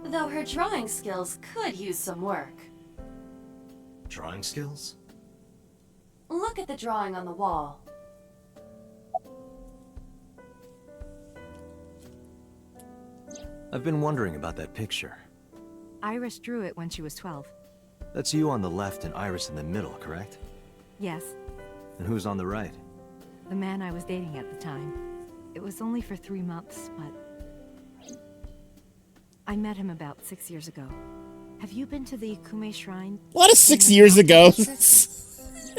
D: Though her drawing skills could use some work.
C: Drawing skills?
D: Look at the drawing on the wall.
C: I've been wondering about that picture.
F: Iris drew it when she was 12.
C: That's you on the left and Iris in the middle, correct?
F: Yes,
C: And who's on the right?
F: the man I was dating at the time. It was only for 3 months, but I met him about 6 years ago. Have you been to the Ikume Shrine?
B: A lot of 6 years ago.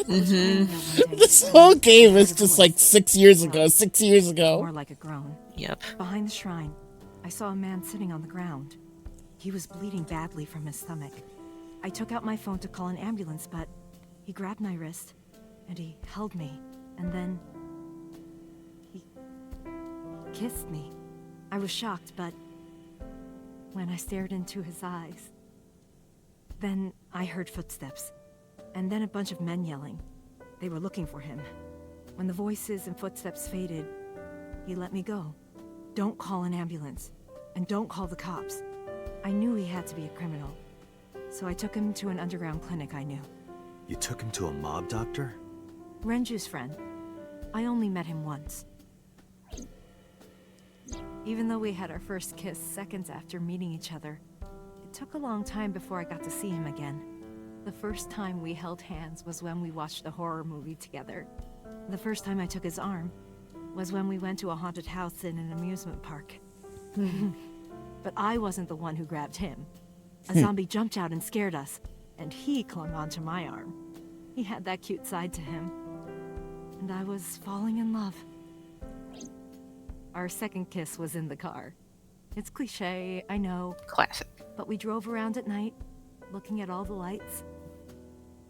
B: This whole game is just like 6 years ago. 6 years ago.
F: More like a groan.
A: Yep.
F: Behind the shrine, I saw a man sitting on the ground. He was bleeding badly from his stomach. I took out my phone to call an ambulance, but he grabbed my wrist and he held me, and then he kissed me. I was shocked, but when I stared into his eyes, then I heard footsteps, and then a bunch of men yelling. They were looking for him. When the voices and footsteps faded, he let me go. Don't call an ambulance, and don't call the cops. I knew he had to be a criminal, so I took him to an underground clinic I knew.
C: You took him to a mob doctor?
F: Renju's friend. I only met him once. Even though we had our first kiss seconds after meeting each other, it took a long time before I got to see him again. The first time we held hands was when we watched a horror movie together. The first time I took his arm was when we went to a haunted house in an amusement park. But I wasn't the one who grabbed him. A zombie jumped out and scared us, and he clung onto my arm. He had that cute side to him. And I was falling in love. Our second kiss was in the car. It's cliché, I know.
A: Classic.
F: But we drove around at night, looking at all the lights.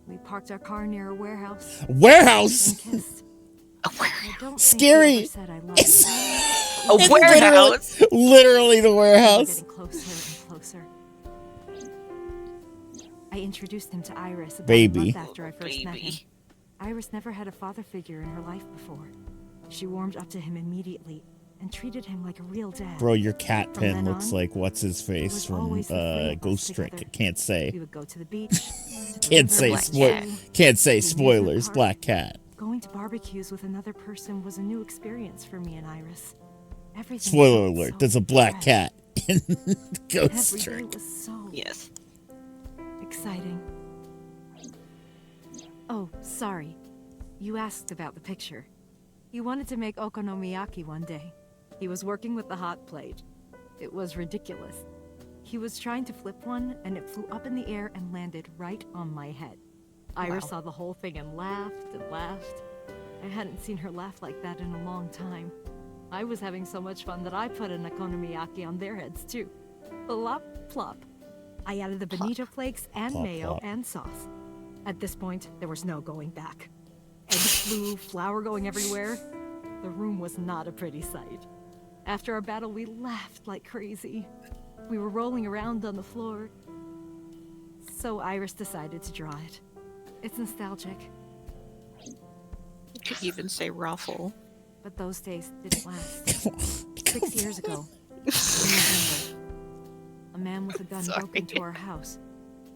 F: We parked our car near a warehouse.
B: Warehouse?
F: And kissed.
A: A warehouse.
B: Scary.
F: Said I love you.
A: A warehouse.
B: Literally the warehouse.
F: Getting closer and closer. I introduced him to Iris about
B: Baby.
F: a month after I first met him. Iris never had a father figure in her life before. She warmed up to him immediately and treated him like a real dad.
B: Bro, your cat
F: From
B: pen
F: then
B: looks
F: on,
B: like what's his face
F: was
B: from
F: always the three of us
B: Ghost Trick.
F: together.
B: Can't say.
F: We would go to the beach.
B: Can't say can't say spoilers. Black cat.
F: Going to barbecues with another person was a new experience for me and Iris. Everything
B: Spoiler
F: felt
B: alert,
F: so
B: there's a black
F: fresh.
B: cat in Ghost
F: Every day
B: Trick.
F: was so
A: Yes.
F: exciting. Oh, sorry. You asked about the picture. He wanted to make okonomiyaki one day. He was working with the hot plate. It was ridiculous. He was trying to flip one, and it flew up in the air and landed right on my head. Iris saw the whole thing and laughed and laughed. I hadn't seen her laugh like that in a long time. I was having so much fun that I put an okonomiyaki on their heads too. Plop, plop. I added the bonito flakes and
B: Plop,
F: mayo
B: plop.
F: and sauce. At this point, there was no going back. Eggs flew, flour going everywhere. The room was not a pretty sight. After our battle, we laughed like crazy. We were rolling around on the floor. So Iris decided to draw it. It's nostalgic.
A: You could even say ruffle.
F: But those days didn't last. 6 years ago, in November, a man with a gun broke
A: Sorry.
F: into our house.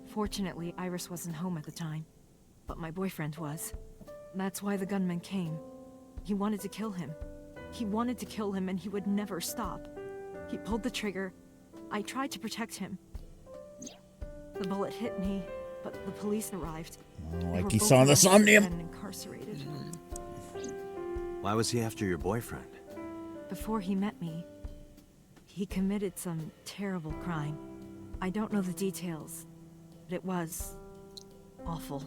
F: Fortunately, Iris wasn't home at the time, but my boyfriend was. That's why the gunman came. He wanted to kill him. He wanted to kill him, and he would never stop. He pulled the trigger. I tried to protect him. The bullet hit me, but the police arrived. They
B: Like
F: were
B: you
F: both
B: saw in the
F: arrested
B: Somnium.
F: and incarcerated.
C: Why was he after your boyfriend?
F: Before he met me, he committed some terrible crime. I don't know the details, but it was awful.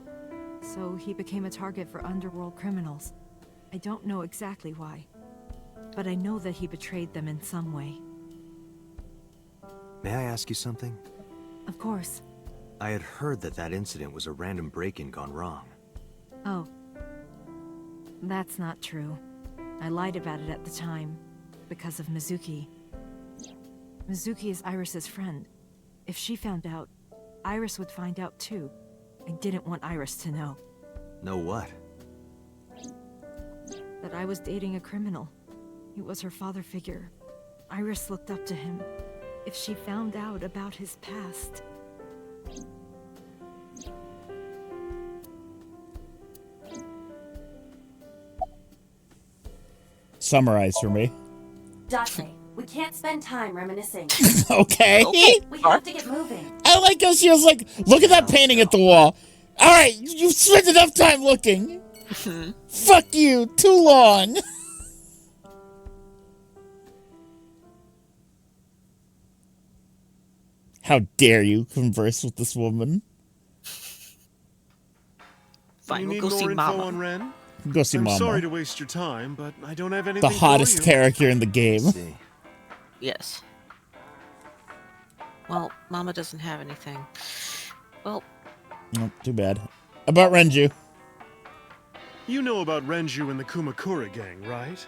F: So he became a target for underworld criminals. I don't know exactly why, but I know that he betrayed them in some way.
C: May I ask you something?
F: Of course.
C: I had heard that that incident was a random break-in gone wrong.
F: Oh. That's not true. I lied about it at the time, because of Mizuki. Mizuki is Iris's friend. If she found out, Iris would find out too. I didn't want Iris to know.
C: Know what?
F: That I was dating a criminal. He was her father figure. Iris looked up to him. If she found out about his past...
B: Summarize for me.
D: Date, we can't spend time reminiscing.
B: Okay.
D: We have to get moving.
B: I like how she was like, look at that painting at the wall. All right, you've spent enough time looking. Fuck you, too long. How dare you converse with this woman?
A: Fine,
J: you
A: we'll
J: need
A: go
J: more
A: see
J: info
A: Mama.
J: on Ren?
B: Go see
J: I'm
B: Mama.
J: sorry to waste your time, but I don't have anything
B: The hottest
J: for you.
B: character in the game.
A: Yes. Well, Mama doesn't have anything. Well,
B: Nope, too bad. About Renju.
J: You know about Renju and the Kumakura gang, right?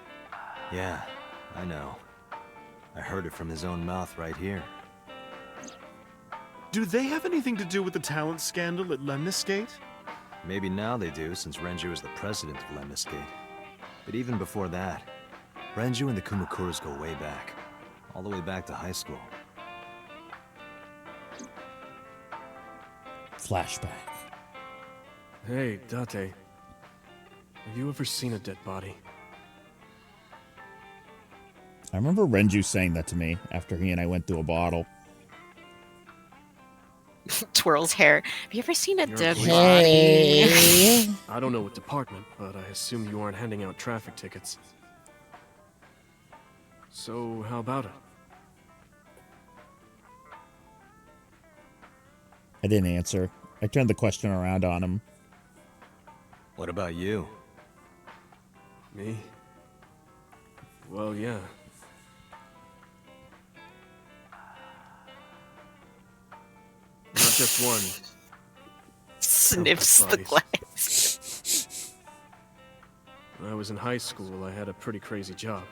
C: Yeah, I know. I heard it from his own mouth right here.
J: Do they have anything to do with the talent scandal at Lemniscate?
C: Maybe now they do, since Renju is the president of Lemniscate. But even before that, Renju and the Kumakuras go way back. All the way back to high school.
B: Flashback.
J: Hey, Date. Have you ever seen a dead body?
B: I remember Renju saying that to me after he and I went through a bottle.
A: twirls hair. Have you ever seen a dead body?
B: Hey.
J: I don't know what department, but I assume you aren't handing out traffic tickets. So, how about it?
B: I didn't answer. I turned the question around on him.
C: What about you?
J: Me? Well, yeah. Not just one.
A: Sniffs the glass.
J: When I was in high school, I had a pretty crazy job.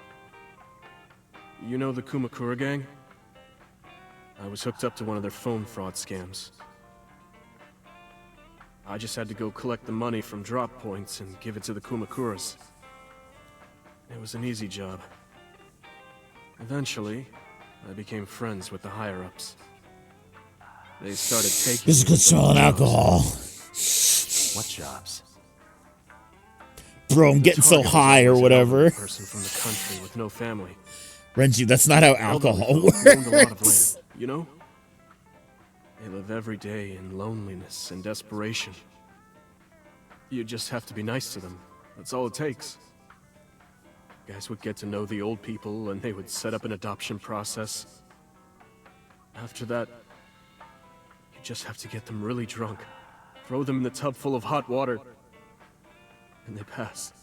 J: You know the Kumakura gang? I was hooked up to one of their phone fraud scams. I just had to go collect the money from drop points and give it to the Kumakuras. It was an easy job. Eventually, I became friends with the higher-ups. They started taking
B: This is good smelling alcohol.
C: What jobs?
B: Bro, I'm getting so high or whatever.
J: Person from the country with no family.
B: Renji, that's not how alcohol works.
J: You know? They live every day in loneliness and desperation. You just have to be nice to them. That's all it takes. Guys would get to know the old people and they would set up an adoption process. After that, you just have to get them really drunk. Throw them in the tub full of hot water. And they pass.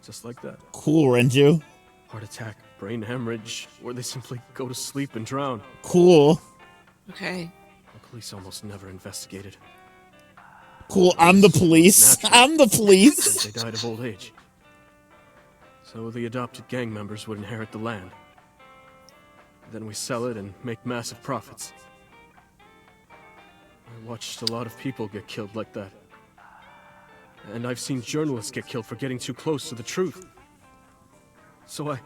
J: Just like that.
B: Cool, Renju.
J: Heart attack, brain hemorrhage, or they simply go to sleep and drown.
B: Cool.
A: Okay.
J: The police almost never investigated.
B: Cool, I'm the police. I'm the police.
J: They died of old age. So the adopted gang members would inherit the land. Then we sell it and make massive profits. I watched a lot of people get killed like that. And I've seen journalists get killed for getting too close to the truth. So I...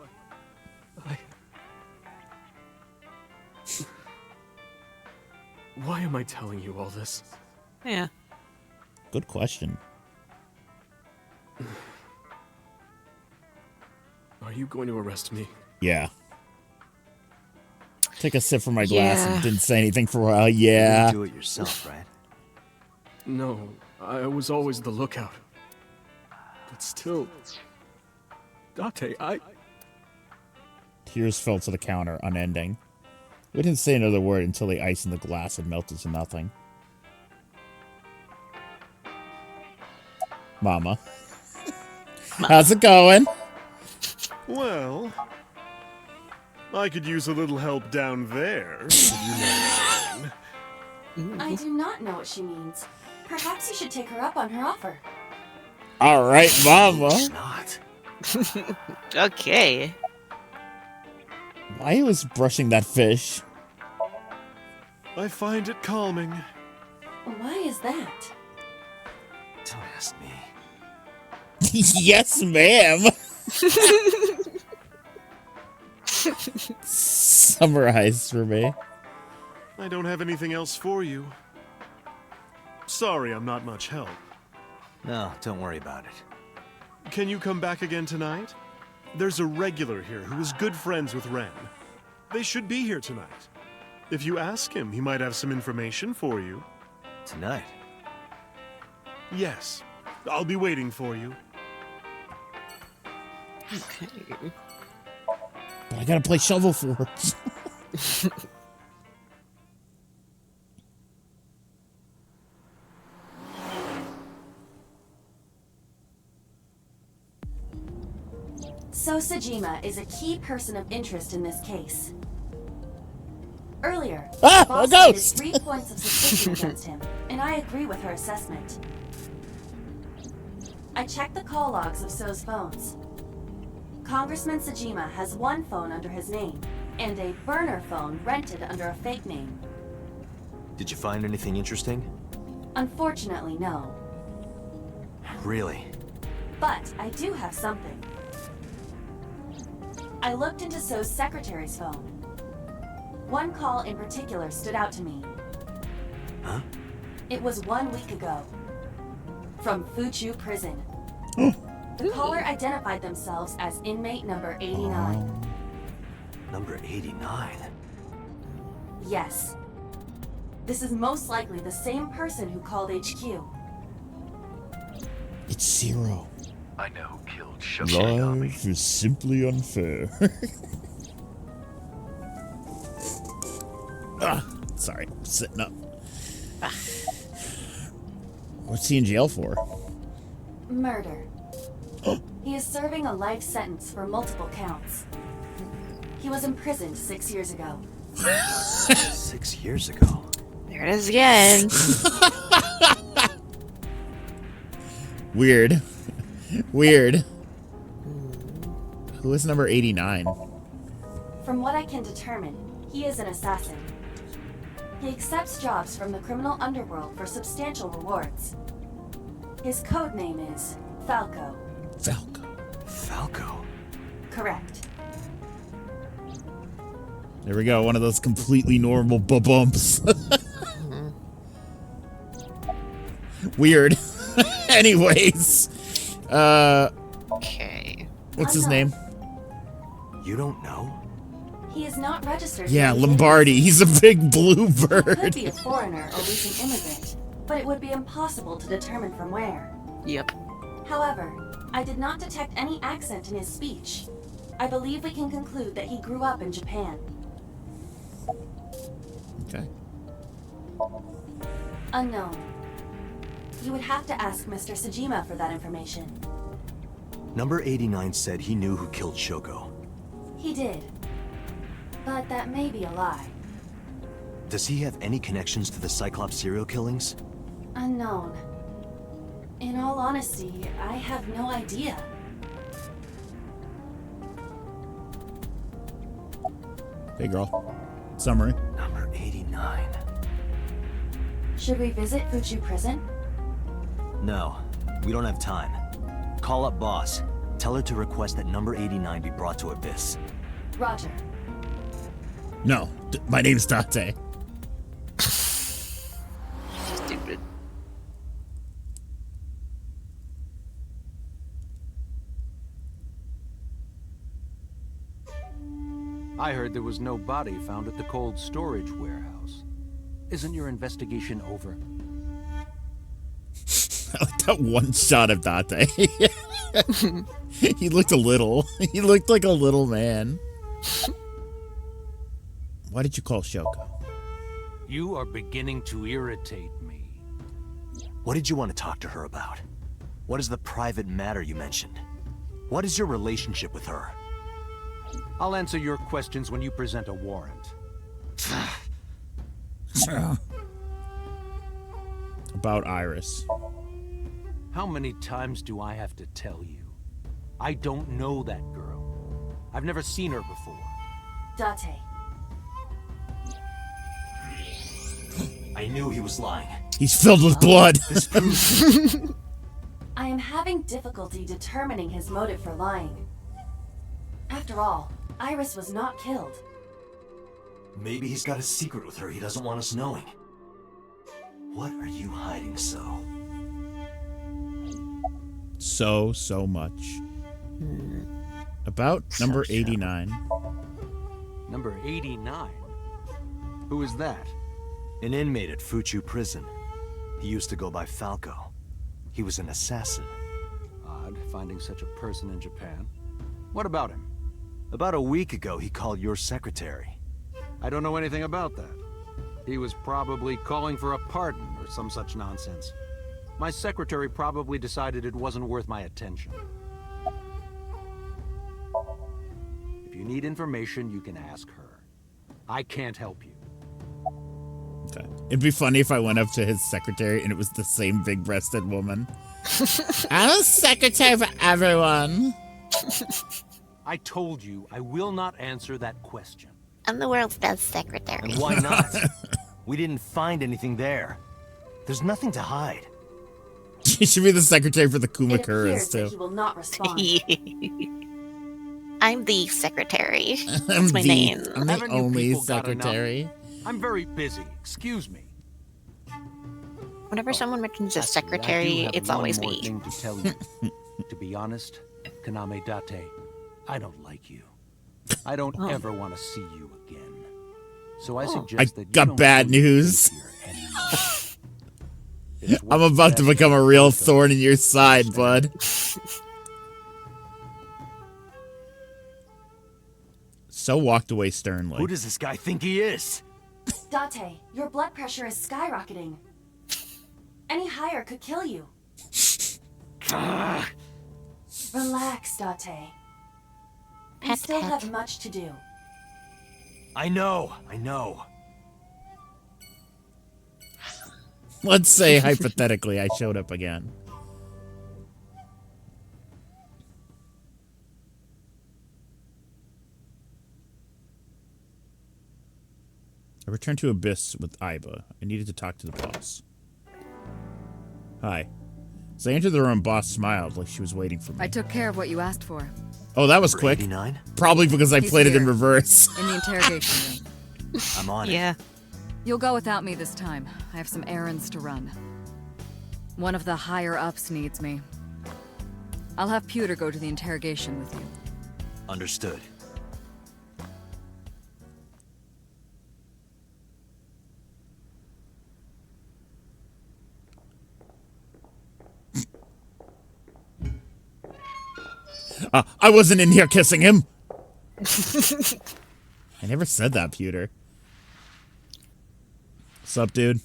J: Why am I telling you all this?
A: Yeah.
B: Good question.
J: Are you going to arrest me?
B: Yeah. Take a sip from my glass
A: Yeah.
B: and didn't say anything for a while. Yeah.
C: You do it yourself, right?
J: No, I was always the lookout. But still... Date,
B: Tears fell to the counter, unending. We didn't say another word until the ice in the glass had melted to nothing. Mama. How's it going?
J: Well... I could use a little help down there, if you know what I mean.
D: I do not know what she means. Perhaps you should take her up on her offer.
B: All right, Mama.
C: Not.
A: Okay.
B: Why was brushing that fish?
J: I find it calming.
D: Why is that?
C: Don't ask me.
B: Yes, ma'am. Summarize for me.
J: I don't have anything else for you. Sorry, I'm not much help.
C: No, don't worry about it.
J: Can you come back again tonight? There's a regular here who is good friends with Ren. They should be here tonight. If you ask him, he might have some information for you.
C: Tonight?
J: Yes. I'll be waiting for you.
A: Okay.
B: But I gotta play Shovel Forge.
D: So Sajima is a key person of interest in this case. Earlier,
B: a
D: Boss
B: ghost!
D: stated 3 points of suspicion against him, and I agree with her assessment. I checked the call logs of So's phones. Congressman Sajima has one phone under his name, and a burner phone rented under a fake name.
C: Did you find anything interesting?
D: Unfortunately, no.
C: Really?
D: But I do have something. I looked into So's secretary's phone. One call in particular stood out to me.
C: Huh?
D: It was 1 week ago. From Fuchu Prison. The caller identified themselves as inmate number 89.
C: Number 89?
D: Yes. This is most likely the same person who called HQ.
B: It's Zero.
I: I know who killed Shogun.
B: Life is simply unfair. Sorry, sitting up. What's he in jail for?
D: Murder. He is serving a life sentence for multiple counts. He was imprisoned 6 years ago.
C: 6 years ago?
A: There it is again.
B: Weird. Weird. Who is number 89?
D: From what I can determine, he is an assassin. He accepts jobs from the criminal underworld for substantial rewards. His code name is Falco.
B: Falco.
C: Falco?
D: Correct.
B: There we go, one of those completely normal bumps. Weird. Anyways.
A: Okay.
B: What's his name?
C: You don't know?
D: He is not registered.
B: Yeah,
D: in the
B: Lombardi. He's a big blue
D: He could
B: bird.
D: be a foreigner or recent immigrant, but it would be impossible to determine from where.
A: Yep.
D: However, I did not detect any accent in his speech. I believe we can conclude that he grew up in Japan.
B: Okay.
D: Unknown. You would have to ask Mr. Sajima for that information.
C: Number 89 said he knew who killed Shoko.
D: He did. But that may be a lie.
C: Does he have any connections to the Cyclops serial killings?
D: Unknown. In all honesty, I have no idea.
B: Hey, girl. Summary.
C: Number 89.
D: Should we visit Fuchu Prison?
C: No, we don't have time. Call up Boss. Tell her to request that number 89 be brought to Abyss.
D: Roger.
B: No, my name's Date.
A: Stupid.
K: I heard there was no body found at the cold storage warehouse. Isn't your investigation over?
B: I like that one shot of Date. He looked a little. He looked like a little man. Why did you call Shoko?
K: You are beginning to irritate me.
C: What did you want to talk to her about? What is the private matter you mentioned? What is your relationship with her?
K: I'll answer your questions when you present a warrant.
B: About Iris.
K: How many times do I have to tell you? I don't know that girl. I've never seen her before.
D: Date.
C: I knew he was lying.
B: He's filled with blood.
C: This proves
D: I am having difficulty determining his motive for lying. After all, Iris was not killed.
C: Maybe he's got a secret with her he doesn't want us knowing. What are you hiding so?
B: So much. About number 89.
K: Number 89? Who is that?
C: An inmate at Fuchu prison. He used to go by Falco. He was an assassin.
K: Odd, finding such a person in Japan. What about him?
C: About a week ago, he called your secretary.
K: I don't know anything about that. He was probably calling for a pardon or some such nonsense. My secretary probably decided it wasn't worth my attention. If you need information, you can ask her. I can't help you.
B: Okay. It'd be funny if I went up to his secretary and it was the same big-breasted woman. I'm a secretary for everyone.
K: I told you I will not answer that question.
O: I'm the world's best secretary.
C: And why not? We didn't find anything there. There's nothing to hide.
B: She should be the secretary for the
D: It appears
B: Kumakuras,
D: that he
B: too.
D: will not respond.
O: I'm the secretary.
B: I'm
O: That's my name.
B: I'm the
K: Haven't you
B: only
K: people got enough?
B: secretary.
K: I'm very busy. Excuse me.
A: Whenever someone mentions a
K: I do
A: secretary,
K: have
A: it's
K: one
A: always
K: more
A: me.
K: thing to tell you. To be honest, Kaname Date, I don't like you. I don't ever want to see you again. So I suggest that you
B: got
K: don't
B: bad
K: leave
B: news.
K: here anymore. It's
B: I'm
K: what's
B: about to
K: best
B: become a
K: for
B: real
K: both of us.
B: thorn in your side, bud. So walked away sternly.
C: Who does this guy think he is?
D: Date, your blood pressure is skyrocketing. Any higher could kill you. Relax, Date. We
O: Pet,
D: still
O: pet.
D: have much to do.
C: I know.
B: Let's say, hypothetically, I showed up again. I returned to Abyss with Iba. I needed to talk to the boss. Hi. As I entered the room, boss smiled like she was waiting for me.
L: I took care of what you asked for.
B: Oh, that was
C: Number
B: quick.
C: 89?
B: Probably because I
L: He's
B: played it in
L: here.
B: reverse.
L: In the interrogation room.
C: I'm on it.
A: Yeah.
L: You'll go without me this time. I have some errands to run. One of the higher-ups needs me. I'll have Pewter go to the interrogation with you.
C: Understood.
B: I wasn't in here kissing him. I never said that, Pewter. What's up, dude?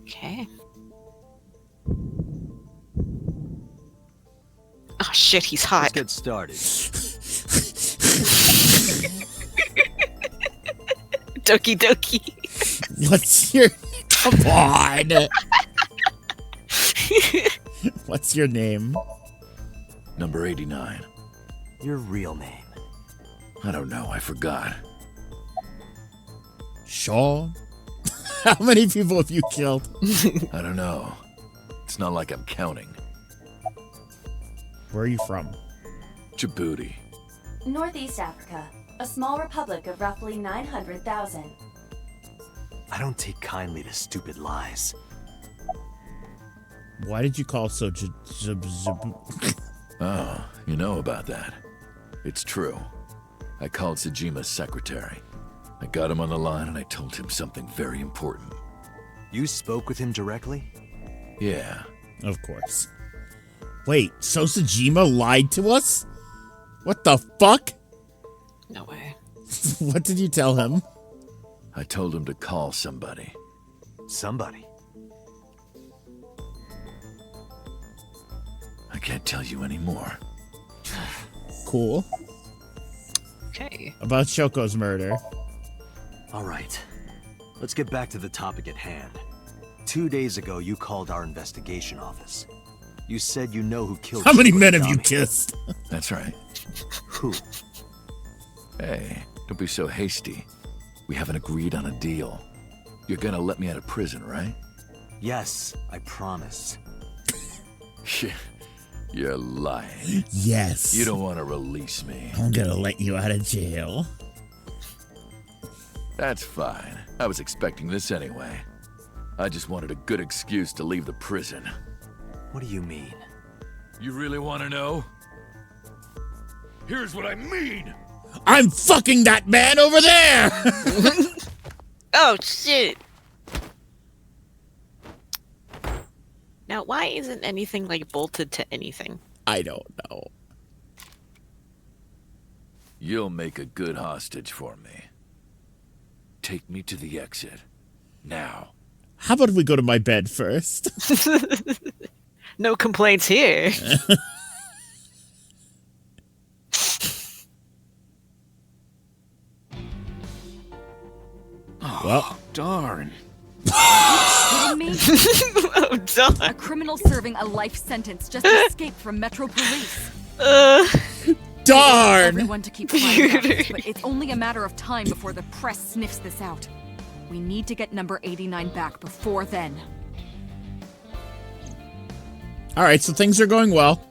A: Okay. Oh shit, he's hot.
C: Let's get started.
A: Doki doki.
B: What's your... Come on. What's your name?
I: Number 89.
C: Your real name.
I: I don't know, I forgot.
B: Sean? How many people have you killed?
I: I don't know. It's not like I'm counting.
B: Where are you from?
I: Djibouti.
D: Northeast Africa, a small republic of roughly 900,000.
C: I don't take kindly to stupid lies.
B: Why did you call so
I: Oh, you know about that. It's true. I called Sajima's secretary. I got him on the line and I told him something very important.
C: You spoke with him directly?
I: Yeah.
B: Of course. Wait, so Sajima lied to us? What the fuck?
A: No way.
B: What did you tell him?
I: I told him to call somebody.
C: Somebody?
I: I can't tell you anymore.
B: Cool.
A: Okay.
B: About Shoko's murder.
C: All right. Let's get back to the topic at hand. 2 days ago, you called our investigation office. You said you know who killed
B: How many
C: Shoko
B: men have you
C: Nadami.
B: kissed?
I: That's right.
C: Who?
I: Hey, don't be so hasty. We haven't agreed on a deal. You're gonna let me out of prison, right?
C: Yes, I promise.
I: You're lying.
B: Yes.
I: You don't want to release me.
B: I'm gonna let you out of jail.
I: That's fine. I was expecting this anyway. I just wanted a good excuse to leave the prison.
C: What do you mean?
I: You really want to know? Here's what I mean!
B: I'm fucking that man over there!
A: Oh, shit. Now, why isn't anything, like, bolted to anything?
B: I don't know.
I: You'll make a good hostage for me. Take me to the exit. Now.
B: How about we go to my bed first?
A: No complaints here.
B: Well,
G: darn.
L: Kidding me?
A: Oh, darn.
L: A criminal serving a life sentence just escaped from Metro Police.
B: Darn!
L: Everyone to keep quiet about this, but it's only a matter of time before the press sniffs this out. We need to get number 89 back before then.
B: Alright, so things are going well.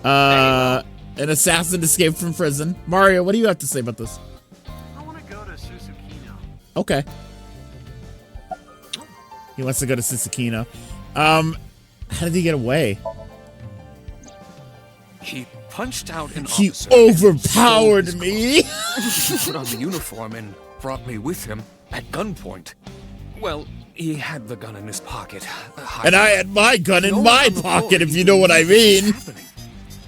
B: An assassin escaped from prison. Mario, what do you have to say about this?
K: I want to go to Susukino.
B: Okay. He wants to go to Susukino. How did he get away?
G: He punched out an
B: He
G: officer.
B: overpowered me!
G: He put on the uniform and brought me with him at gunpoint. Well, he had the gun in his pocket.
B: And I had my gun in
G: No
B: my
G: one on the
B: pocket,
G: floor
B: if you know what I mean.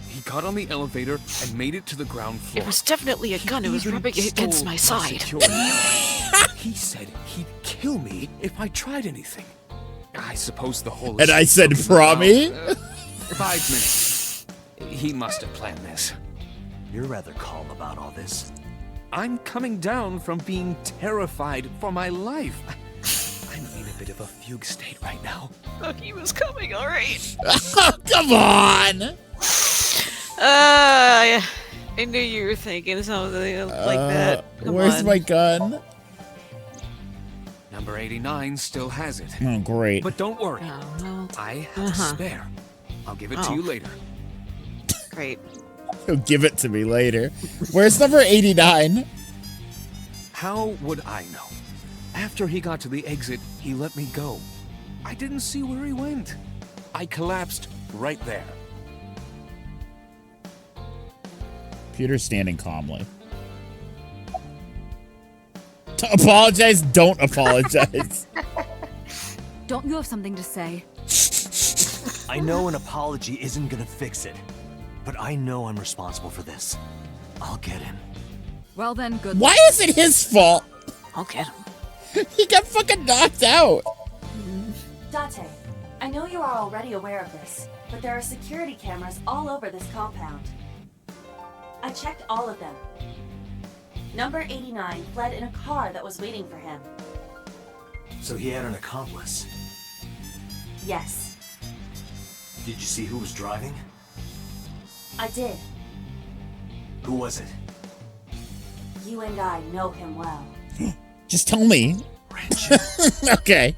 G: He got on the elevator and made it to the ground floor.
A: It was definitely a gun. It was
G: Even
A: rubbing against
G: stole
A: my side.
G: security. He said he'd kill me if I tried anything. I suppose the whole...
B: And I said,
G: escape took about,
B: "Promi?"
G: 5 minutes. He must have planned this.
C: You're rather calm about all this.
G: I'm coming down from being terrified for my life. I'm in a bit of a fugue state right now.
A: Oh, he was coming, alright.
B: Come on!
A: I knew you were thinking something like that. Come
B: Where's
A: on.
B: my gun?
G: Number 89 still has it.
B: Oh, great.
G: But don't worry.
A: Oh, no.
G: I have a spare. I'll give it to you later.
A: Great.
B: He'll give it to me later. Where's number 89?
G: How would I know? After he got to the exit, he let me go. I didn't see where he went. I collapsed right there.
B: Peter's standing calmly. To apologize? Don't apologize.
L: Don't you have something to say?
C: I know an apology isn't gonna fix it, but I know I'm responsible for this. I'll get him.
L: Well then, good
B: Why
L: luck.
B: is it his fault?
A: I'll get him.
B: He got fucking knocked out.
D: Date, I know you are already aware of this, but there are security cameras all over this compound. I checked all of them. Number 89 fled in a car that was waiting for him.
C: So he had an accomplice.
D: Yes,
C: Did you see who was driving?
D: I did.
C: Who was it?
D: You and I know him well.
B: Just tell me. Okay.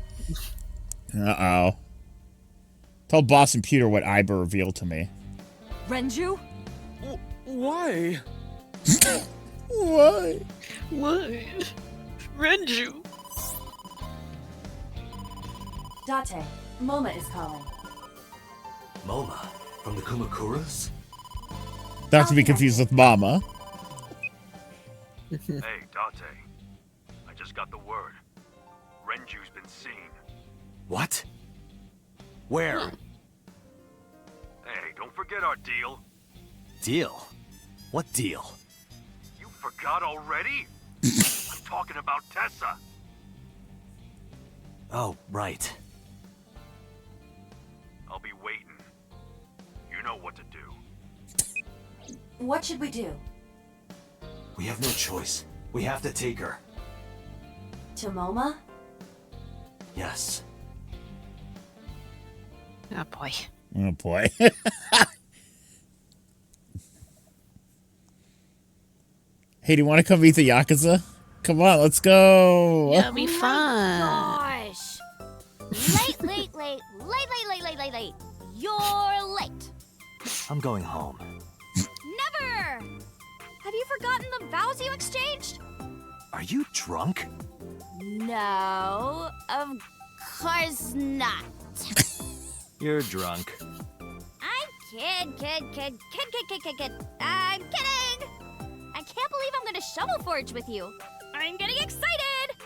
B: Uh-oh. Tell Boss and Peter what Iber revealed to me.
L: Renju?
G: Why?
B: Why?
A: What? Renju.
D: Date, Moma is calling.
C: Moma? From the Kumakuras?
B: Not to be confused with Mama.
E: Hey, Date. I just got the word. Renju's been seen.
C: What? Where?
E: Hey, don't forget our deal.
C: Deal? What deal?
E: You forgot already? I'm talking about Tessa.
C: Oh, right.
E: I'll be waiting. You know what to do.
D: What should we do?
C: We have no choice. We have to take her.
D: to MoMA?
C: Yes.
A: Oh boy.
B: Oh boy. Hey, do you want to come meet the Yakuza? Come on, let's go.
A: Yeah, it'll be fun.
M: Gosh. Late. You're late.
C: I'm going home.
M: Never! Have you forgotten the vows you exchanged?
C: Are you drunk?
M: No, of course not.
C: You're drunk.
M: I'm kid. I'm kidding! I can't believe I'm gonna shovel forge with you. I'm getting excited!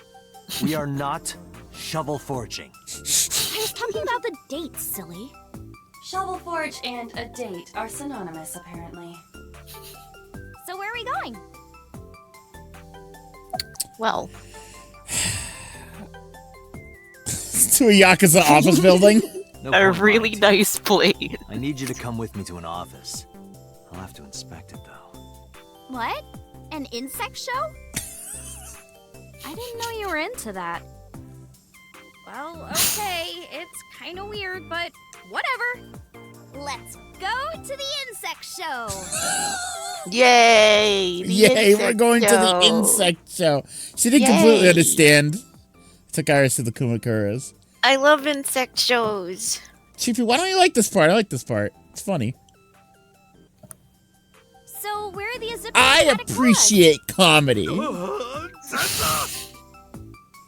C: We are not shovel forging.
M: I was talking about the date, silly.
D: Shovel Forge and a date are synonymous, apparently.
M: So where are we going?
A: Well.
B: To a Yakuza office building.
C: No
A: A
C: point,
A: really
C: Mike.
A: nice place.
C: I need you to come with me to an office. I'll have to inspect it, though.
M: What? An insect show? I didn't know you were into that. Well, okay, it's kind of weird, but whatever. Let's go to the insect show.
A: Yay!
B: Yay, we're going to the insect show. She didn't completely understand. Took Iris to the Kumakuras.
A: I love insect shows.
B: Chiefy, why don't you like this part? I like this part. It's funny.
M: So where are the Azippo
B: I
M: Atlantic
B: appreciate comedy.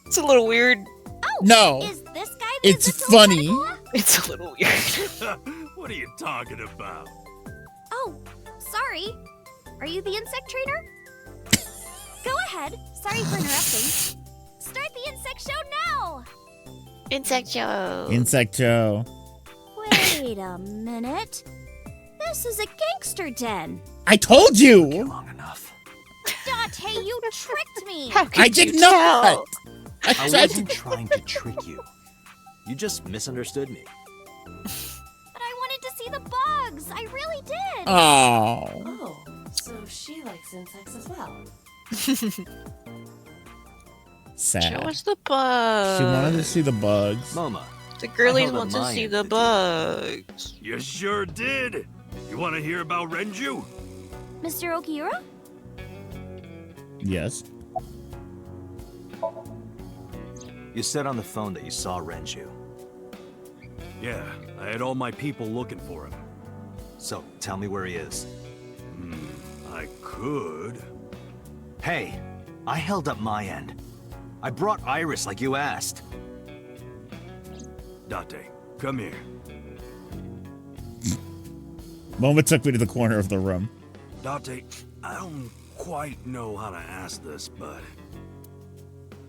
A: It's a little weird.
M: Oh,
B: No.
M: Is this guy the
B: It's
M: Azippo
B: funny.
M: Atlantic?
A: It's a little weird.
K: What are you talking about?
M: Oh, sorry. Are you the insect trainer? Go ahead. Sorry for interrupting. Start the insect show now.
A: Insect show.
B: Insect show.
M: Wait a minute. This is a gangster den.
B: I told you.
C: Long enough.
M: Date, you tricked me.
A: How could
B: I did
A: you
B: not.
A: tell?
C: I
B: tried
C: wasn't trying to trick you. You just misunderstood me.
M: But I wanted to see the bugs. I really did.
B: Oh.
D: Oh, so she likes insects as well.
B: Sad.
A: Show us the bugs.
B: She wanted to see the bugs.
C: MoMA.
A: The girlies
C: held up
A: want to
C: my
A: see
C: end
A: the
C: of the
A: bugs.
K: You sure did. You want to hear about Renju?
M: Mr. Okiura?
B: Yes.
C: You said on the phone that you saw Renju.
K: Yeah, I had all my people looking for him.
C: So, tell me where he is.
K: I could.
C: Hey, I held up my end. I brought Iris like you asked.
K: Date, come here.
B: Moma took me to the corner of the room.
K: Date, I don't quite know how to ask this, but...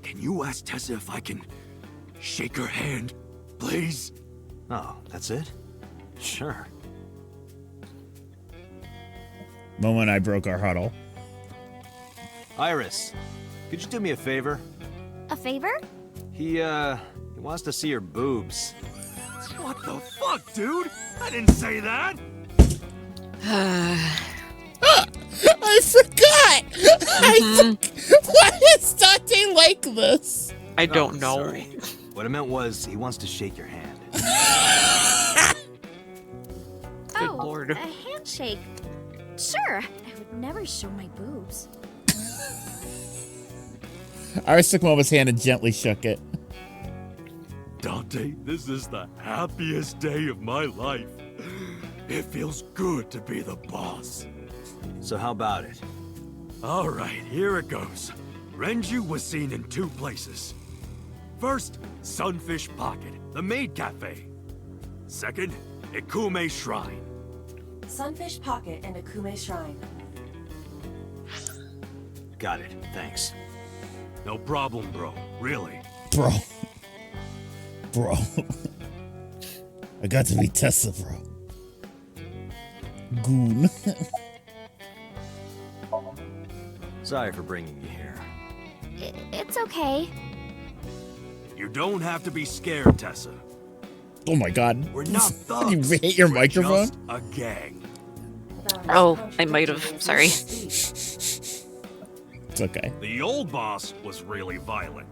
K: Can you ask Tessa if I can shake her hand, please?
C: Oh, that's it? Sure.
B: Moma and I broke our huddle.
C: Iris, could you do me a favor?
M: A favor?
C: He wants to see your boobs.
K: What the fuck, dude? I didn't say that!
B: I forgot! Why is Dante like this?
A: I don't know.
C: Sorry. What I meant was, he wants to shake your hand.
M: Oh,
A: Lord.
M: a handshake. Sure. I would never show my boobs.
B: Iris took Moma's hand and gently shook it.
K: Dante, this is the happiest day of my life. It feels good to be the boss.
C: So how about it?
K: All right, here it goes. Renju was seen in 2 places. First, Sunfish Pocket, the maid cafe. Second, Ikume Shrine.
D: Sunfish Pocket and Akume Shrine.
C: Got it, thanks.
K: No problem, bro. Really.
B: Bro. I got to meet Tessa, bro. Goon.
C: Sorry for bringing you here.
M: It's okay.
K: You don't have to be scared, Tessa.
B: Oh my god.
K: We're not
B: You
K: thugs.
B: hit your
K: We're
B: microphone?
K: just a gang.
A: Oh, I might have. Sorry.
B: It's okay.
K: The old boss was really violent.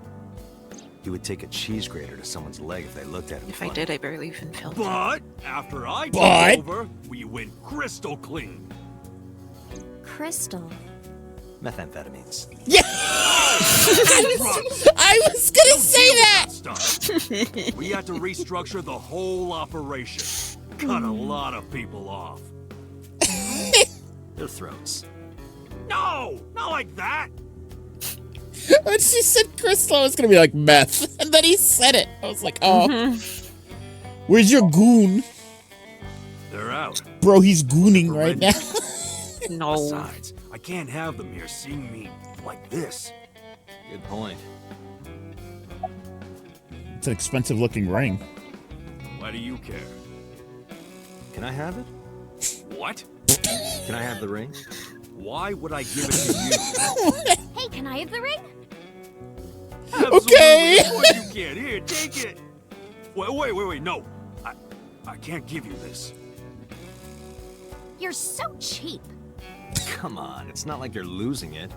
C: he would take a cheese grater to someone's leg if they looked at him.
A: If I did, I barely even felt it.
P: But after I took over, we went crystal clean.
D: Crystal.
C: Methamphetamines.
B: Yeah! I was gonna say that!
P: We had to restructure the whole operation. Cut a lot of people off.
C: Their throats.
P: No! Not like that!
B: When she said crystal, I was gonna be like meth. And then he said it. I was like, oh. Where's your goon?
P: They're out.
B: Bro, he's gooning right now.
A: No.
P: Besides, I can't have them here seeing me like this.
C: Good point.
B: It's an expensive looking ring.
P: Why do you care?
C: Can I have it?
P: What?
C: Can I have the ring?
P: Why would I give it to you?
M: Hey, can I have the ring?
B: Okay.
P: Of course you can. Here, take it. Wait. No. I can't give you this.
M: You're so cheap.
C: Come on, it's not like you're losing it.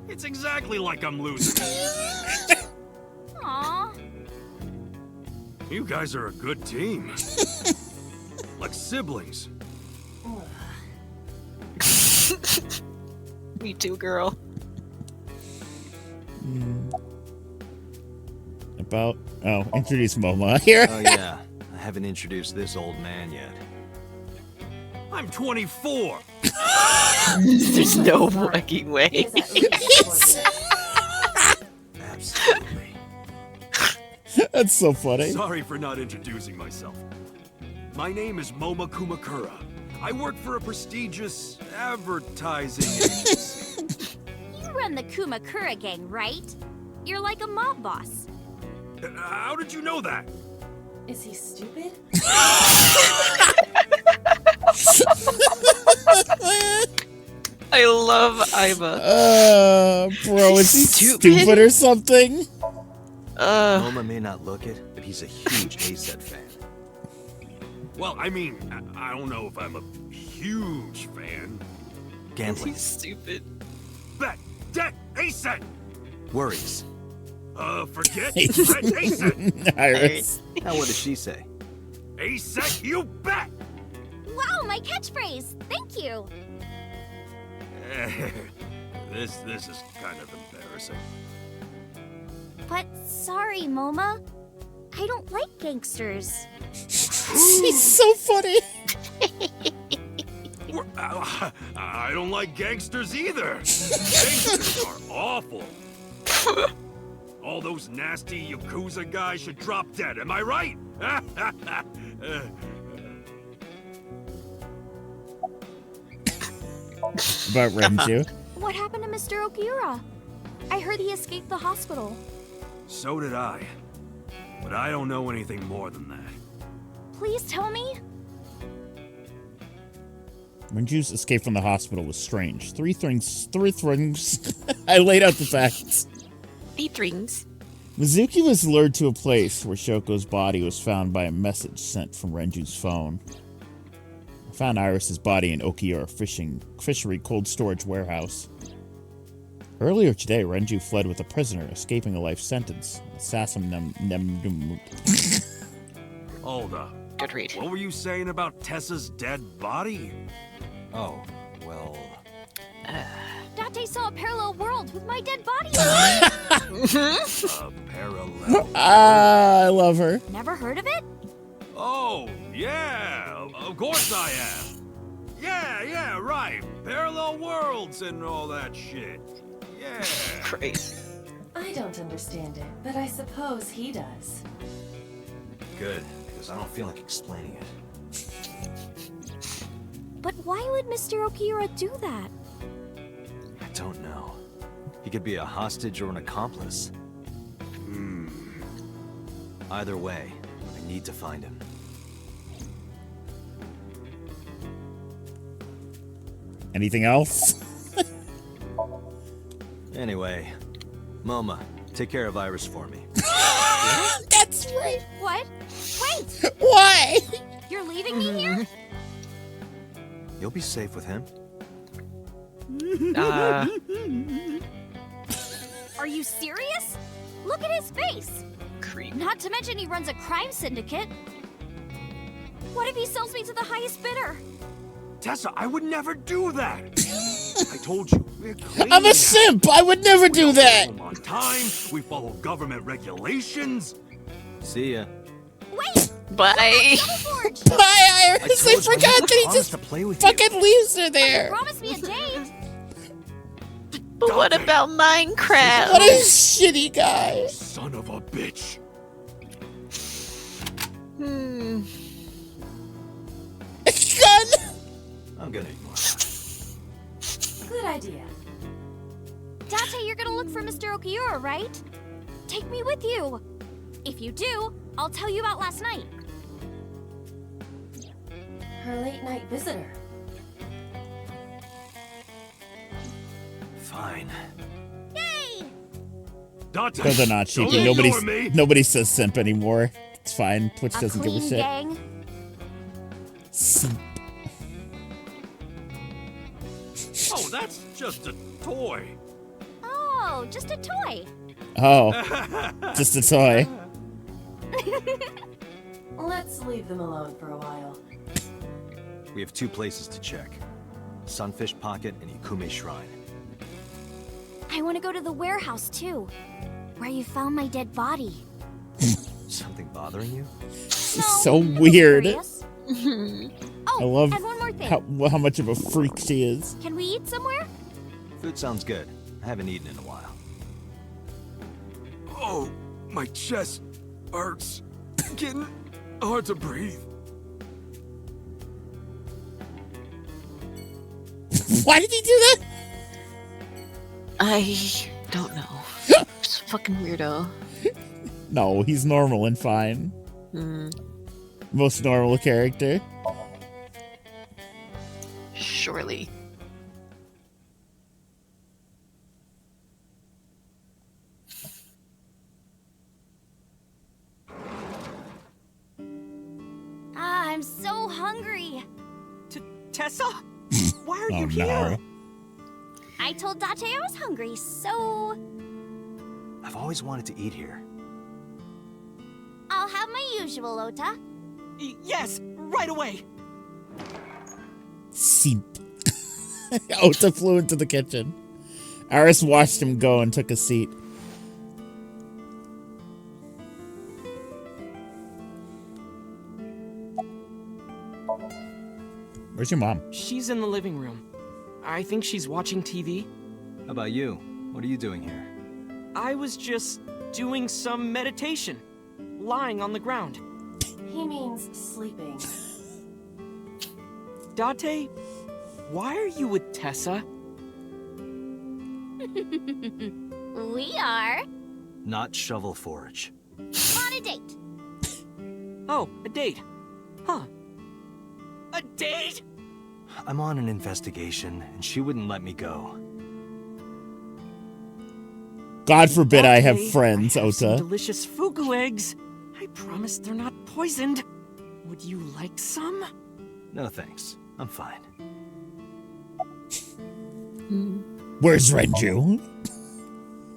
P: It's exactly like I'm losing it.
M: Aww.
P: You guys are a good team. Like siblings.
A: Me too, girl.
B: Introduce Moma here.
C: Oh yeah, I haven't introduced this old man yet.
P: I'm 24.
A: There's no fucking way.
C: Absolutely.
B: That's so funny.
P: Sorry for not introducing myself. My name is Moma Kumakura. I work for a prestigious advertising agency.
M: You run the Kumakura gang, right? You're like a mob boss.
P: How did you know that?
D: Is he stupid?
A: I love Iba.
B: Bro, is he stupid or something?
C: Moma may not look it, but he's a huge ASET fan.
P: Well, I mean, I don't know if I'm a huge fan.
C: Gambling.
A: He's stupid.
P: Bet, debt, ASET.
C: Worries.
P: Forget bet, ASET.
B: Iris.
C: Now what does she say?
P: ASET, you bet.
M: Wow, my catchphrase. Thank you.
P: This is kind of embarrassing.
M: But sorry, Moma. I don't like gangsters.
B: He's so funny.
P: I don't like gangsters either. Gangsters are awful. All those nasty Yakuza guys should drop dead, am I right?
B: About Renju.
M: What happened to Mr. Okiura? I heard he escaped the hospital.
P: So did I. But I don't know anything more than that.
M: Please tell me.
B: Renju's escape from the hospital was strange. Three things. I laid out the facts.
A: 3 rings.
B: Mizuki was lured to a place where Shoko's body was found by a message sent from Renju's phone. I found Iris's body in Okiura fishery cold storage warehouse. Earlier today, Renju fled with a prisoner, escaping a life sentence.
P: Hold up.
A: Good read.
P: What were you saying about Tessa's dead body?
C: Oh, well...
M: Date saw a parallel world with my dead body.
P: A parallel.
B: I love her.
M: Never heard of it?
P: Oh, yeah. Of course I have. Yeah, right. Parallel worlds and all that shit. Yeah.
A: Great.
D: I don't understand it, but I suppose he does.
C: Good, because I don't feel like explaining it.
M: But why would Mr. Okiura do that?
C: I don't know. He could be a hostage or an accomplice. Either way, I need to find him.
B: Anything else?
C: Anyway, Moma, take care of Iris for me.
B: That's right.
M: What? Wait!
B: Why?
M: You're leaving me here?
C: You'll be safe with him.
M: Are you serious? Look at his face!
A: Creep.
M: Not to mention he runs a crime syndicate. What if he sells me to the highest bidder?
P: Tessa, I would never do that. I told you, we're clean
B: I'm a
P: now.
B: simp. I would never do that.
P: Home on time. We follow government regulations.
C: See ya.
M: Wait!
A: Bye.
B: Bye, Iris. I forgot that he just
C: to play with
B: fucking leaves her there.
M: Promise me a date!
A: But what about Minecraft?
B: What a shitty guy.
P: Son of a bitch.
B: Gun.
C: I'm gonna.
D: Good idea.
M: Date, you're gonna look for Mr. Okiura, right? Take me with you. If you do, I'll tell you about last night.
D: Her late night visitor.
C: Fine.
M: Yay!
P: Dante,
B: No, they're not
P: don't
B: cheapy.
P: ignore me.
B: Nobody says simp anymore. It's fine. Twitch
M: A
B: doesn't give a
M: clean
B: shit.
M: gang.
B: Simp.
P: Oh, that's just a toy.
M: Oh, just a toy.
B: Oh, just a toy.
D: Let's leave them alone for a while.
C: We have 2 places to check. Sunfish Pocket and Ikume Shrine.
M: I want to go to the warehouse too, where you found my dead body.
C: Something bothering you?
B: So weird.
M: Oh,
B: I love
M: and one more thing.
B: how much of a freak she is.
M: Can we eat somewhere?
C: Food sounds good. I haven't eaten in a while.
P: Oh, my chest hurts. Getting hard to breathe.
B: Why did he do that?
A: I don't know. He's a fucking weirdo.
B: No, he's normal and fine. Most normal character.
A: Surely.
M: I'm so hungry.
Q: Tessa? Why are
B: Oh,
Q: you
B: no.
Q: here?
M: I told Date I was hungry, so
C: I've always wanted to eat here.
M: I'll have my usual, Ota.
Q: Yes, right away.
B: Simp. Ota flew into the kitchen. Aris watched him go and took a seat. Where's your mom?
Q: She's in the living room. I think she's watching TV.
C: How about you? What are you doing here?
Q: I was just doing some meditation, lying on the ground.
D: He means sleeping.
Q: Date, why are you with Tessa?
M: We are
C: Not shovel forage.
M: on a date.
Q: Oh, a date. Huh. A date?
C: I'm on an investigation, and she wouldn't let me go.
B: God forbid I have
Q: Date,
B: friends,
Q: I have some
B: Ota.
Q: delicious fugu eggs. I promise they're not poisoned. Would you like some?
C: No thanks. I'm fine.
B: Where's Renju?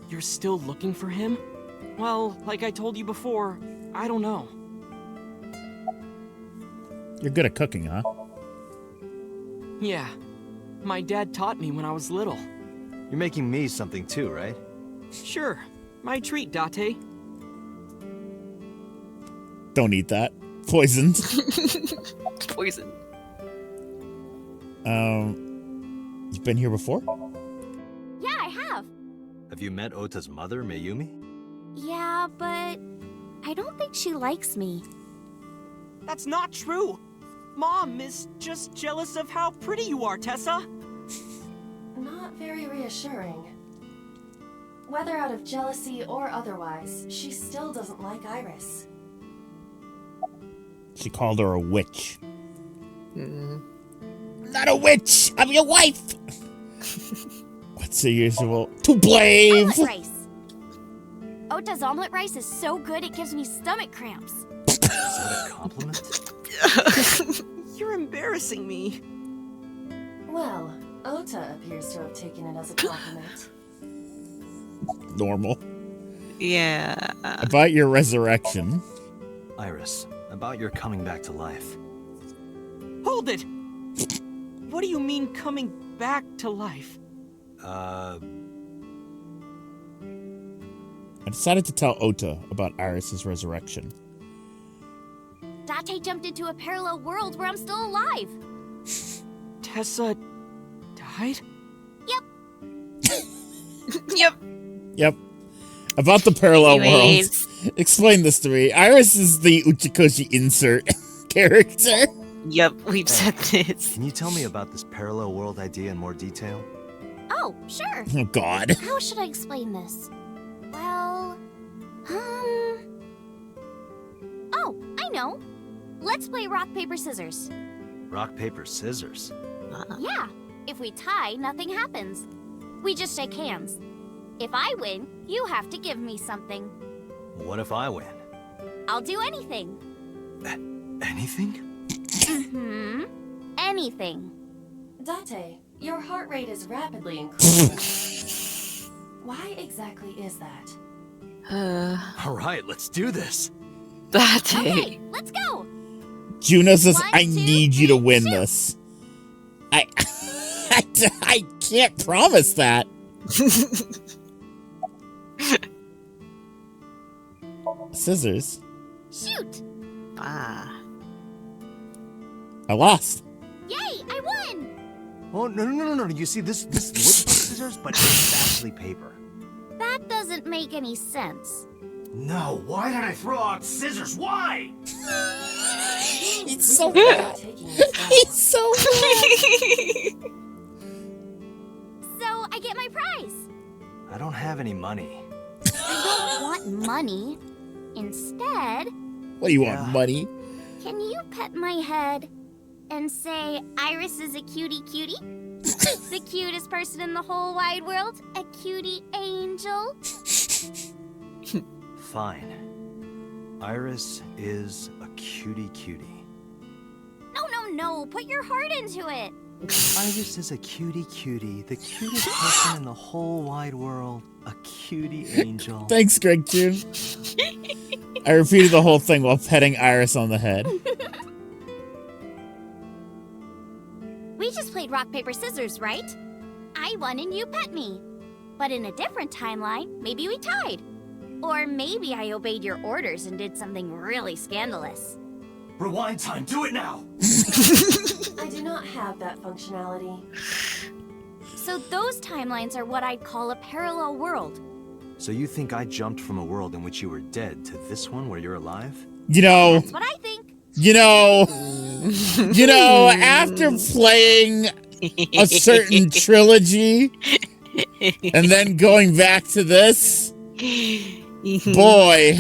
Q: You're still looking for him? Well, like I told you before, I don't know.
B: You're good at cooking, huh?
Q: Yeah. My dad taught me when I was little.
C: You're making me something too, right?
Q: Sure. My treat, Date.
B: Don't eat that. Poisoned.
A: Poison.
B: You've been here before?
M: Yeah, I have.
C: Have you met Ota's mother, Mayumi?
M: Yeah, but I don't think she likes me.
Q: That's not true. Mom is just jealous of how pretty you are, Tessa.
D: Not very reassuring. Whether out of jealousy or otherwise, she still doesn't like Iris.
B: She called her a witch. Not a witch! I'm your wife! What's the usual? To blame!
M: Omelet rice. Ota's omelet rice is so good it gives me stomach cramps.
C: Is that a compliment?
Q: You're embarrassing me.
D: Well, Ota appears to have taken it as a compliment.
B: Normal.
A: Yeah.
B: About your resurrection.
C: Iris, about your coming back to life.
Q: Hold it! What do you mean coming back to life?
B: I decided to tell Ota about Iris's resurrection.
M: Date jumped into a parallel world where I'm still alive.
Q: Tessa died?
A: Yep.
B: Yep. About the parallel
A: Anyways.
B: worlds. Explain this to me. Iris is the Uchikoshi insert character.
A: Yep, we've said this.
C: Can you tell me about this parallel world idea in more detail?
M: Oh, sure.
B: Oh, God.
M: How should I explain this? Well, oh, I know. Let's play rock, paper, scissors.
C: Rock, paper, scissors.
M: Yeah. If we tie, nothing happens. We just shake hands. If I win, you have to give me something.
C: What if I win?
M: I'll do anything.
C: Anything?
M: Mm-hmm. Anything.
D: Date, your heart rate is rapidly increasing. Why exactly is that?
C: All right, let's do this.
M: Okay, let's go.
B: Juno says,
M: 1,
B: I
M: 2,
B: need you to
M: 3,
B: win
M: shoot.
B: this. I can't promise that. Scissors.
M: Shoot.
A: Ah.
B: I lost.
M: Yay, I won.
C: Oh, no. You see, this looks like scissors, but it's actually paper.
M: That doesn't make any sense.
K: No, why did I throw out scissors? Why?
B: He's so bad. He's so bad.
M: So I get my prize.
C: I don't have any money.
M: I don't want money. Instead,
B: What do you want, money?
M: can you pet my head and say Iris is a cutie? The cutest person in the whole wide world? A cutie angel?
C: Fine. Iris is a cutie.
M: No. Put your heart into it.
C: Iris is a cutie, the cutest person in the whole wide world. A cutie angel.
B: Thanks, Greg June. I repeated the whole thing while petting Iris on the head.
M: We just played rock, paper, scissors, right? I won and you pet me. But in a different timeline, maybe we tied. Or maybe I obeyed your orders and did something really scandalous.
K: Rewind time, do it now!
D: I do not have that functionality.
M: So those timelines are what I'd call a parallel world.
C: So you think I jumped from a world in which you were dead to this one where you're alive?
B: You know,
M: That's what I think.
B: you know, after playing a certain trilogy and then going back to this, boy,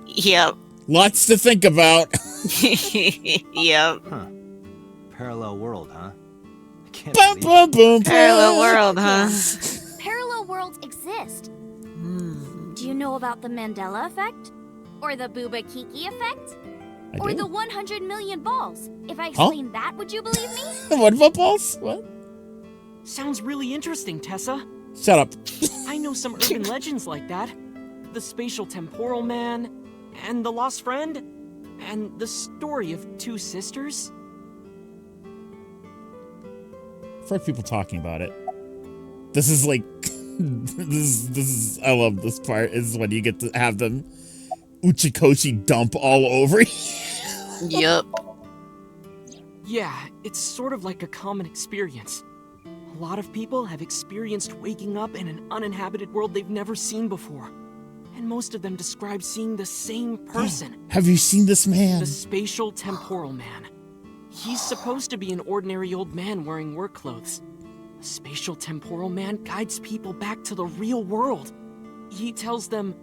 A: Yep.
B: lots to think about.
A: Yep.
C: Huh. Parallel world, huh? I can't
B: Boom,
C: believe it.
B: boom, boom,
A: Parallel
B: boom.
A: world, huh?
M: Parallel worlds exist. Do you know about the Mandela effect? Or the Booba Kiki effect?
B: I
M: Or
B: do.
M: the 100 million balls? If I explain that, would you believe me?
B: What about balls? What?
Q: Sounds really interesting, Tessa.
B: Shut up.
Q: I know some urban legends like that. The spatial temporal man, and the lost friend, and the story of two sisters.
B: I've heard people talking about it. This is like, this is, I love this part, is when you get to have them Uchikoshi dump all over you.
A: Yep.
Q: Yeah, it's sort of like a common experience. A lot of people have experienced waking up in an uninhabited world they've never seen before. And most of them describe seeing the same person.
B: Have you seen this man?
Q: The spatial temporal man. He's supposed to be an ordinary old man wearing work clothes. The spatial temporal man guides people back to the real world. He tells them,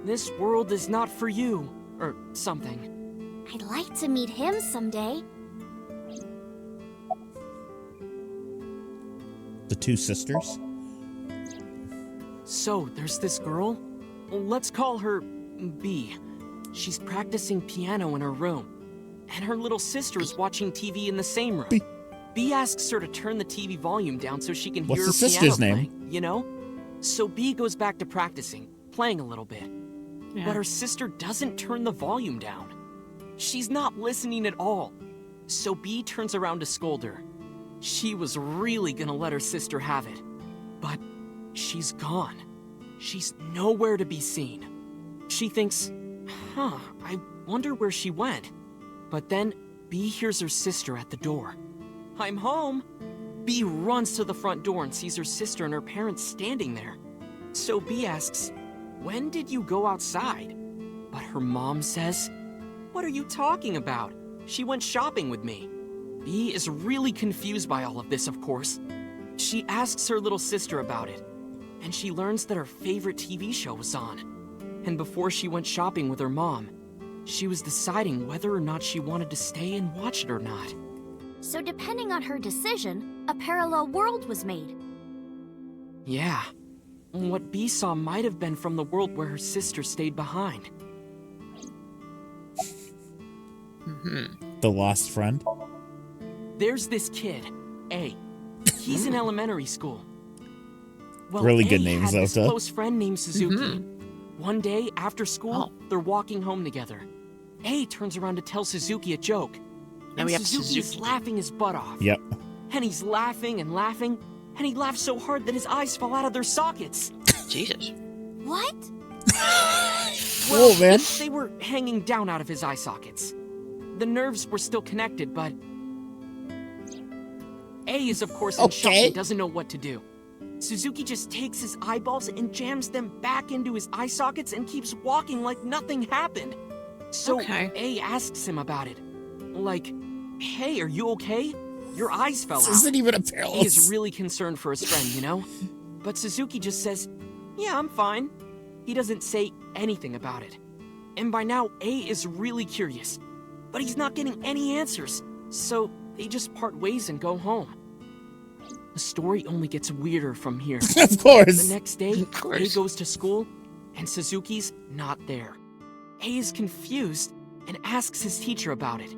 Q: this world is not for you, or something.
M: I'd like to meet him someday.
B: The two sisters?
Q: So, there's this girl. Let's call her B. She's practicing piano in her room. And her little sister is watching TV in the same room. B asks her to turn the TV volume down so she can
B: What's
Q: hear
B: the
Q: her
B: sister's
Q: piano
B: name?
Q: playing, you know? So B goes back to practicing, playing a little bit.
A: Yeah.
Q: But her sister doesn't turn the volume down. She's not listening at all. So B turns around to scold her. She was really gonna let her sister have it. But she's gone. She's nowhere to be seen. She thinks, I wonder where she went. But then B hears her sister at the door. I'm home. B runs to the front door and sees her sister and her parents standing there. So B asks, when did you go outside? But her mom says, what are you talking about? She went shopping with me. B is really confused by all of this, of course. She asks her little sister about it, and she learns that her favorite TV show was on. And before she went shopping with her mom, she was deciding whether or not she wanted to stay and watch it or not.
M: So depending on her decision, a parallel world was made.
Q: Yeah. What B saw might have been from the world where her sister stayed behind.
B: The lost friend?
Q: There's this kid, A. He's in elementary school. Well,
B: Really
Q: A
B: good names,
Q: had this
B: though.
Q: close friend named Suzuki. One day, after school, they're walking home together. A turns around to tell Suzuki a joke.
A: Now
Q: And
A: we have
Q: Suzuki is
A: Suzuki.
Q: laughing his butt off.
B: Yep.
Q: And he's laughing and laughing, and he laughs so hard that his eyes fall out of their sockets.
A: Jesus.
M: What?
Q: Well,
B: Whoa, man.
Q: they were hanging down out of his eye sockets. The nerves were still connected, but A is of course in shock and doesn't know what to do. Suzuki just takes his eyeballs and jams them back into his eye sockets and keeps walking like nothing happened. So A asks him about it. Like, hey, are you okay? Your eyes fell out.
B: This isn't even a parallel.
Q: He is really concerned for his friend, you know? But Suzuki just says, yeah, I'm fine. He doesn't say anything about it. And by now, A is really curious. But he's not getting any answers. So they just part ways and go home. The story only gets weirder from here.
B: Of course.
Q: The next day, A goes to school, and Suzuki's not there. A is confused and asks his teacher about it.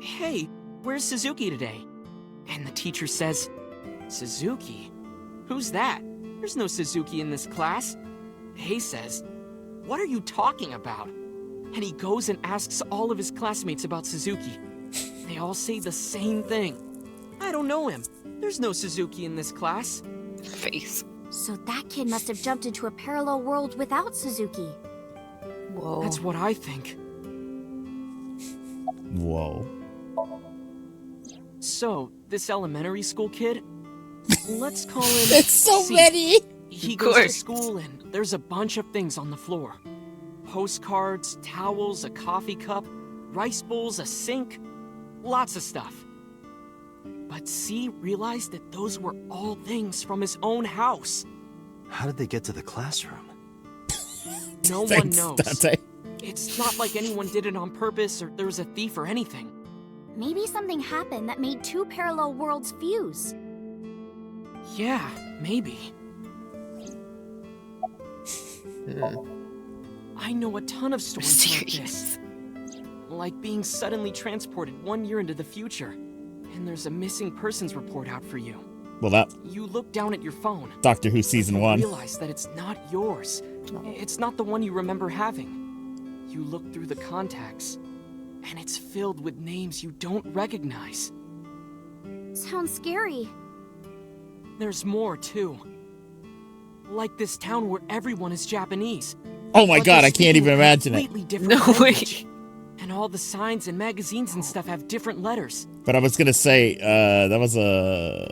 Q: Hey, where's Suzuki today? And the teacher says, Suzuki? Who's that? There's no Suzuki in this class. A says, what are you talking about? And he goes and asks all of his classmates about Suzuki. They all say the same thing. I don't know him. There's no Suzuki in this class.
A: Face.
M: So that kid must have jumped into a parallel world without Suzuki.
A: Whoa.
Q: That's what I think.
B: Whoa.
Q: So, this elementary school kid, let's call him
B: There's so
Q: C.
B: many.
Q: He
B: Of
Q: goes to
B: course.
Q: school and there's a bunch of things on the floor. Postcards, towels, a coffee cup, rice bowls, a sink, lots of stuff. But C realized that those were all things from his own house.
C: How did they get to the classroom?
Q: No one
B: Thanks,
Q: knows.
B: Dante.
Q: It's not like anyone did it on purpose or there was a thief or anything.
M: Maybe something happened that made two parallel worlds fuse.
Q: Yeah, maybe. I know a ton of stories like this. Like being suddenly transported 1 year into the future, and there's a missing persons report out for you.
B: Well, that
Q: You look down at your phone.
B: Doctor Who season
Q: You
B: 1.
Q: realize that it's not yours. It's not the one you remember having. You look through the contacts, and it's filled with names you don't recognize.
M: Sounds scary.
Q: There's more, too. Like this town where everyone is Japanese.
B: Oh my
Q: But
B: god,
Q: they're
B: I can't even
Q: speaking a
B: imagine it.
Q: completely different language. And all the signs and magazines and stuff have different letters.
B: But I was gonna say, that was a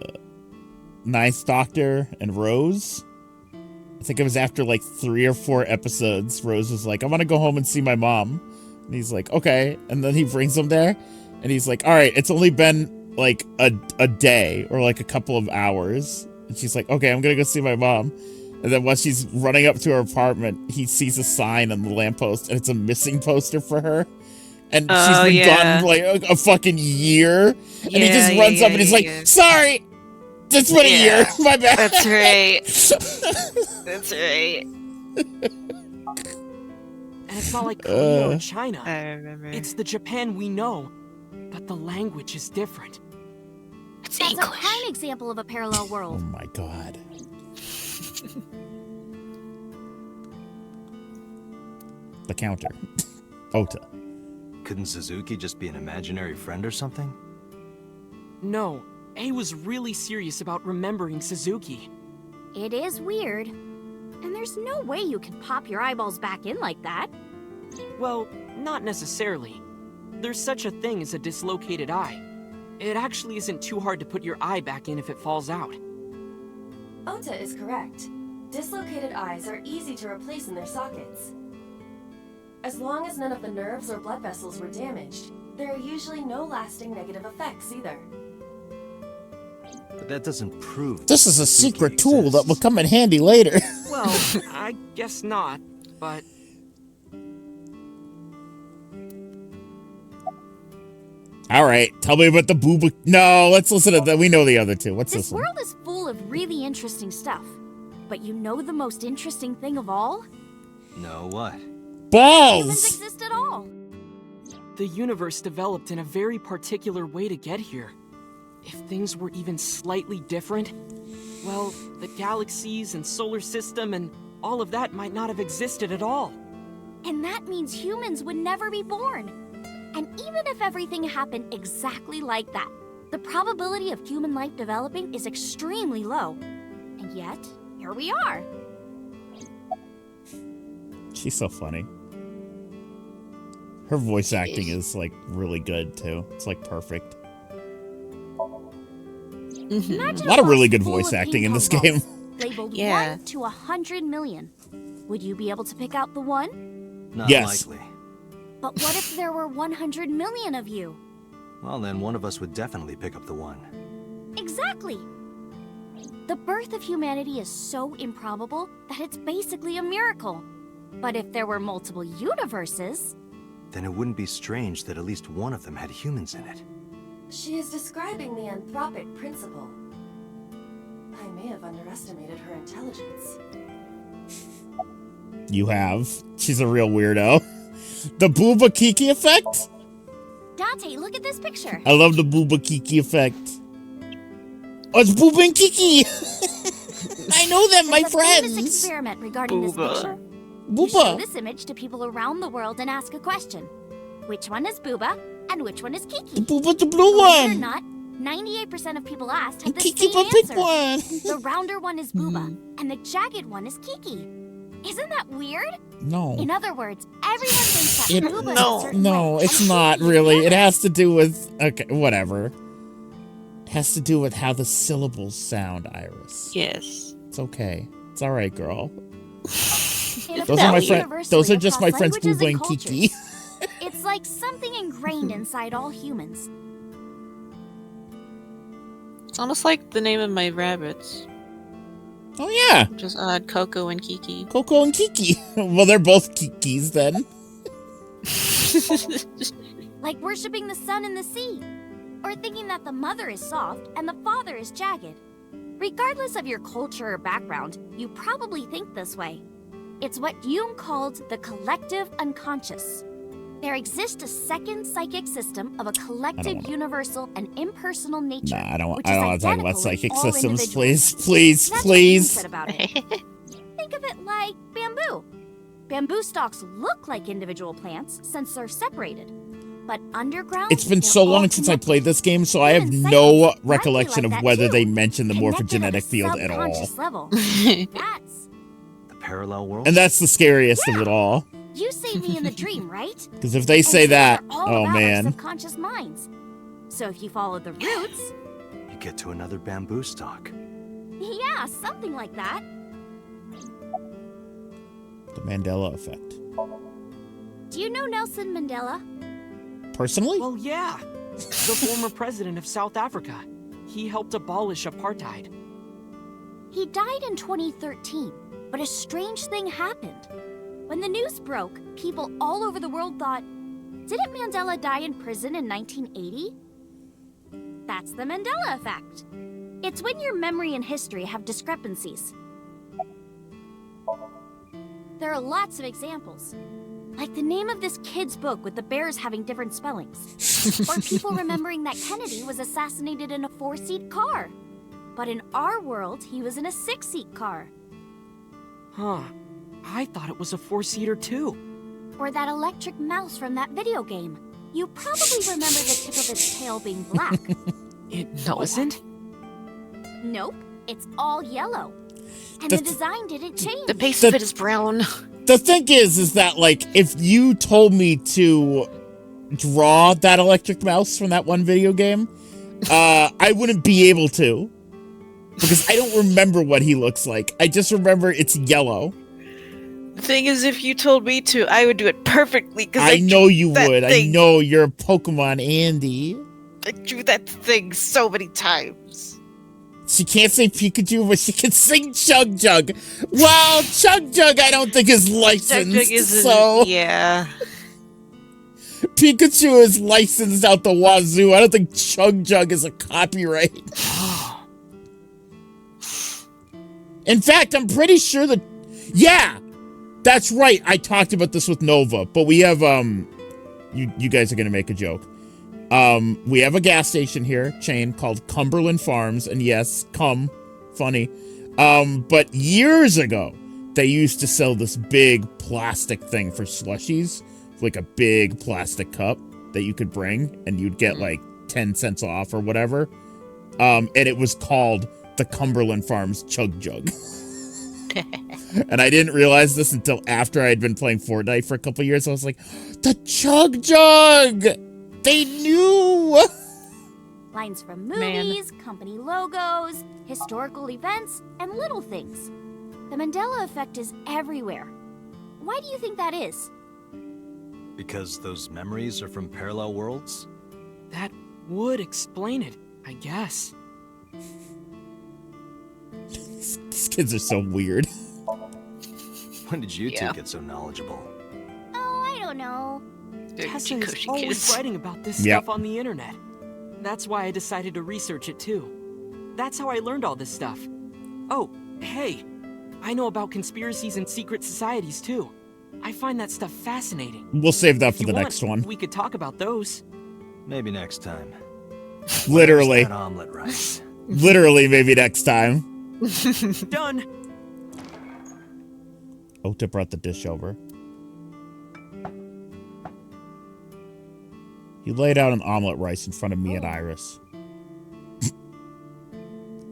B: Ninth Doctor and Rose. I think it was after like 3 or 4 episodes. Rose was like, I want to go home and see my mom. And he's like, okay. And then he brings him there. And he's like, all right, it's only been like a day or like a couple of hours. And she's like, okay, I'm going to go see my mom. And then while she's running up to her apartment, he sees a sign on the lamppost and it's a missing poster for her. And she's been gone like a fucking year. And he just runs up and he's like, sorry, it's been a year. My bad.
A: That's right. That's right.
Q: And it's not like Korea or China.
A: I remember.
Q: It's the Japan we know, but the language is different.
A: It's
M: That's
A: English.
M: a prime example of a parallel
B: Oh
M: world.
B: my god. the counter. Ota.
C: Couldn't Suzuki just be an imaginary friend or something?
Q: No, A was really serious about remembering Suzuki.
M: It is weird. And there's no way you can pop your eyeballs back in like that.
Q: Well, not necessarily. There's such a thing as a dislocated eye. It actually isn't too hard to put your eye back in if it falls out.
D: Ota is correct. Dislocated eyes are easy to replace in their sockets. As long as none of the nerves or blood vessels were damaged, there are usually no lasting negative effects either.
C: But that doesn't prove...
B: This is a secret tool that will come in handy later.
Q: Well, I guess not, but...
B: All right, tell me about the booba... No, let's listen to that. We know the other two. What's this one?
M: This world is full of really interesting stuff. But you know the most interesting thing of all?
C: No, what?
B: Balls!
M: Humans exist at all.
Q: The universe developed in a very particular way to get here. If things were even slightly different, well, the galaxies and solar system and all of that might not have existed at all.
M: And that means humans would never be born. And even if everything happened exactly like that, the probability of human life developing is extremely low. And yet, here we are.
B: She's so funny. Her voice acting is like really good too. It's like perfect.
M: Imagine
B: A lot of really
M: box
B: good
M: full
B: voice
M: of
B: acting in this
M: ping-pong
B: game.
M: balls, labeled
A: Yeah.
M: 1 to 100 million. Would you be able to pick out the one?
C: Not
B: Yes.
C: likely.
M: But what if there were 100 million of you?
C: Well, then one of us would definitely pick up the one.
M: Exactly. The birth of humanity is so improbable that it's basically a miracle. But if there were multiple universes...
C: Then it wouldn't be strange that at least one of them had humans in it.
D: She is describing the anthropic principle. I may have underestimated her intelligence.
B: You have. She's a real weirdo. The Booba Kiki effect?
M: Dante, look at this picture.
B: I love the Booba Kiki effect. Oh, it's Booba and Kiki! I know them, my
M: There's a famous
B: friends!
M: experiment regarding this
A: Booba.
M: picture. You show
B: Booba!
M: this image to people around the world and ask a question. Which one is Booba and which one is Kiki?
B: The Booba's the blue
M: Believe it or
B: one!
M: not, 98% of people asked have the
B: Kiki
M: same
B: the pink
M: answer.
B: one!
M: The rounder one is Booba, and the jagged one is Kiki. Isn't that weird?
B: No.
M: In other words, everyone thinks that
B: It,
M: Booba is a certain
B: no,
M: way,
B: it's
M: and
B: not
M: Kiki is
B: really.
M: the
B: It
M: other.
B: has to do with... Okay, whatever. It has to do with how the syllables sound, Iris.
A: Yes.
B: It's okay. It's alright, girl.
M: It
B: Those are my
M: applies
B: friends. Those are
M: universally
B: just my
M: across
B: friends
M: languages
B: Booba
M: and
B: and Kiki.
M: cultures. It's like something ingrained inside all humans.
A: It's almost like the name of my rabbits.
B: Oh yeah,
A: Just odd, Coco and Kiki.
B: Coco and Kiki. Well, they're both Kikis then.
M: Like worshipping the sun and the sea. Or thinking that the mother is soft and the father is jagged. Regardless of your culture or background, you probably think this way. It's what Jung called the collective unconscious. There exists a second psychic system of a collective, universal, and impersonal nature.
B: Nah, I don't want
M: which is
B: to talk
M: identical
B: about
M: in
B: psychic
M: all
B: systems,
M: individuals.
B: please,
M: That's what Jung
B: please.
M: said about it. Think of it like bamboo. Bamboo stalks look like individual plants since they're separated. But underground,
B: It's been
M: they're
B: so
M: all
B: long since I
M: connected.
B: played this game, so I have
M: Human
B: no
M: psychics might be
B: recollection
M: like
B: of
M: that
B: whether
M: too.
B: they mention the
M: Connected
B: morphogenetic
M: at a
B: field at all.
M: subconscious level. That's...
C: The parallel world?
B: And that's the scariest of it all.
M: You saved me in the dream, right?
B: Because if they
M: And
B: say
M: dreams
B: that,
M: are all
B: oh
M: about our
B: man.
M: subconscious minds. So if you follow the roots,
C: You get to another bamboo stalk.
M: yeah, something like that.
B: The Mandela effect.
M: Do you know Nelson Mandela?
B: Personally?
Q: Well, yeah. The former president of South Africa. He helped abolish apartheid.
M: He died in 2013, but a strange thing happened. When the news broke, people all over the world thought, didn't Mandela die in prison in 1980? That's the Mandela effect. It's when your memory and history have discrepancies. There are lots of examples. Like the name of this kid's book with the bears having different spellings. Or people remembering that Kennedy was assassinated in a 4-seat car. But in our world, he was in a 6-seat car.
Q: Huh. I thought it was a 4-seater too.
M: Or that electric mouse from that video game. You probably remember the tip of its tail being black.
Q: It wasn't?
M: Nope, it's all yellow. And the design didn't change.
A: The base of it is brown.
B: The thing is that, like, if you told me to draw that electric mouse from that one video game, I wouldn't be able to. Because I don't remember what he looks like. I just remember it's yellow.
A: The thing is, if you told me to, I would do it perfectly. Because
B: I know you would. I know you're Pokemon Andy.
A: I drew that thing so many times.
B: She can't say Pikachu, but she can sing Chug Jug. Well, Chug Jug I don't think is licensed,
A: Chug Jug isn't,
B: so...
A: Yeah.
B: Pikachu is licensed out the wazoo. I don't think Chug Jug is a copyright. In fact, I'm pretty sure that... Yeah! That's right. I talked about this with Nova, but we have, You guys are going to make a joke. We have a gas station here, chain, called Cumberland Farms, and yes, funny. But years ago, they used to sell this big plastic thing for slushies, like a big plastic cup that you could bring, and you'd get like 10 cents off or whatever. And it was called the Cumberland Farms Chug Jug. And I didn't realize this until after I had been playing Fortnite for a couple years. I was like, the Chug Jug! They knew!
M: Lines from movies, company logos, historical events, and little things. The Mandela effect is everywhere. Why do you think that is?
C: Because those memories are from parallel worlds?
Q: That would explain it, I guess.
B: These kids are so weird.
C: When did you two get so knowledgeable?
M: Oh, I don't know.
Q: Tessa is always writing about this stuff on the internet. That's why I decided to research it too. That's how I learned all this stuff. Oh, hey, I know about conspiracies and secret societies too. I find that stuff fascinating.
B: We'll save that for the
Q: want,
B: next one.
Q: We could talk about those.
C: Maybe next time.
B: Literally.
C: That omelet rice.
B: Literally, maybe next time.
Q: Done.
B: Ota brought the dish over. He laid out an omelet rice in front of me and Iris.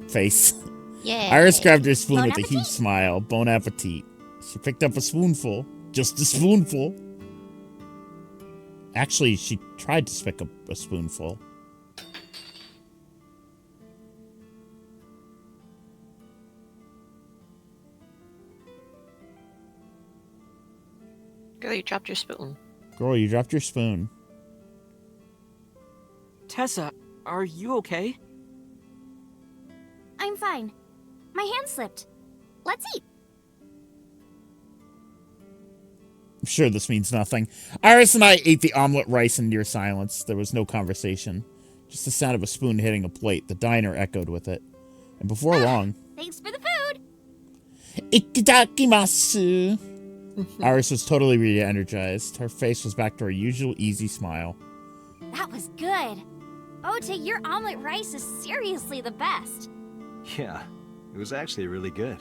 B: Face.
O: Yeah.
B: Iris grabbed her spoon
O: Bon
B: with a huge smile. Bon appetit. She picked up a spoonful. Just a spoonful. Actually, she tried to pick up a spoonful.
A: Girl, you dropped your spoon.
B: Girl, you dropped your spoon.
Q: Tessa, are you okay?
M: I'm fine. My hand slipped. Let's eat.
B: I'm sure this means nothing. Iris and I ate the omelet rice in near silence. There was no conversation. Just the sound of a spoon hitting a plate. The diner echoed with it. And before long...
M: Thanks for the food.
B: Itadakimasu. Iris was totally re-energized. Her face was back to her usual easy smile.
M: That was good. Ota, your omelet rice is seriously the best.
C: Yeah, it was actually really good.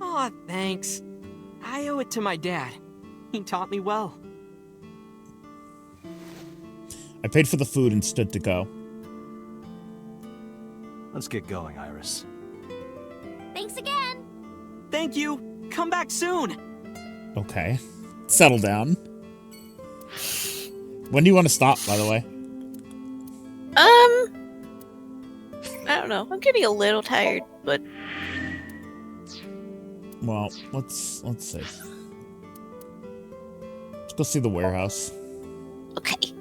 Q: Aw, thanks. I owe it to my dad. He taught me well.
B: I paid for the food and stood to go.
C: Let's get going, Iris.
M: Thanks again.
Q: Thank you. Come back soon.
B: Okay. Settle down. When do you want to stop, by the way?
A: I don't know. I'm getting a little tired, but...
B: Well, let's see. Let's go see the warehouse.
A: Okay.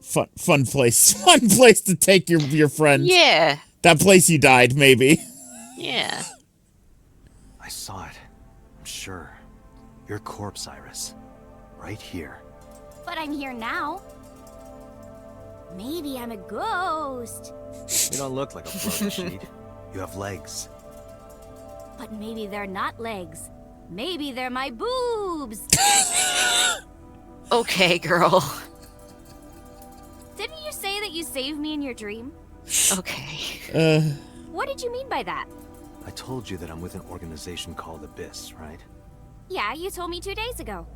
B: Fun place. Fun place to take your friend.
A: Yeah.
B: That place you died, maybe.
A: Yeah.
C: I saw it. I'm sure. Your corpse, Iris. Right here.
M: But I'm here now. Maybe I'm a ghost.
C: You don't look like a floating sheet. You have legs.
M: But maybe they're not legs. Maybe they're my boobs.
A: Okay, girl.
M: Didn't you say that you saved me in your dream?
A: Okay.
M: What did you mean by that?
C: I told you that I'm with an organization called Abyss, right?
M: Yeah, you told me 2 days ago.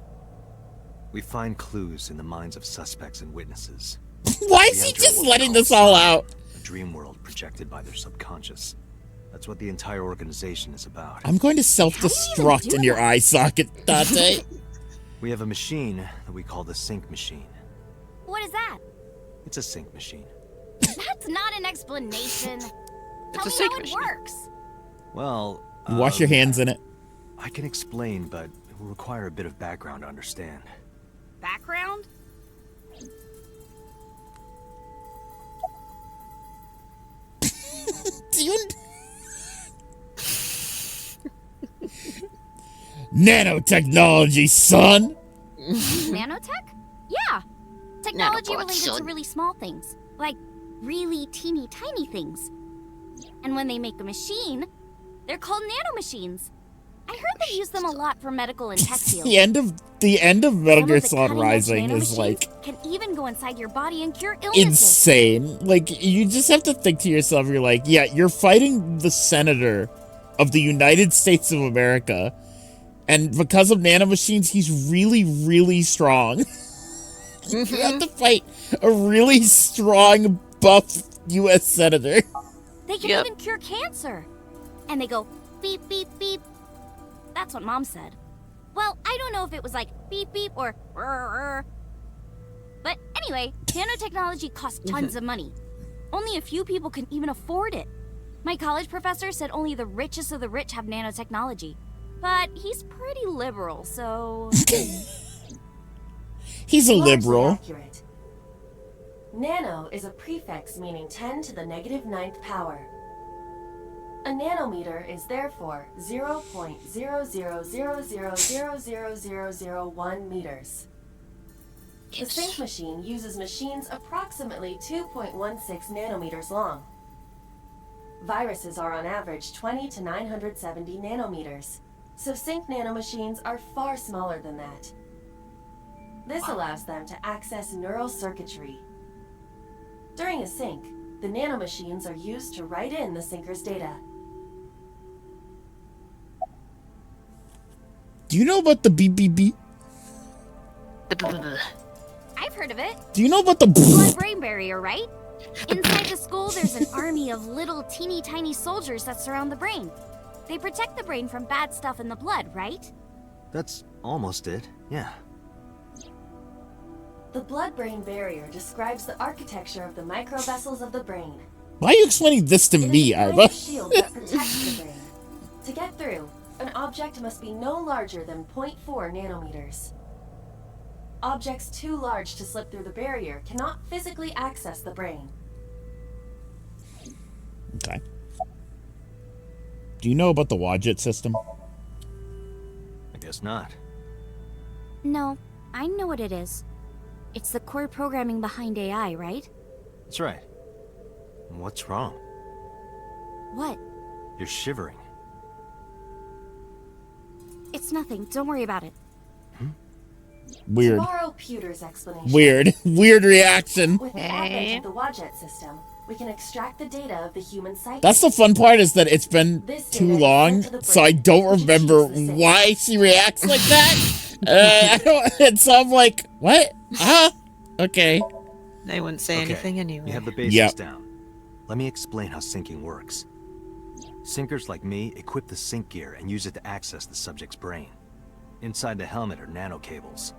C: We find clues in the minds of suspects and witnesses.
B: Why is he just letting this all out?
C: A dream world projected by their subconscious. That's what the entire organization is about.
B: I'm going to self-destruct in your eye socket, Dante.
C: We have a machine that we call the sync machine.
M: What is that?
C: It's a sync machine.
M: That's not an explanation. Tell me how it works.
C: Well,
B: You wash your hands in it.
C: I can explain, but it will require a bit of background to understand.
M: Background?
B: Do you... Nanotechnology, son!
M: Nanotech? Yeah. Technology
A: Nanobots,
M: related to
A: son.
M: really small things. Like really teeny tiny things. And when they make a machine, they're called nanomachines. I heard they use them a lot for medical and tech fields.
B: The end of Metal
M: Some
B: Gear
M: of the
B: Solid
M: cutting-edge
B: Rising is
M: nanomachines
B: like
M: can even go inside your body and cure illnesses.
B: insane. Like, you just have to think to yourself, you're like, yeah, you're fighting the senator of the United States of America, and because of nanomachines, he's really, really strong. You have to fight a really strong, buff U.S. senator.
M: They can even cure cancer. And they go beep, beep, beep. That's what Mom said. Well, I don't know if it was like beep, beep or rrr. But anyway, nanotechnology costs tons of money. Only a few people can even afford it. My college professor said only the richest of the rich have nanotechnology. But he's pretty liberal, so...
B: He's a
D: Largely
B: liberal.
D: accurate. Nano is a prefix meaning 10 to the negative 9th power. A nanometer is therefore 0.0000000001 meters. The sync machine uses machines approximately 2.16 nanometers long. Viruses are on average 20 to 970 nanometers, so sync nanomachines are far smaller than that. This allows them to access neural circuitry. During a sync, the nanomachines are used to write in the syncer's data.
B: Do you know about the BBB?
M: I've heard of it.
B: Do you know about the
M: blood-brain barrier, right? Inside the skull, there's an army of little teeny tiny soldiers that surround the brain. They protect the brain from bad stuff in the blood, right?
C: That's almost it, yeah.
D: The blood-brain barrier describes the architecture of the microvessels of the brain.
B: Why are you explaining this to me,
D: It is a
B: Iva?
D: shield that protects the brain. To get through, an object must be no larger than 0.4 nanometers. Objects too large to slip through the barrier cannot physically access the brain.
B: Okay. Do you know about the Wadjet system?
C: I guess not.
M: No, I know what it is. It's the core programming behind AI, right?
C: That's right. What's wrong?
M: What?
C: You're shivering.
M: It's nothing. Don't worry about it.
B: Weird.
D: To borrow Pewter's explanation.
B: Weird reaction.
D: With the advent of the Wadjet system, we can extract the data of the human psyche.
B: That's the fun part, is that it's been too long, so I don't remember why she reacts like that. I don't, and so I'm like, what? Huh? Okay.
A: They wouldn't say anything anyway.
C: You have the basics down. Let me explain how syncing works. Syncers like me equip the sync gear and use it to access the subject's brain. Inside the helmet are nano cables.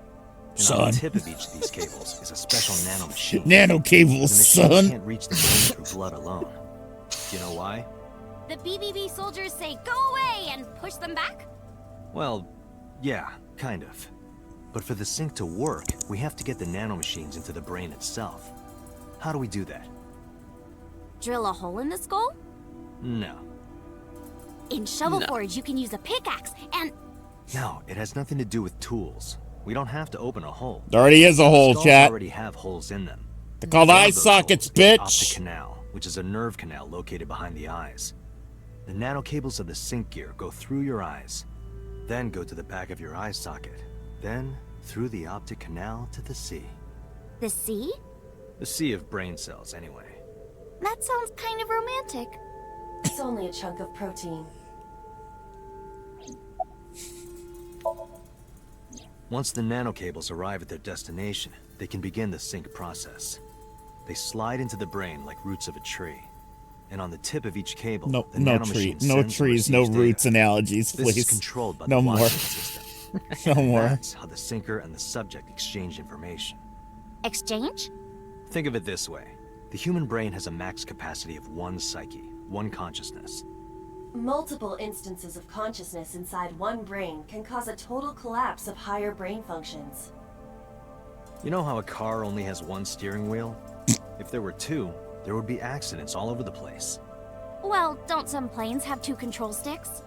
C: And on the tip of each of these cables is a special nano machine.
B: Nano cables,
C: the machine
B: son.
C: can't reach the brain through blood alone. Do you know why?
M: The BBB soldiers say go away and push them back?
C: Well, yeah, kind of. But for the sync to work, we have to get the nanomachines into the brain itself. How do we do that?
M: Drill a hole in the skull?
C: No.
M: In Shovel Forge, you can use a pickaxe and...
C: No, it has nothing to do with tools. We don't have to open a hole.
B: There already is a hole,
C: Skulls
B: chat.
C: already have holes in them.
B: They're called
C: One of
B: eye
C: those
B: sockets,
C: holes is the
B: bitch.
C: optic canal, which is a nerve canal located behind the eyes. The nano cables of the sync gear go through your eyes, then go to the back of your eye socket, then through the optic canal to the sea.
M: The sea?
C: The sea of brain cells, anyway.
M: That sounds kind of romantic.
D: It's only a chunk of protein.
C: Once the nanocables arrive at their destination, they can begin the sync process. They slide into the brain like roots of a tree. And on the tip of each cable,
B: No,
C: the
B: no
C: nanomachine
B: tree, no
C: sends and
B: trees, no
C: receives
B: roots
C: data.
B: analogies,
C: This
B: please.
C: is controlled by
B: No
C: the
B: more.
C: blockchain system.
B: No
C: And
B: more.
C: that's how the sinker and the subject exchange information.
O: Exchange?
C: Think of it this way. The human brain has a max capacity of one psyche, one consciousness.
D: Multiple instances of consciousness inside one brain can cause a total collapse of higher brain functions.
C: You know how a car only has one steering wheel? If there were two, there would be accidents all over the place.
M: Well, don't some planes have 2 control sticks?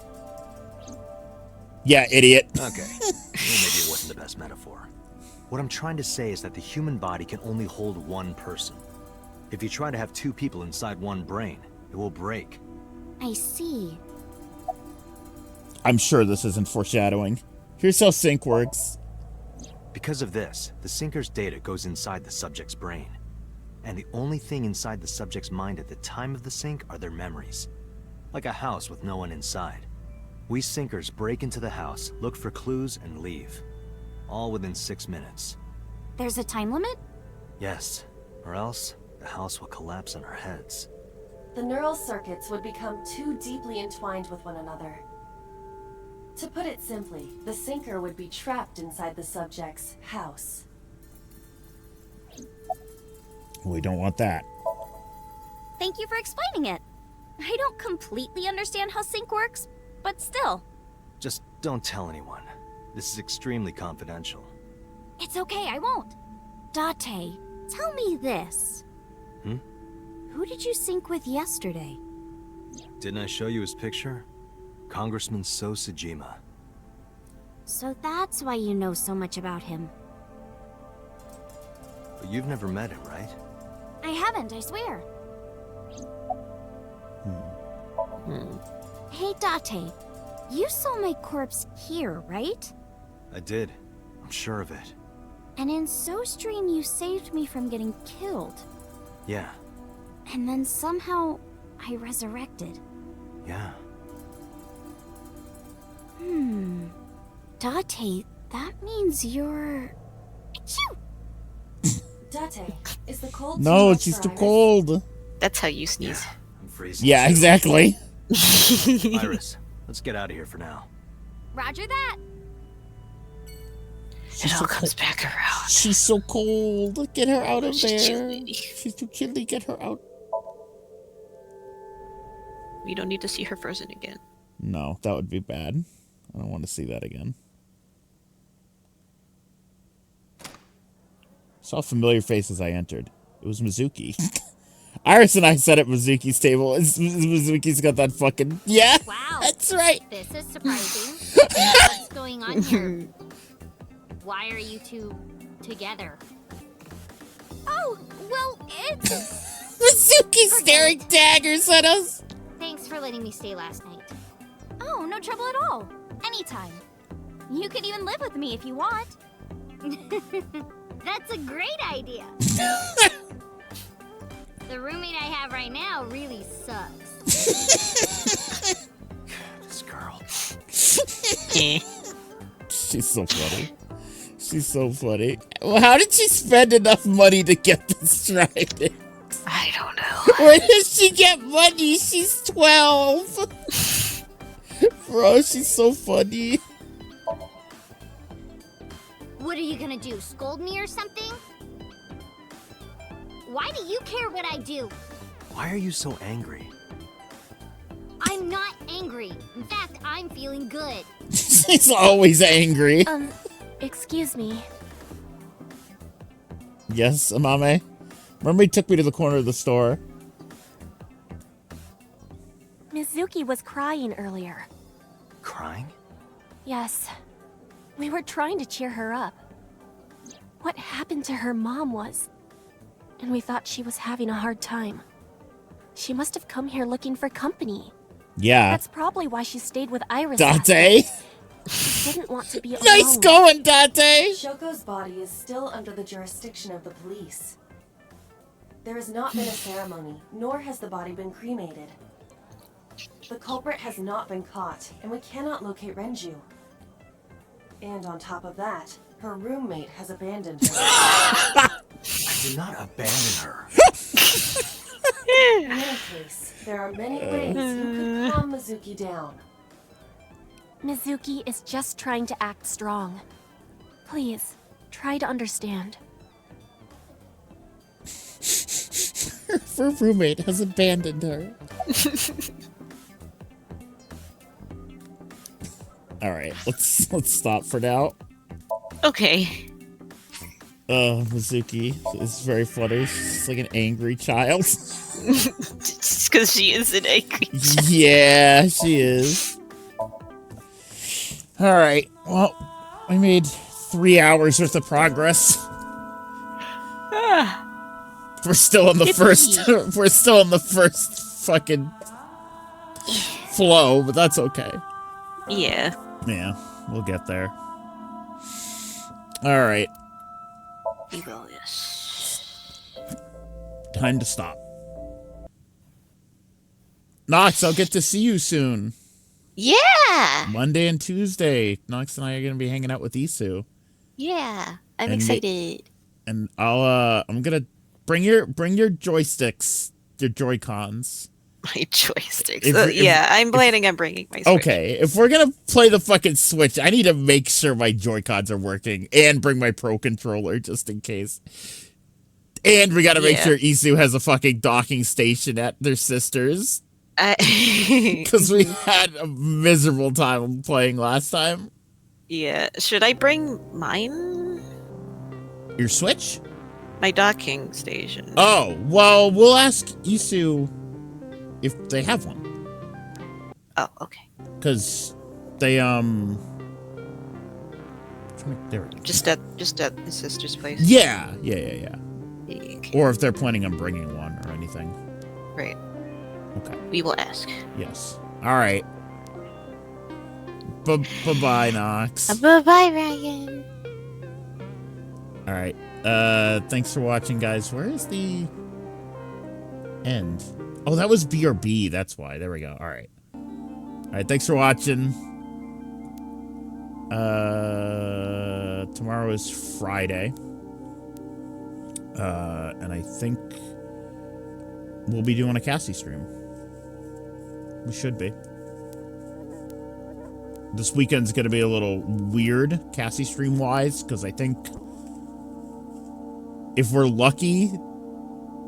B: Yeah, idiot.
C: Okay, well, maybe it wasn't the best metaphor. What I'm trying to say is that the human body can only hold one person. If you try to have 2 people inside one brain, it will break.
M: I see.
B: I'm sure this isn't foreshadowing. Here's how sync works.
C: Because of this, the sinker's data goes inside the subject's brain. And the only thing inside the subject's mind at the time of the sync are their memories. Like a house with no one inside. We sinkers break into the house, look for clues, and leave. All within 6 minutes.
M: There's a time limit?
C: Yes, or else the house will collapse on our heads.
D: The neural circuits would become too deeply entwined with one another. To put it simply, the sinker would be trapped inside the subject's house.
B: We don't want that.
M: Thank you for explaining it. I don't completely understand how sync works, but still.
C: Just don't tell anyone. This is extremely confidential.
M: It's okay, I won't. Date, tell me this. Who did you sync with yesterday?
C: Didn't I show you his picture? Congressman So Sejima.
M: So that's why you know so much about him.
C: But you've never met him, right?
M: I haven't, I swear. Hey, Date, you saw my corpse here, right?
C: I did. I'm sure of it.
M: And in SoStream, you saved me from getting killed.
C: Yeah,
M: And then somehow, I resurrected.
C: yeah.
M: Date, that means you're... Achoo!
D: Date, is the cold
B: No,
D: much
B: she's
D: for
B: too
D: Iris?
B: cold.
A: That's how you sneeze.
C: I'm freezing.
B: Yeah, exactly.
C: Iris, let's get out of here for now.
M: Roger that.
A: It all comes back around.
B: She's so cold. Get her out of
A: She's
B: there.
A: chilly.
B: She's too chilly. Get her out.
A: We don't need to see her frozen again.
B: No, that would be bad. I don't want to see that again. Saw a familiar face as I entered. It was Mizuki. Iris and I sat at Mizuki's table. Mizuki's got that fucking... Yeah,
M: Wow.
B: that's right.
M: This is surprising. What's going on here? Why are you two together? Oh, well, it's...
B: Mizuki's staring daggers at us.
M: Thanks for letting me stay last night. Oh, no trouble at all. Anytime. You could even live with me if you want. That's a great idea. The roommate I have right now really sucks.
C: This girl.
B: She's so funny. She's so funny. Well, how did she spend enough money to get this trident?
A: I don't know.
B: Where does she get money? She's 12. Bro, she's so funny.
M: What are you gonna do, scold me or something? Why do you care what I do?
C: Why are you so angry?
M: I'm not angry. In fact, I'm feeling good.
B: She's always angry.
R: Excuse me.
B: Yes, Amame? Remember he took me to the corner of the store?
R: Mizuki was crying earlier.
C: Crying?
R: Yes. We were trying to cheer her up. What happened to her mom was... And we thought she was having a hard time. She must have come here looking for company.
B: Yeah.
R: That's probably why she stayed with Iris.
B: Date?
R: She didn't want to be alone.
B: Nice going, Date!
D: Shoko's body is still under the jurisdiction of the police. There has not been a ceremony, nor has the body been cremated. The culprit has not been caught, and we cannot locate Renju. And on top of that, her roommate has abandoned her.
C: I did not abandon her.
D: In any case, there are many ways you could calm Mizuki down.
R: Mizuki is just trying to act strong. Please, try to understand.
B: Her roommate has abandoned her. All right, let's stop for now.
A: Okay.
B: Mizuki is very fluttered. She's like an angry child.
A: Just because she is an angry child.
B: Yeah, she is. All right. Well, I made 3 hours worth of progress. We're still on the first. We're still on the first fucking flow, but that's okay.
A: Yeah.
B: Yeah, we'll get there. All right. Time to stop. Nox, I'll get to see you soon.
A: Yeah.
B: Monday and Tuesday. Nox and I are gonna be hanging out with Isu.
A: Yeah. I'm
B: And
A: excited.
B: And I'm gonna bring your joysticks, your Joy-Cons.
A: My joysticks. Yeah, I'm planning on bringing my Switch.
B: Okay, if we're gonna play the fucking Switch, I need to make sure my Joy-Cons are working and bring my Pro Controller just in case. And we gotta make sure Isu has a fucking docking station at their sister's. Because we had a miserable time playing last time.
A: Yeah. Should I bring mine?
B: Your Switch?
A: My docking station.
B: Oh, well, we'll ask Isu if they have one.
A: Oh, okay.
B: Because they, there we go.
A: Just at his sister's place?
B: Yeah.
A: Okay.
B: Or if they're planning on bringing one or anything.
A: Right.
B: Okay.
A: We will ask.
B: Yes. All right. Bye-bye, Nox.
A: Bye-bye, Ryan.
B: All right. Thanks for watching, guys. Where is the end? Oh, that was BRB. That's why. There we go. All right. All right. Thanks for watching. Tomorrow is Friday. And I think we'll be doing a Cassie stream. We should be. This weekend's going to be a little weird Cassie stream wise, because I think if we're lucky,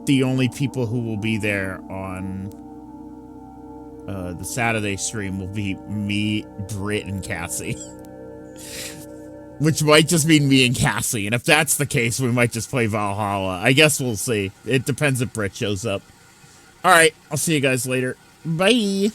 B: the only people who will be there on the Saturday stream will be me, Britt, and Cassie. Which might just mean me and Cassie. And if that's the case, we might just play Valhalla. I guess we'll see. It depends if Britt shows up. All right. I'll see you guys later. Bye.